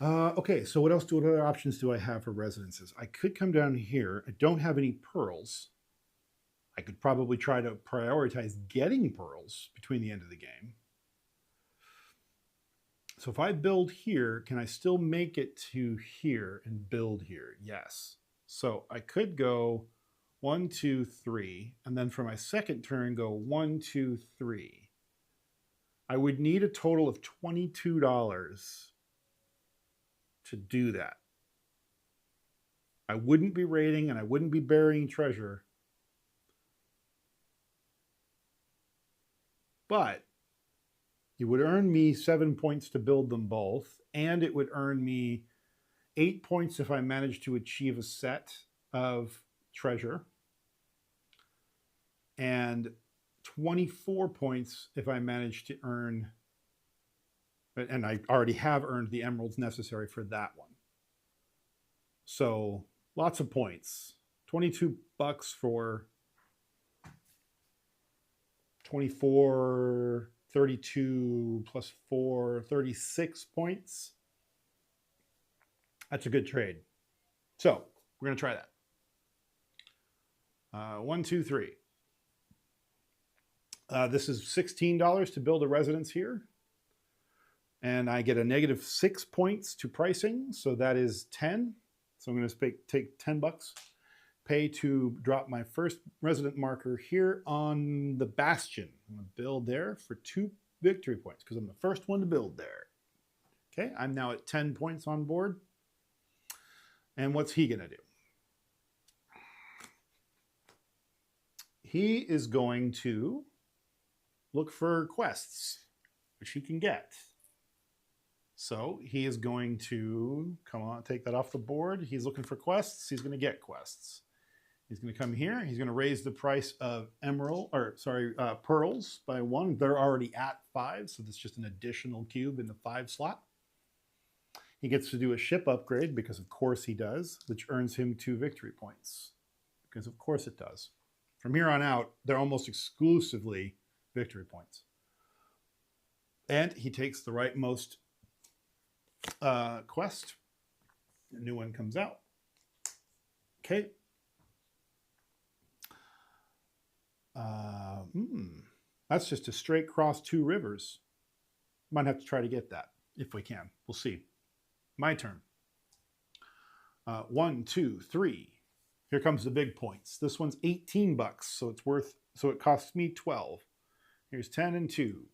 A: Okay, so what other options do I have for residences? I could come down here. I don't have any pearls. I could probably try to prioritize getting pearls between the end of the game. So if I build here, can I still make it to here and build here? Yes. So I could go 1, 2, 3, and then for my second turn, go 1, 2, 3. I would need a total of $22 to do that. I wouldn't be raiding and I wouldn't be burying treasure. But it would earn me 7 points to build them both, and it would earn me 8 points if I managed to achieve a set of treasure, and 24 points if I managed to earn, and I already have earned the emeralds necessary for that one. So lots of points. $22 for 24, 32 plus 4, 36 points. That's a good trade. So we're going to try that. 1, 2, 3. This is $16 to build a residence here. And I get a negative 6 points to pricing. So that is 10. So I'm going to take $10. Pay to drop my first resident marker here on the bastion. I'm going to build there for 2 victory points because I'm the first one to build there. Okay, I'm now at 10 points on board. And what's he going to do? He is going to look for quests, which he can get. So he is going to, come on, take that off the board. He's looking for quests. He's going to get quests. He's going to come here. He's going to raise the price of pearls by 1. They're already at 5, so that's just an additional cube in the 5 slot. He gets to do a ship upgrade because of course he does, which earns him 2 victory points. Because of course it does. From here on out, they're almost exclusively victory points. And he takes the rightmost quest. A new one comes out. Okay. That's just a straight cross 2 rivers. Might have to try to get that if we can. We'll see. My turn. 1, 2, 3. Here comes the big points. This one's $18, so it costs me 12. Here's 10 and 2.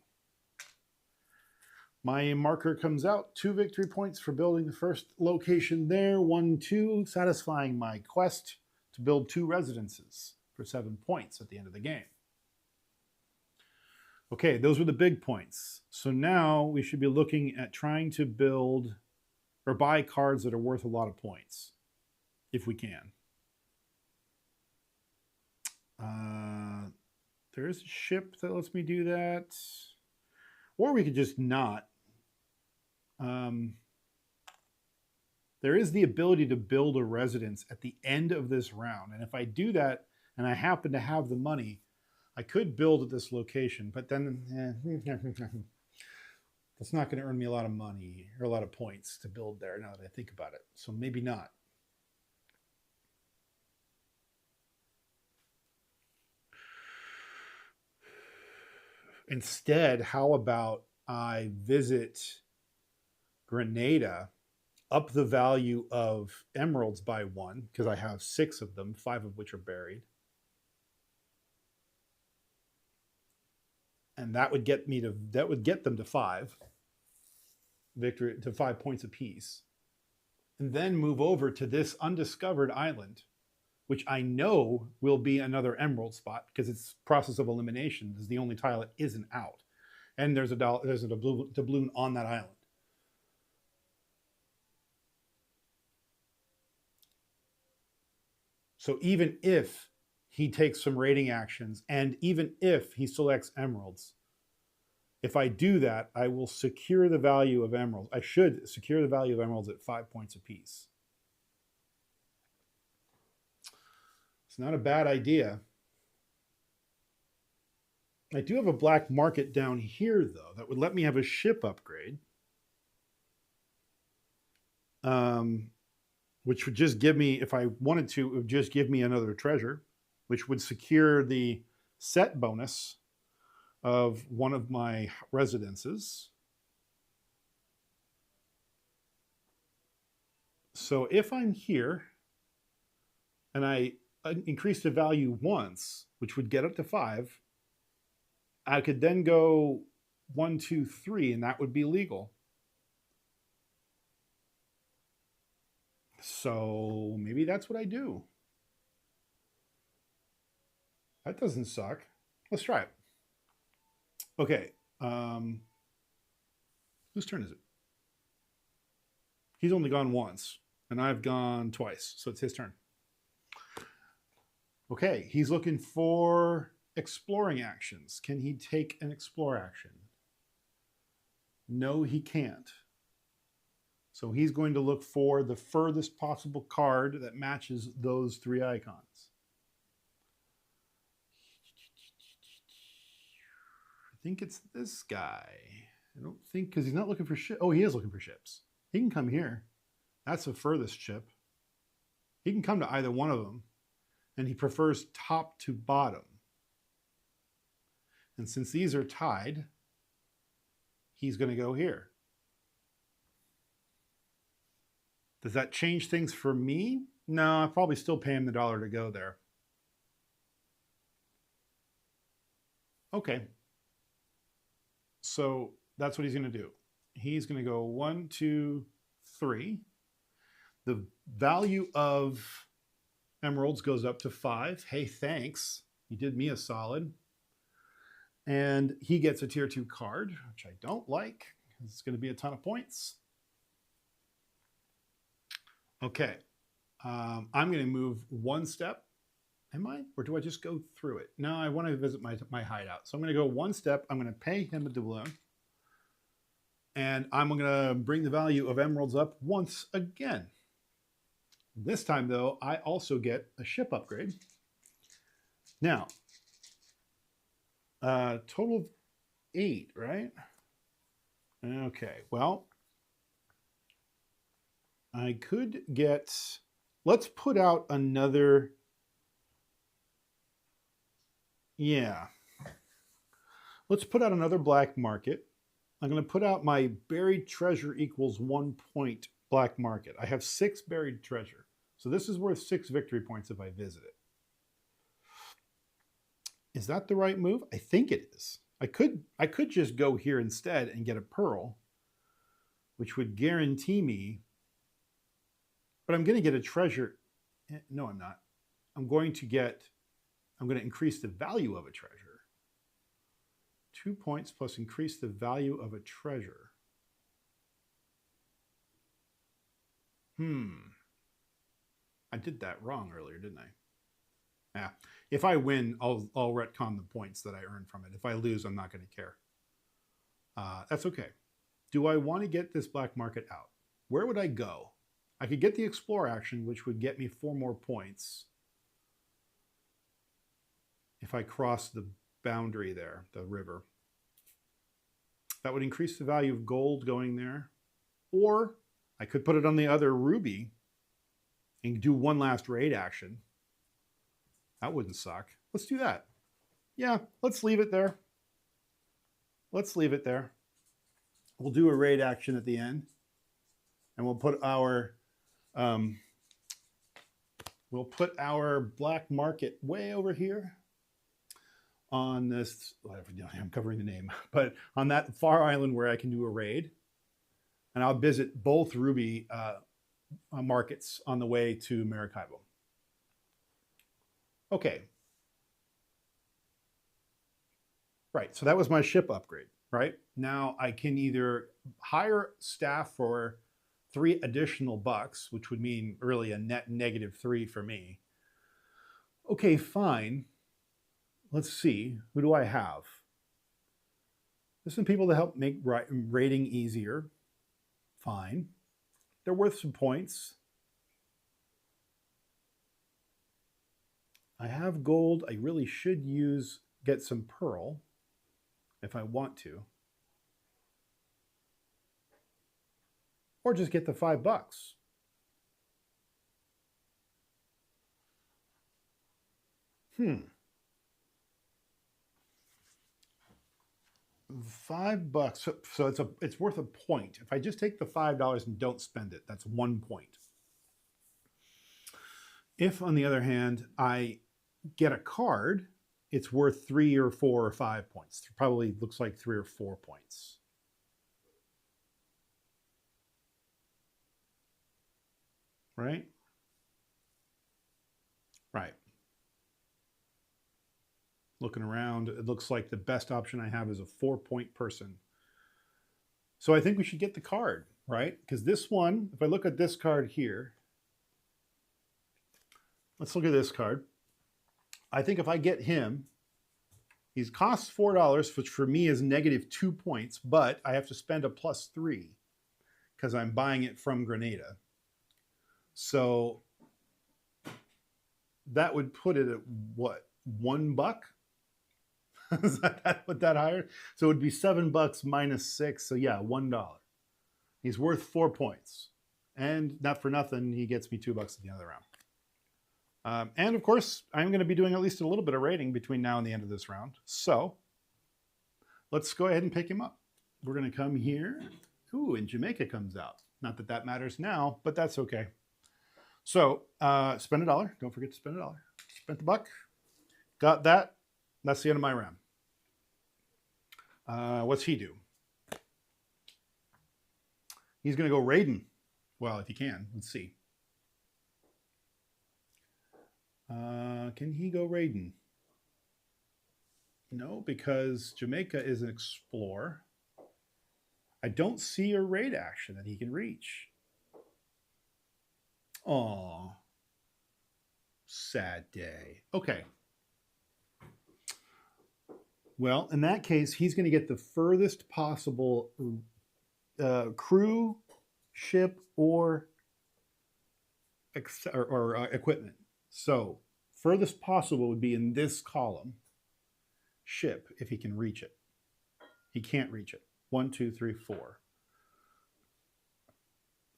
A: My marker comes out. 2 victory points for building the first location there. 1, 2, satisfying my quest to build 2 residences for 7 points at the end of the game. Okay, those were the big points. So now we should be looking at trying to build or buy cards that are worth a lot of points, if we can. There is a ship that lets me do that. Or we could just not. There is the ability to build a residence at the end of this round. And if I do that, and I happen to have the money, I could build at this location, but then that's not going to earn me a lot of money or a lot of points to build there now that I think about it. So maybe not. Instead, how about I visit Grenada, up the value of emeralds by 1, because I have 6 of them, 5 of which are buried. And that would get them to 5 victory, to 5 points apiece. And then move over to this undiscovered island, which I know will be another emerald spot because its process of elimination is the only tile that isn't out. And there's a doubloon on that island. So even if he takes some raiding actions, and even if he selects emeralds, if I do that, I will secure the value of emeralds. I should secure the value of emeralds at 5 points apiece. It's not a bad idea. I do have a black market down here, though, that would let me have a ship upgrade. Which would just give me, if I wanted to, it would just give me another treasure, which would secure the set bonus of one of my residences. So if I'm here and I increase the value once, which would get up to 5, I could then go 1, 2, 3, and that would be legal. So maybe that's what I do. That doesn't suck. Let's try it. Okay. Whose turn is it? He's only gone once, and I've gone twice, so it's his turn. Okay, he's looking for exploring actions. Can he take an explore action? No, he can't. So he's going to look for the furthest possible card that matches those 3 icons. I think it's this guy. I don't think, because he's not looking for ships. Oh, he is looking for ships. He can come here. That's the furthest ship. He can come to either one of them. And he prefers top to bottom. And since these are tied, he's going to go here. Does that change things for me? No, I probably still pay him the $1 to go there. Okay. So that's what he's going to do. He's going to go 1, 2, 3. The value of emeralds goes up to 5. Hey, thanks. You did me a solid. And he gets a tier 2 card, which I don't like. It's going to be a ton of points. Okay, I'm going to move 1 step. Am I? Or do I just go through it? No, I want to visit my hideout. So I'm going to go 1 step. I'm going to pay him a doubloon. And I'm going to bring the value of emeralds up once again. This time, though, I also get a ship upgrade. Now, total of 8, right? Okay, well, I could get, let's put out another, yeah. Let's put out another black market. I'm going to put out my buried treasure equals 1 point black market. I have 6 buried treasure. So this is worth 6 victory points if I visit it. Is that the right move? I think it is. I could just go here instead and get a pearl, which would guarantee me, but I'm going to get a treasure. No, I'm not. I'm going to increase the value of a treasure. 2 points plus increase the value of a treasure. I did that wrong earlier, didn't I? Yeah. If I win, I'll retcon the points that I earned from it. If I lose, I'm not going to care. That's okay. Do I want to get this black market out? Where would I go? I could get the explore action, which would get me 4 more points if I cross the boundary there, the river. That would increase the value of gold going there. Or I could put it on the other ruby and do 1 last raid action. That wouldn't suck. Let's do that. Yeah, let's leave it there. Let's leave it there. We'll do a raid action at the end. And we'll put our black market way over here on this, I'm covering the name, but on that far island where I can do a raid. And I'll visit both ruby markets on the way to Maracaibo. Okay. Right, so that was my ship upgrade, right? Now I can either hire staff for 3 additional bucks, which would mean really a net -3 for me. Okay, fine. Let's see, who do I have? There's some people to help make raiding easier. Fine. They're worth some points. I have gold. I really should get some pearl. if I want to. Or just get the $5. $5. So it's worth a point. If I just take the $5 and don't spend it, that's 1 point. If, on the other hand, I get a card, it's worth 3 or 4 or 5 points. It probably looks like 3 or 4 points. Right? Right. Looking around, it looks like the best option I have is a 4-point person. So I think we should get the card, right? Because this one, if I look at this card here, let's look at this card. I think if I get him, he costs $4, which for me is -2 points, but I have to spend a +3 because I'm buying it from Grenada. So that would put it at what, $1? Is that put that higher? So it would be $7 -6. So yeah, $1. He's worth 4 points, and not for nothing, he gets me $2 at the end of the round. And of course, I'm going to be doing at least a little bit of raiding between now and the end of this round. So let's go ahead and pick him up. We're going to come here. Ooh, and Jamaica comes out. Not that that matters now, but that's okay. So spend $1. Don't forget to spend $1. Spent the $1. Got that. That's the end of my round. What's he do? He's going to go raiding. Well, if he can. Let's see. Can he go raiding? No, because Jamaica is an explorer. I don't see a raid action that he can reach. Aw. Sad day. Okay. Well, in that case, he's going to get the furthest possible crew, ship, or equipment. So, furthest possible would be in this column, ship, if he can reach it. He can't reach it. 1, 2, 3, 4.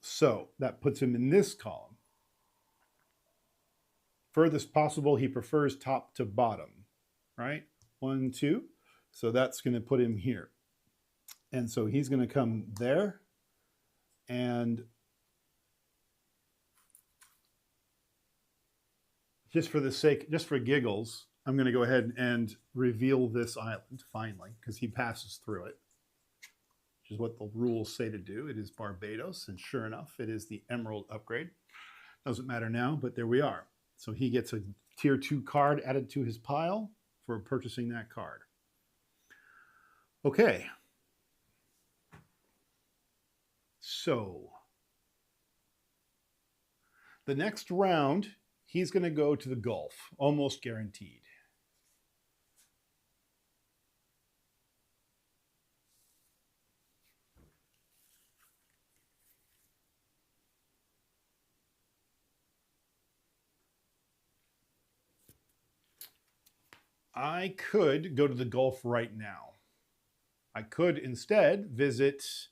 A: So, that puts him in this column. Furthest possible, he prefers top to bottom, right? 1, 2. So that's going to put him here. And so he's going to come there. And just for the sake, just for giggles, I'm going to go ahead and reveal this island finally, because he passes through it, which is what the rules say to do. It is Barbados, and sure enough, it is the Emerald upgrade. Doesn't matter now, but there we are. So he gets a tier 2 card added to his pile for purchasing that card. Okay. So the next round, he's going to go to the Gulf, almost guaranteed. I could go to the Gulf right now. I could instead visit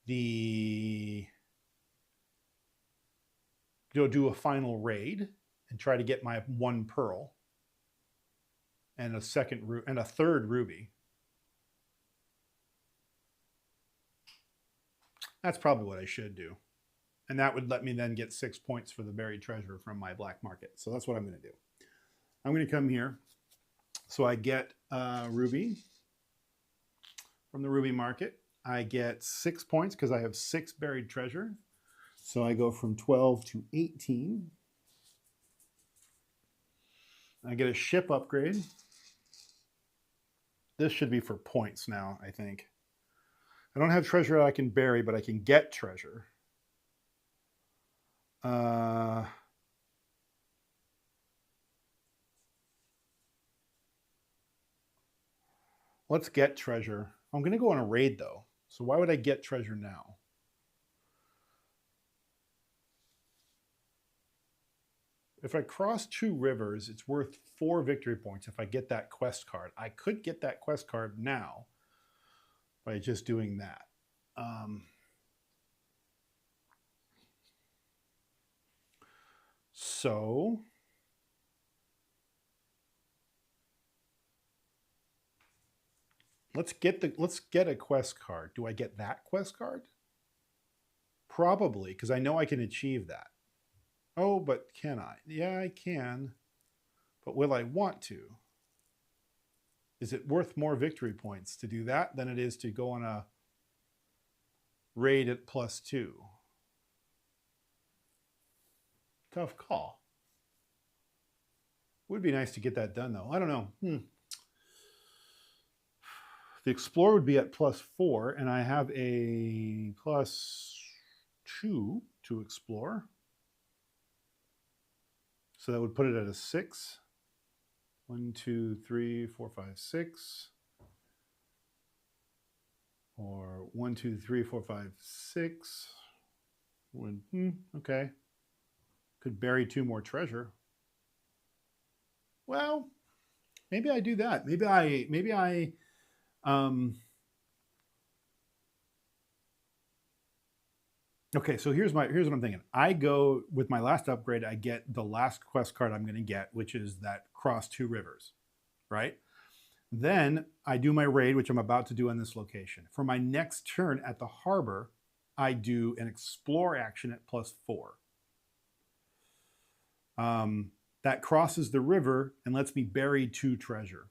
A: do a final raid and try to get my 1 pearl and a third ruby. That's probably what I should do. And that would let me then get 6 points for the buried treasure from my black market. So that's what I'm going to do. I'm going to come here. So I get ruby from the ruby market. I get 6 points because I have 6 buried treasure. So I go from 12 to 18. I get a ship upgrade. This should be for points now, I think. I don't have treasure I can bury, but I can get treasure. Let's get treasure. I'm going to go on a raid, though. So why would I get treasure now? if I cross 2 rivers, it's worth 4 victory points if I get that quest card. I could get that quest card now by just doing that. So let's get a quest card. Do I get that quest card? Probably, because I know I can achieve that. Oh, but can I? Yeah, I can. But will I want to? Is it worth more victory points to do that than it is to go on a raid at +2? Tough call. Would be nice to get that done, though. I don't know. The Explorer would be at +4, and I have a +2 to Explore. So that would put it at a 6. 1, 2, 3, 4, 5, 6. Or 1, 2, 3, 4, 5, 6. Okay. Could bury 2 more treasure. Well, maybe I do that. Maybe I okay, so here's what I'm thinking. I go with my last upgrade, I get the last quest card I'm going to get, which is that cross 2 rivers, right? Then I do my raid, which I'm about to do on this location. For my next turn at the harbor, I do an explore action at +4. That crosses the river and lets me bury 2 treasure,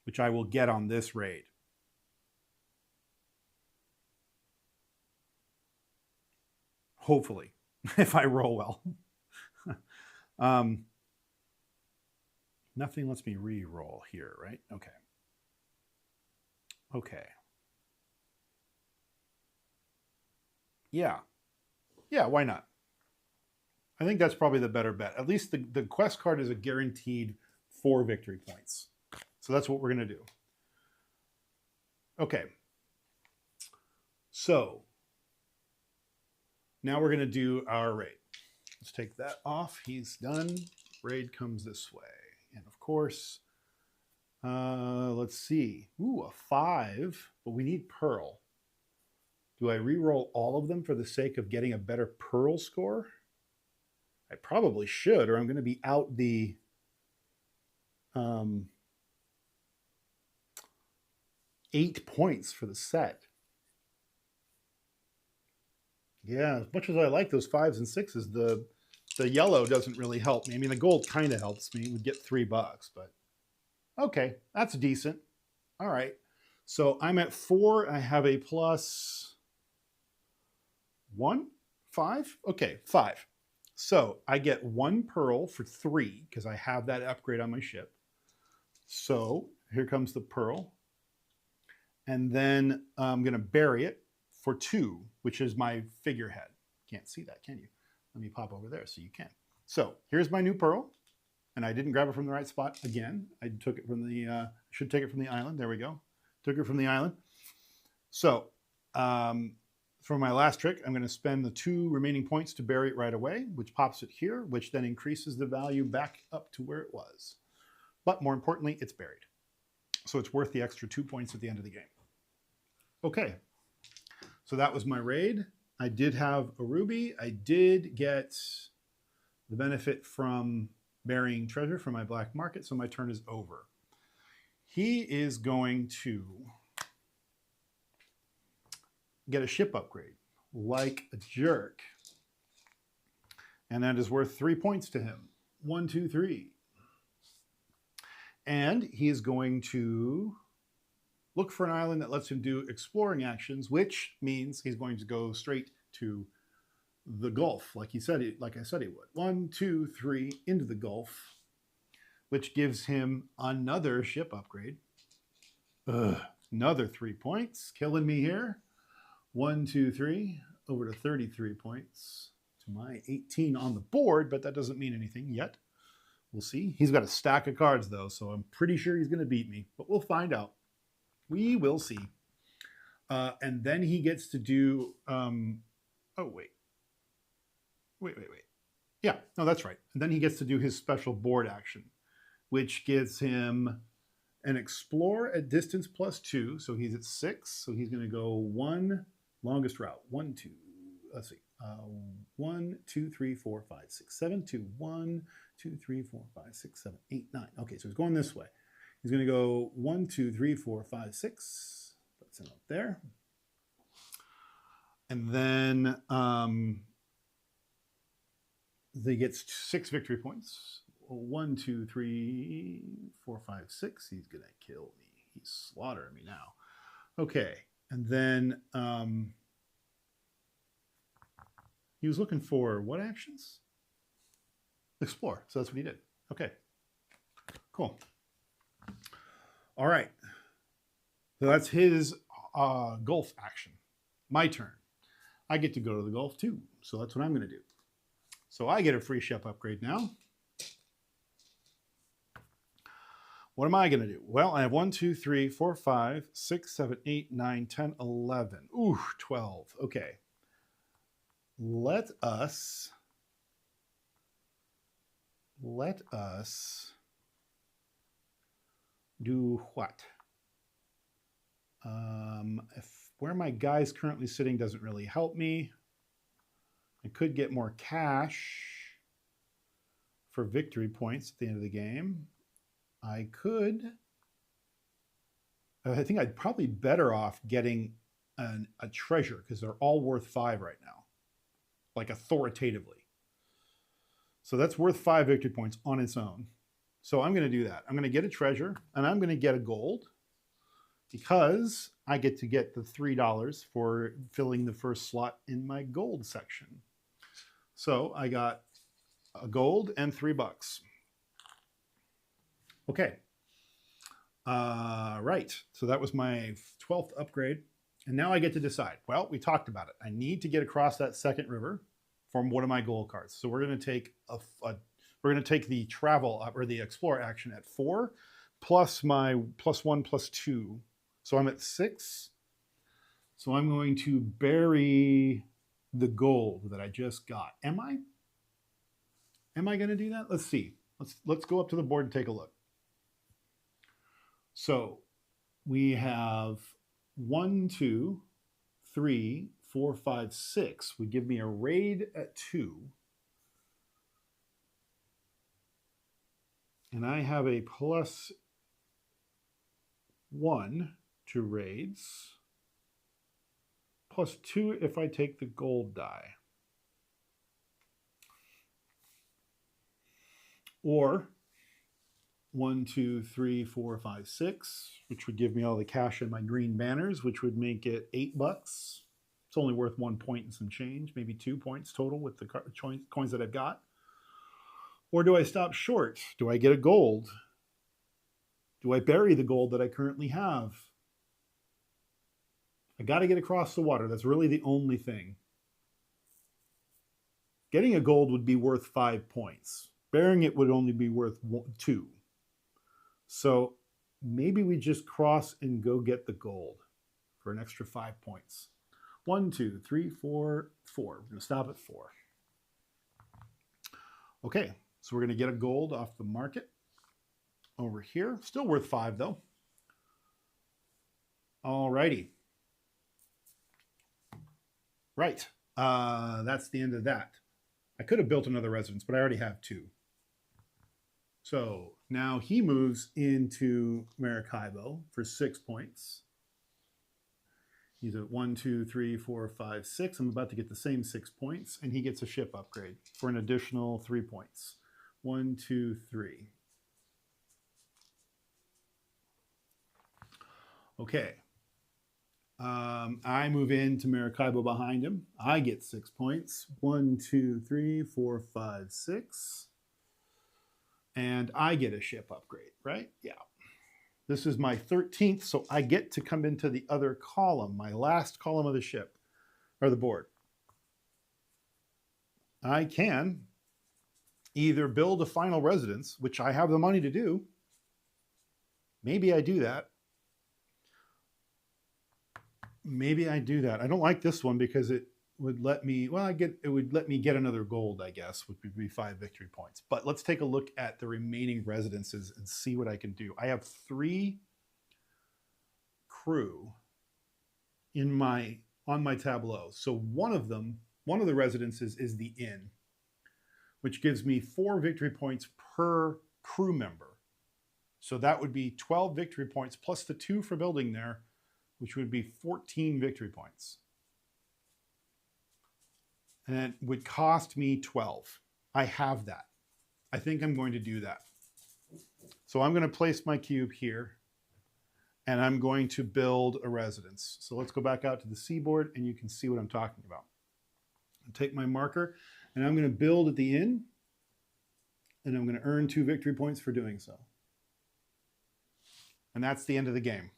A: which I will get on this raid. Hopefully, if I roll well. Nothing lets me re-roll here, right? Okay. Okay. Yeah. Yeah, why not? I think that's probably the better bet. At least the quest card is a guaranteed 4 victory points. So that's what we're going to do. Okay. So now we're going to do our raid. Let's take that off. He's done. Raid comes this way. And of course, let's see. Ooh, a 5, but we need Pearl. Do I re-roll all of them for the sake of getting a better Pearl score? I probably should, or I'm going to be out the $8 points for the set. Yeah, as much as I like those 5s and 6s, the yellow doesn't really help me. I mean, the gold kind of helps me. We get $3, but okay, that's decent. All right, so I'm at 4. I have a +1, 5. Okay, 5. So I get 1 pearl for 3 because I have that upgrade on my ship. So here comes the pearl. And then I'm going to bury it for 2, which is my figurehead. Can't see that, can you? Let me pop over there so you can. So here's my new pearl. And I didn't grab it from the right spot again. I took it from the, should take it from the island. There we go. Took it from the island. So for my last trick, I'm going to spend the 2 remaining points to bury it right away, which pops it here, which then increases the value back up to where it was. But more importantly, it's buried. So it's worth the extra 2 points at the end of the game. Okay, so that was my raid. I did have a ruby. I did get the benefit from burying treasure from my black market, so my turn is over. He is going to get a ship upgrade like a jerk. And that is worth 3 points to him. 1, 2, 3. And he is going to look for an island that lets him do exploring actions, which means he's going to go straight to the Gulf, like I said he would. 1, 2, 3 into the Gulf, which gives him another ship upgrade. Another 3 points, killing me here. 1, 2, 3, over to 33 points to my 18 on the board, but that doesn't mean anything yet. We'll see. He's got a stack of cards though, so I'm pretty sure he's going to beat me, but we'll find out. We will see. And then he gets to do, oh, wait. Yeah, no, that's right. And then he gets to do his special board action, which gives him an explore at distance +2. So he's at 6. So he's going to go 1 longest route. 1, 2. Let's see. 1, 2, 3, 4, 5, 6, 7, 2, 1, 2, 3, 4, 5, 6, 7, 8, 9. Okay, so he's going this way. He's going to go 1, 2, 3, 4, 5, 6. That's him up there. And then he gets 6 victory points. 1, 2, 3, 4, 5, 6. He's going to kill me. He's slaughtering me now. Okay, and then he was looking for what actions? Explore. So that's what he did. Okay, cool. All right. So that's his golf action. My turn. I get to go to the golf too. So that's what I'm going to do. So I get a free ship upgrade now. What am I going to do? Well, I have 1, 2, 3, 4, 5, 6, 7, 8, 9, 10, 11. Ooh, 12. Okay. Let us do what? Where my guy's currently sitting doesn't really help me. I could get more cash for victory points at the end of the game. I think I'd probably better off getting a treasure because they're all worth 5 right now, like authoritatively. So that's worth 5 victory points on its own. So I'm going to do that. I'm going to get a treasure and I'm going to get a gold because I get to get the $3 for filling the first slot in my gold section. So I got a gold and $3. Okay. Right. So that was my 12th upgrade. And now I get to decide. Well, we talked about it. I need to get across that second river from one of my gold cards. So we're going to take we're going to take the travel or the explore action at 4 plus my +1 +2. So I'm at 6. So I'm going to bury the gold that I just got. Am I? Am I going to do that? Let's see. Let's go up to the board and take a look. So we have 1, 2, 3, 4, 5, 6 would give me a raid at 2. And I have a +1 to raids, +2 if I take the gold die. Or 1, 2, 3, 4, 5, 6, which would give me all the cash in my green banners, which would make it $8. It's only worth 1 point and some change, maybe 2 points total with the coins that I've got. Or do I stop short? Do I get a gold? Do I bury the gold that I currently have? I got to get across the water. That's really the only thing. Getting a gold would be worth 5 points. Burying it would only be worth 2. So maybe we just cross and go get the gold for an extra 5 points. 1, 2, 3, 4, 4. We're going to stop at 4. Okay, so we're going to get a gold off the market over here. Still worth 5 though. All righty. Right. That's the end of that. I could have built another residence, but I already have 2. So now he moves into Maracaibo for 6 points. He's at 1, 2, 3, 4, 5, 6. I'm about to get the same 6 points, and he gets a ship upgrade for an additional 3 points. 1, 2, 3. Okay. I move into Maracaibo behind him. I get 6 points. 1, 2, 3, 4, 5, 6. And I get a ship upgrade, right? Yeah. This is my 13th, so I get to come into the other column, my last column of the ship, or the board. I can either build a final residence, which I have the money to do. Maybe I do that. Maybe I do that. I don't like this one because it would let me, well, it would let me get another gold, I guess, which would be 5 victory points. But let's take a look at the remaining residences and see what I can do. I have 3 crew on my tableau. So one of the residences is the inn, which gives me 4 victory points per crew member. So that would be 12 victory points plus the 2 for building there, which would be 14 victory points. And it would cost me 12. I have that. I think I'm going to do that. So I'm going to place my cube here, and I'm going to build a residence. So let's go back out to the seaboard, and you can see what I'm talking about. I'll take my marker, and I'm going to build at the inn, and I'm going to earn 2 victory points for doing so. And that's the end of the game.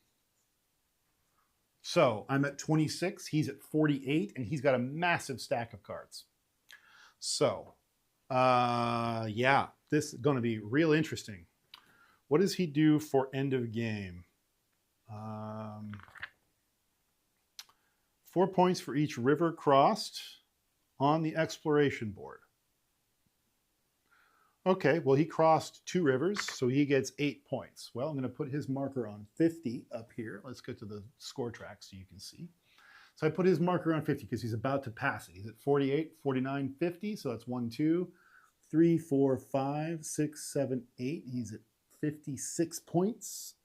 A: So I'm at 26, he's at 48, and he's got a massive stack of cards. So, yeah, this is going to be real interesting. What does he do for end of game? 4 points for each river crossed on the exploration board. Okay, well, he crossed 2 rivers, so he gets 8 points. Well, I'm going to put his marker on 50 up here. Let's get to the score track so you can see. So I put his marker on 50 because he's about to pass it. He's at 48, 49, 50. So that's 1, 2, 3, 4, 5, 6, 7, 8. He's at 56 points.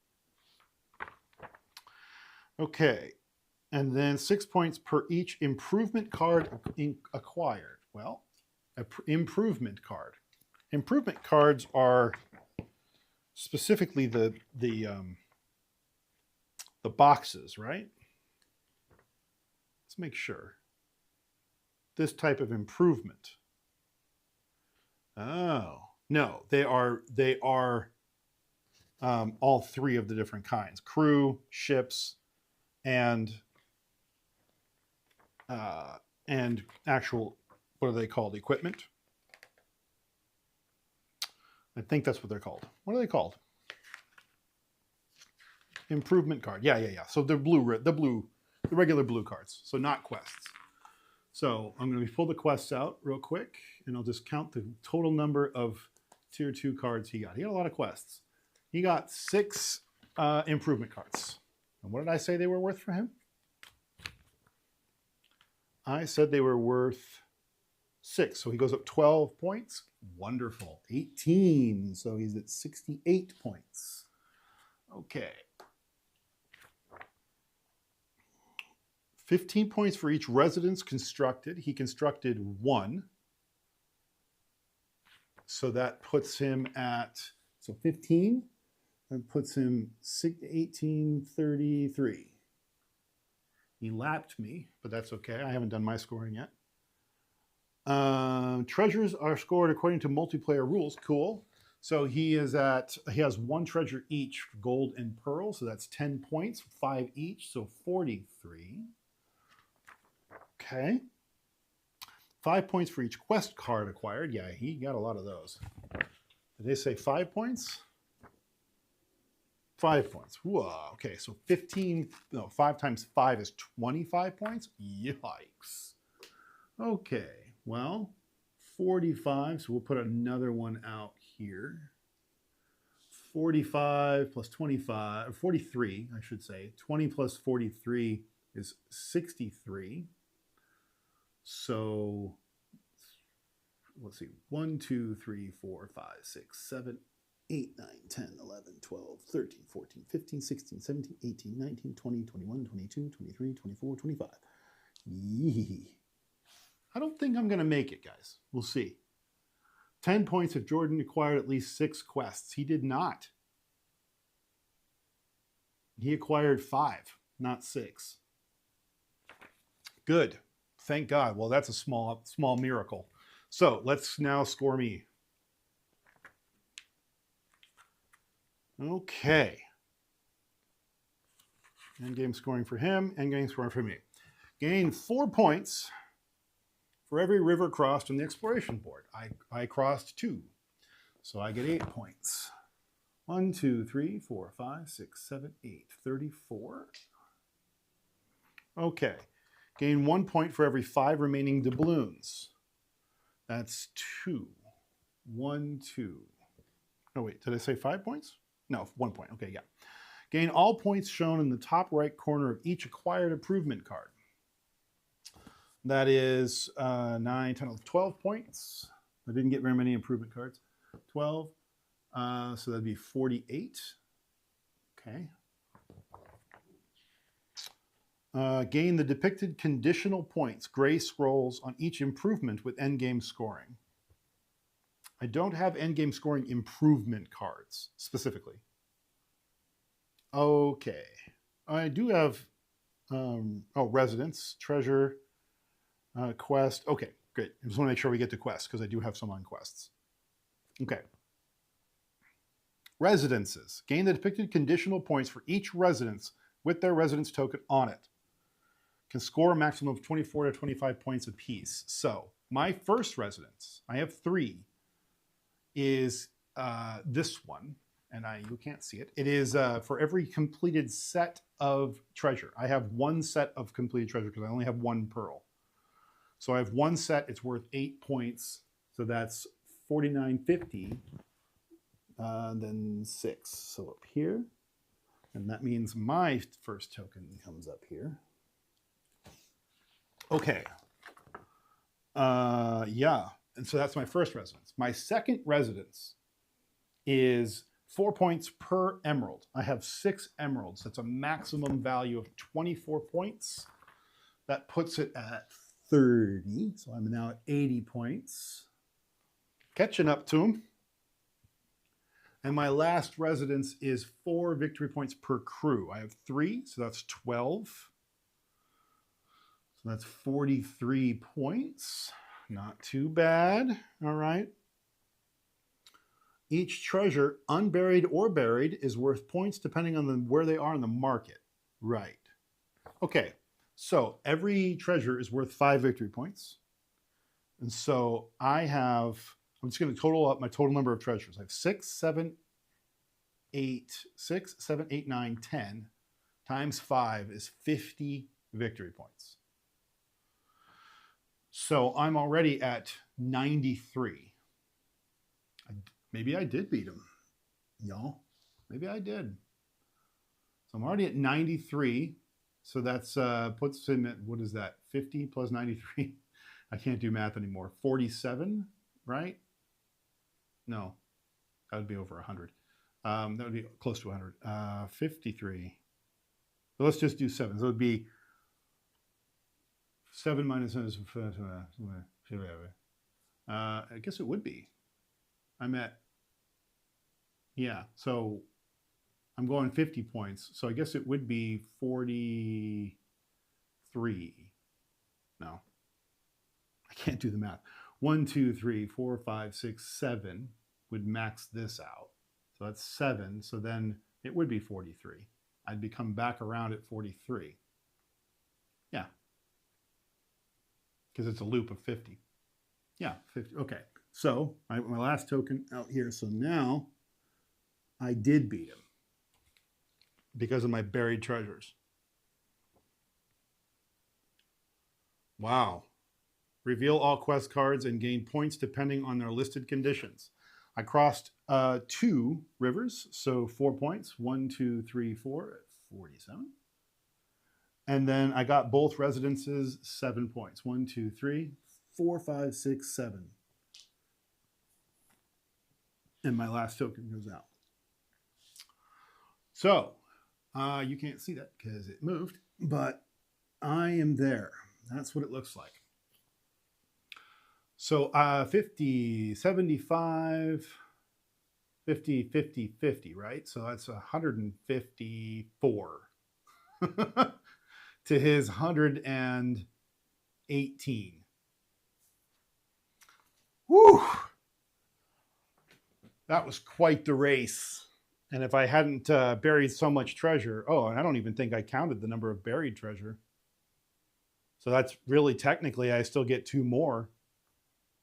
A: Okay, and then 6 points per each improvement card acquired. Well, improvement card. Improvement cards are specifically the boxes, right? Let's make sure. This type of improvement. Oh, no, they are all 3 of the different kinds: crew, ships, and actual, what are they called? Equipment. I think that's what they're called. What are they called? Improvement card. Yeah. So they're the regular blue cards. So not quests. So I'm going to pull the quests out real quick, and I'll just count the total number of tier 2 cards he got. He got a lot of quests. He got 6 improvement cards. And what did I say they were worth for him? I said they were worth 6. So he goes up 12 points. Wonderful. 18. So he's at 68 points. Okay. 15 points for each residence constructed. He constructed 1. So that puts him at, 15. That puts him 18, 33. He lapped me, but that's okay. I haven't done my scoring yet. Treasures are scored according to multiplayer rules. Cool. So he has 1 treasure each, gold and pearl. So that's 10 points, 5 each. So 43. Okay. 5 points for each quest card acquired. Yeah, he got a lot of those. Did they say 5 points? 5 points. Whoa. Okay. So 5 times 5 is 25 points. Yikes. Okay. Well, 45, so we'll put another one out here. 45 plus 25, 43, I should say. 20 plus 43 is 63. So, let's see, 1, 2, 3, 4, 5, 6, 7, 8, 9, 10, 11, 12, 13, 14, 15, 16, 17, 18, 19, 20, 21, 22, 23, 24, 25. Yee. I don't think I'm going to make it, guys. We'll see. 10 points if Jordan acquired at least 6 quests. He did not. He acquired 5, not 6. Good. Thank God. Well, that's a small miracle. So let's now score me. Okay. Endgame scoring for him, endgame scoring for me. Gain 4 points for every river crossed on the exploration board. I crossed 2, so I get 8 points. 1, 2, 3, 4, 5, 6, 7, 8, 34. Okay. Gain 1 point for every 5 remaining doubloons. That's 2. 1, 2. Oh, wait, did I say 5 points? No, 1 point. Okay, yeah. Gain all points shown in the top right corner of each acquired improvement card. That is 9, 10, 11, 12 points. I didn't get very many improvement cards. 12. So that'd be 48. Okay. Gain the depicted conditional points, gray scrolls, on each improvement with endgame scoring. I don't have endgame scoring improvement cards specifically. Okay. I do have, residence, treasure, quest. Okay, great. I just want to make sure we get to quests because I do have some on quests. Okay. Residences. Gain the depicted conditional points for each residence with their residence token on it. Can score a maximum of 24 to 25 points apiece. So my first residence, I have 3, is this one, and you can't see it. It is for every completed set of treasure. I have 1 set of completed treasure because I only have 1 pearl. So I have 1 set, it's worth 8 points. So that's 49.50, then 6. So up here, and that means my first token comes up here. Okay. Yeah. And so that's my first residence. My second residence is 4 points per emerald. I have 6 emeralds. That's a maximum value of 24 points. That puts it at 30. So I'm now at 80 points. Catching up to them. And my last residence is 4 victory points per crew. I have 3, so that's 12. So that's 43 points. Not too bad. All right. Each treasure, unburied or buried, is worth points depending on where they are in the market. Right. Okay. So every treasure is worth 5 victory points. And so I'm just going to total up my total number of treasures. I have 6, 7, 8, 9, 10 times 5 is 50 victory points. So I'm already at 93. Maybe I did beat him, y'all. Maybe I did. So I'm already at 93. So that's puts him at, what is that? 50 plus 93. I can't do math anymore. 47, right? No, that would be over 100. That would be close to 100. 53. So let's just do 7. So it would be 7 minus I guess it would be. I'm at, yeah, so I'm going 50 points. So I guess it would be 43. No, I can't do the math. 1, 2, 3, 4, 5, 6, 7 would max this out. So that's 7. So then it would be 43. I'd become back around at 43. Yeah. Because it's a loop of 50. Yeah, 50. Okay. So my last token out here. So now I did beat him because of my buried treasures. Wow. Reveal all quest cards and gain points depending on their listed conditions. I crossed 2 rivers, so 4 points. 1, 2, 3, 4 at 47. And then I got both residences, 7 points. 1, 2, 3, 4, 5, 6, 7. And my last token goes out. So you can't see that because it moved, but I am there. That's what it looks like. So 50, 75, 50, 50, 50, right? So that's 154 to his 118. Whew! That was quite the race. And if I hadn't buried so much treasure, and I don't even think I counted the number of buried treasure. So that's really technically, I still get 2 more.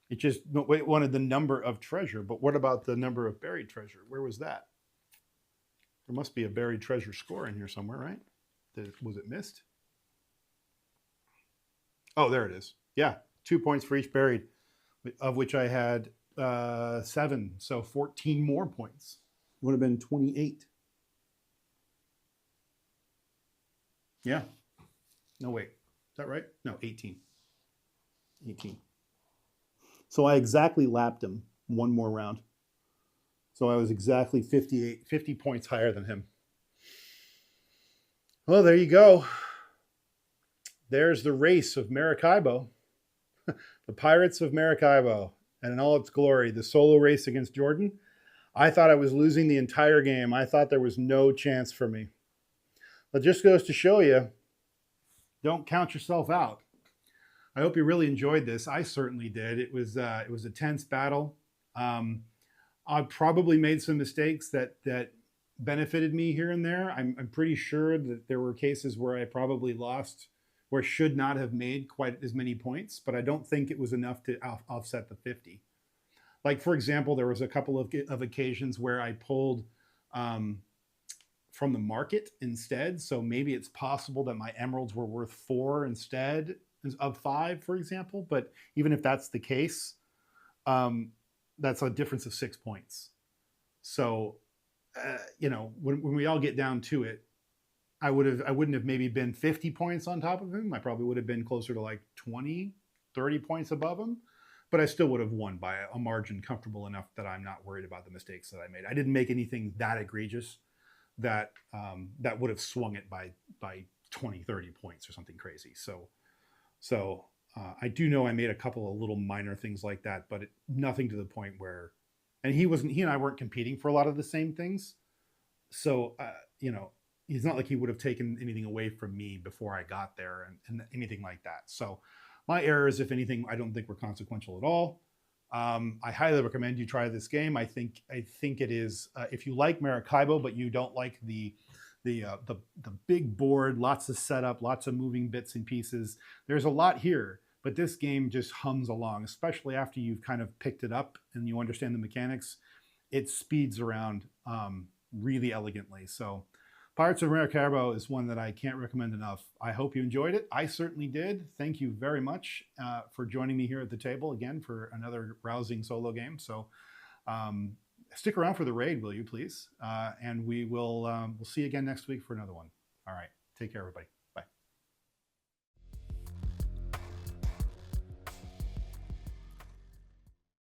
A: It just wanted the number of treasure, but what about the number of buried treasure? Where was that? There must be a buried treasure score in here somewhere, right? Was it missed? Oh, there it is. Yeah, 2 points for each buried, of which I had 7. So 14 more points. Would have been 28. Yeah. No, wait. Is that right? No, 18. 18. So I exactly lapped him one more round. So I was exactly 50 points higher than him. Well, there you go. There's the race of Maracaibo. The Pirates of Maracaibo. And in all its glory, the solo race against Jordan. I thought I was losing the entire game. I thought there was no chance for me. But just goes to show you, don't count yourself out. I hope you really enjoyed this. I certainly did. It was a tense battle. I probably made some mistakes that benefited me here and there. I'm pretty sure that there were cases where I probably lost, where I should not have made quite as many points, but I don't think it was enough to offset the 50. Like, for example, there was a couple of occasions where I pulled from the market instead. So maybe it's possible that my emeralds were worth 4 instead of 5, for example. But even if that's the case, that's a difference of 6 points. So, when we all get down to it, I wouldn't have maybe been 50 points on top of him. I probably would have been closer to like 20, 30 points above him. But I still would have won by a margin comfortable enough that I'm not worried about the mistakes that I made. I didn't make anything that egregious that would have swung it by 20, 30 points or something crazy. So I do know I made a couple of little minor things like that, but nothing to the point where, and he and I weren't competing for a lot of the same things. So, he's not like he would have taken anything away from me before I got there and anything like that. So my errors, if anything, I don't think were consequential at all. I highly recommend you try this game. I think it is, if you like Maracaibo, but you don't like the big board, lots of setup, lots of moving bits and pieces. There's a lot here, but this game just hums along, especially after you've kind of picked it up and you understand the mechanics. It speeds around really elegantly. So Pirates of Maracaibo is one that I can't recommend enough. I hope you enjoyed it. I certainly did. Thank you very much for joining me here at the table again for another rousing solo game. So stick around for the raid, will you please? And we'll see you again next week for another one. All right. Take care, everybody.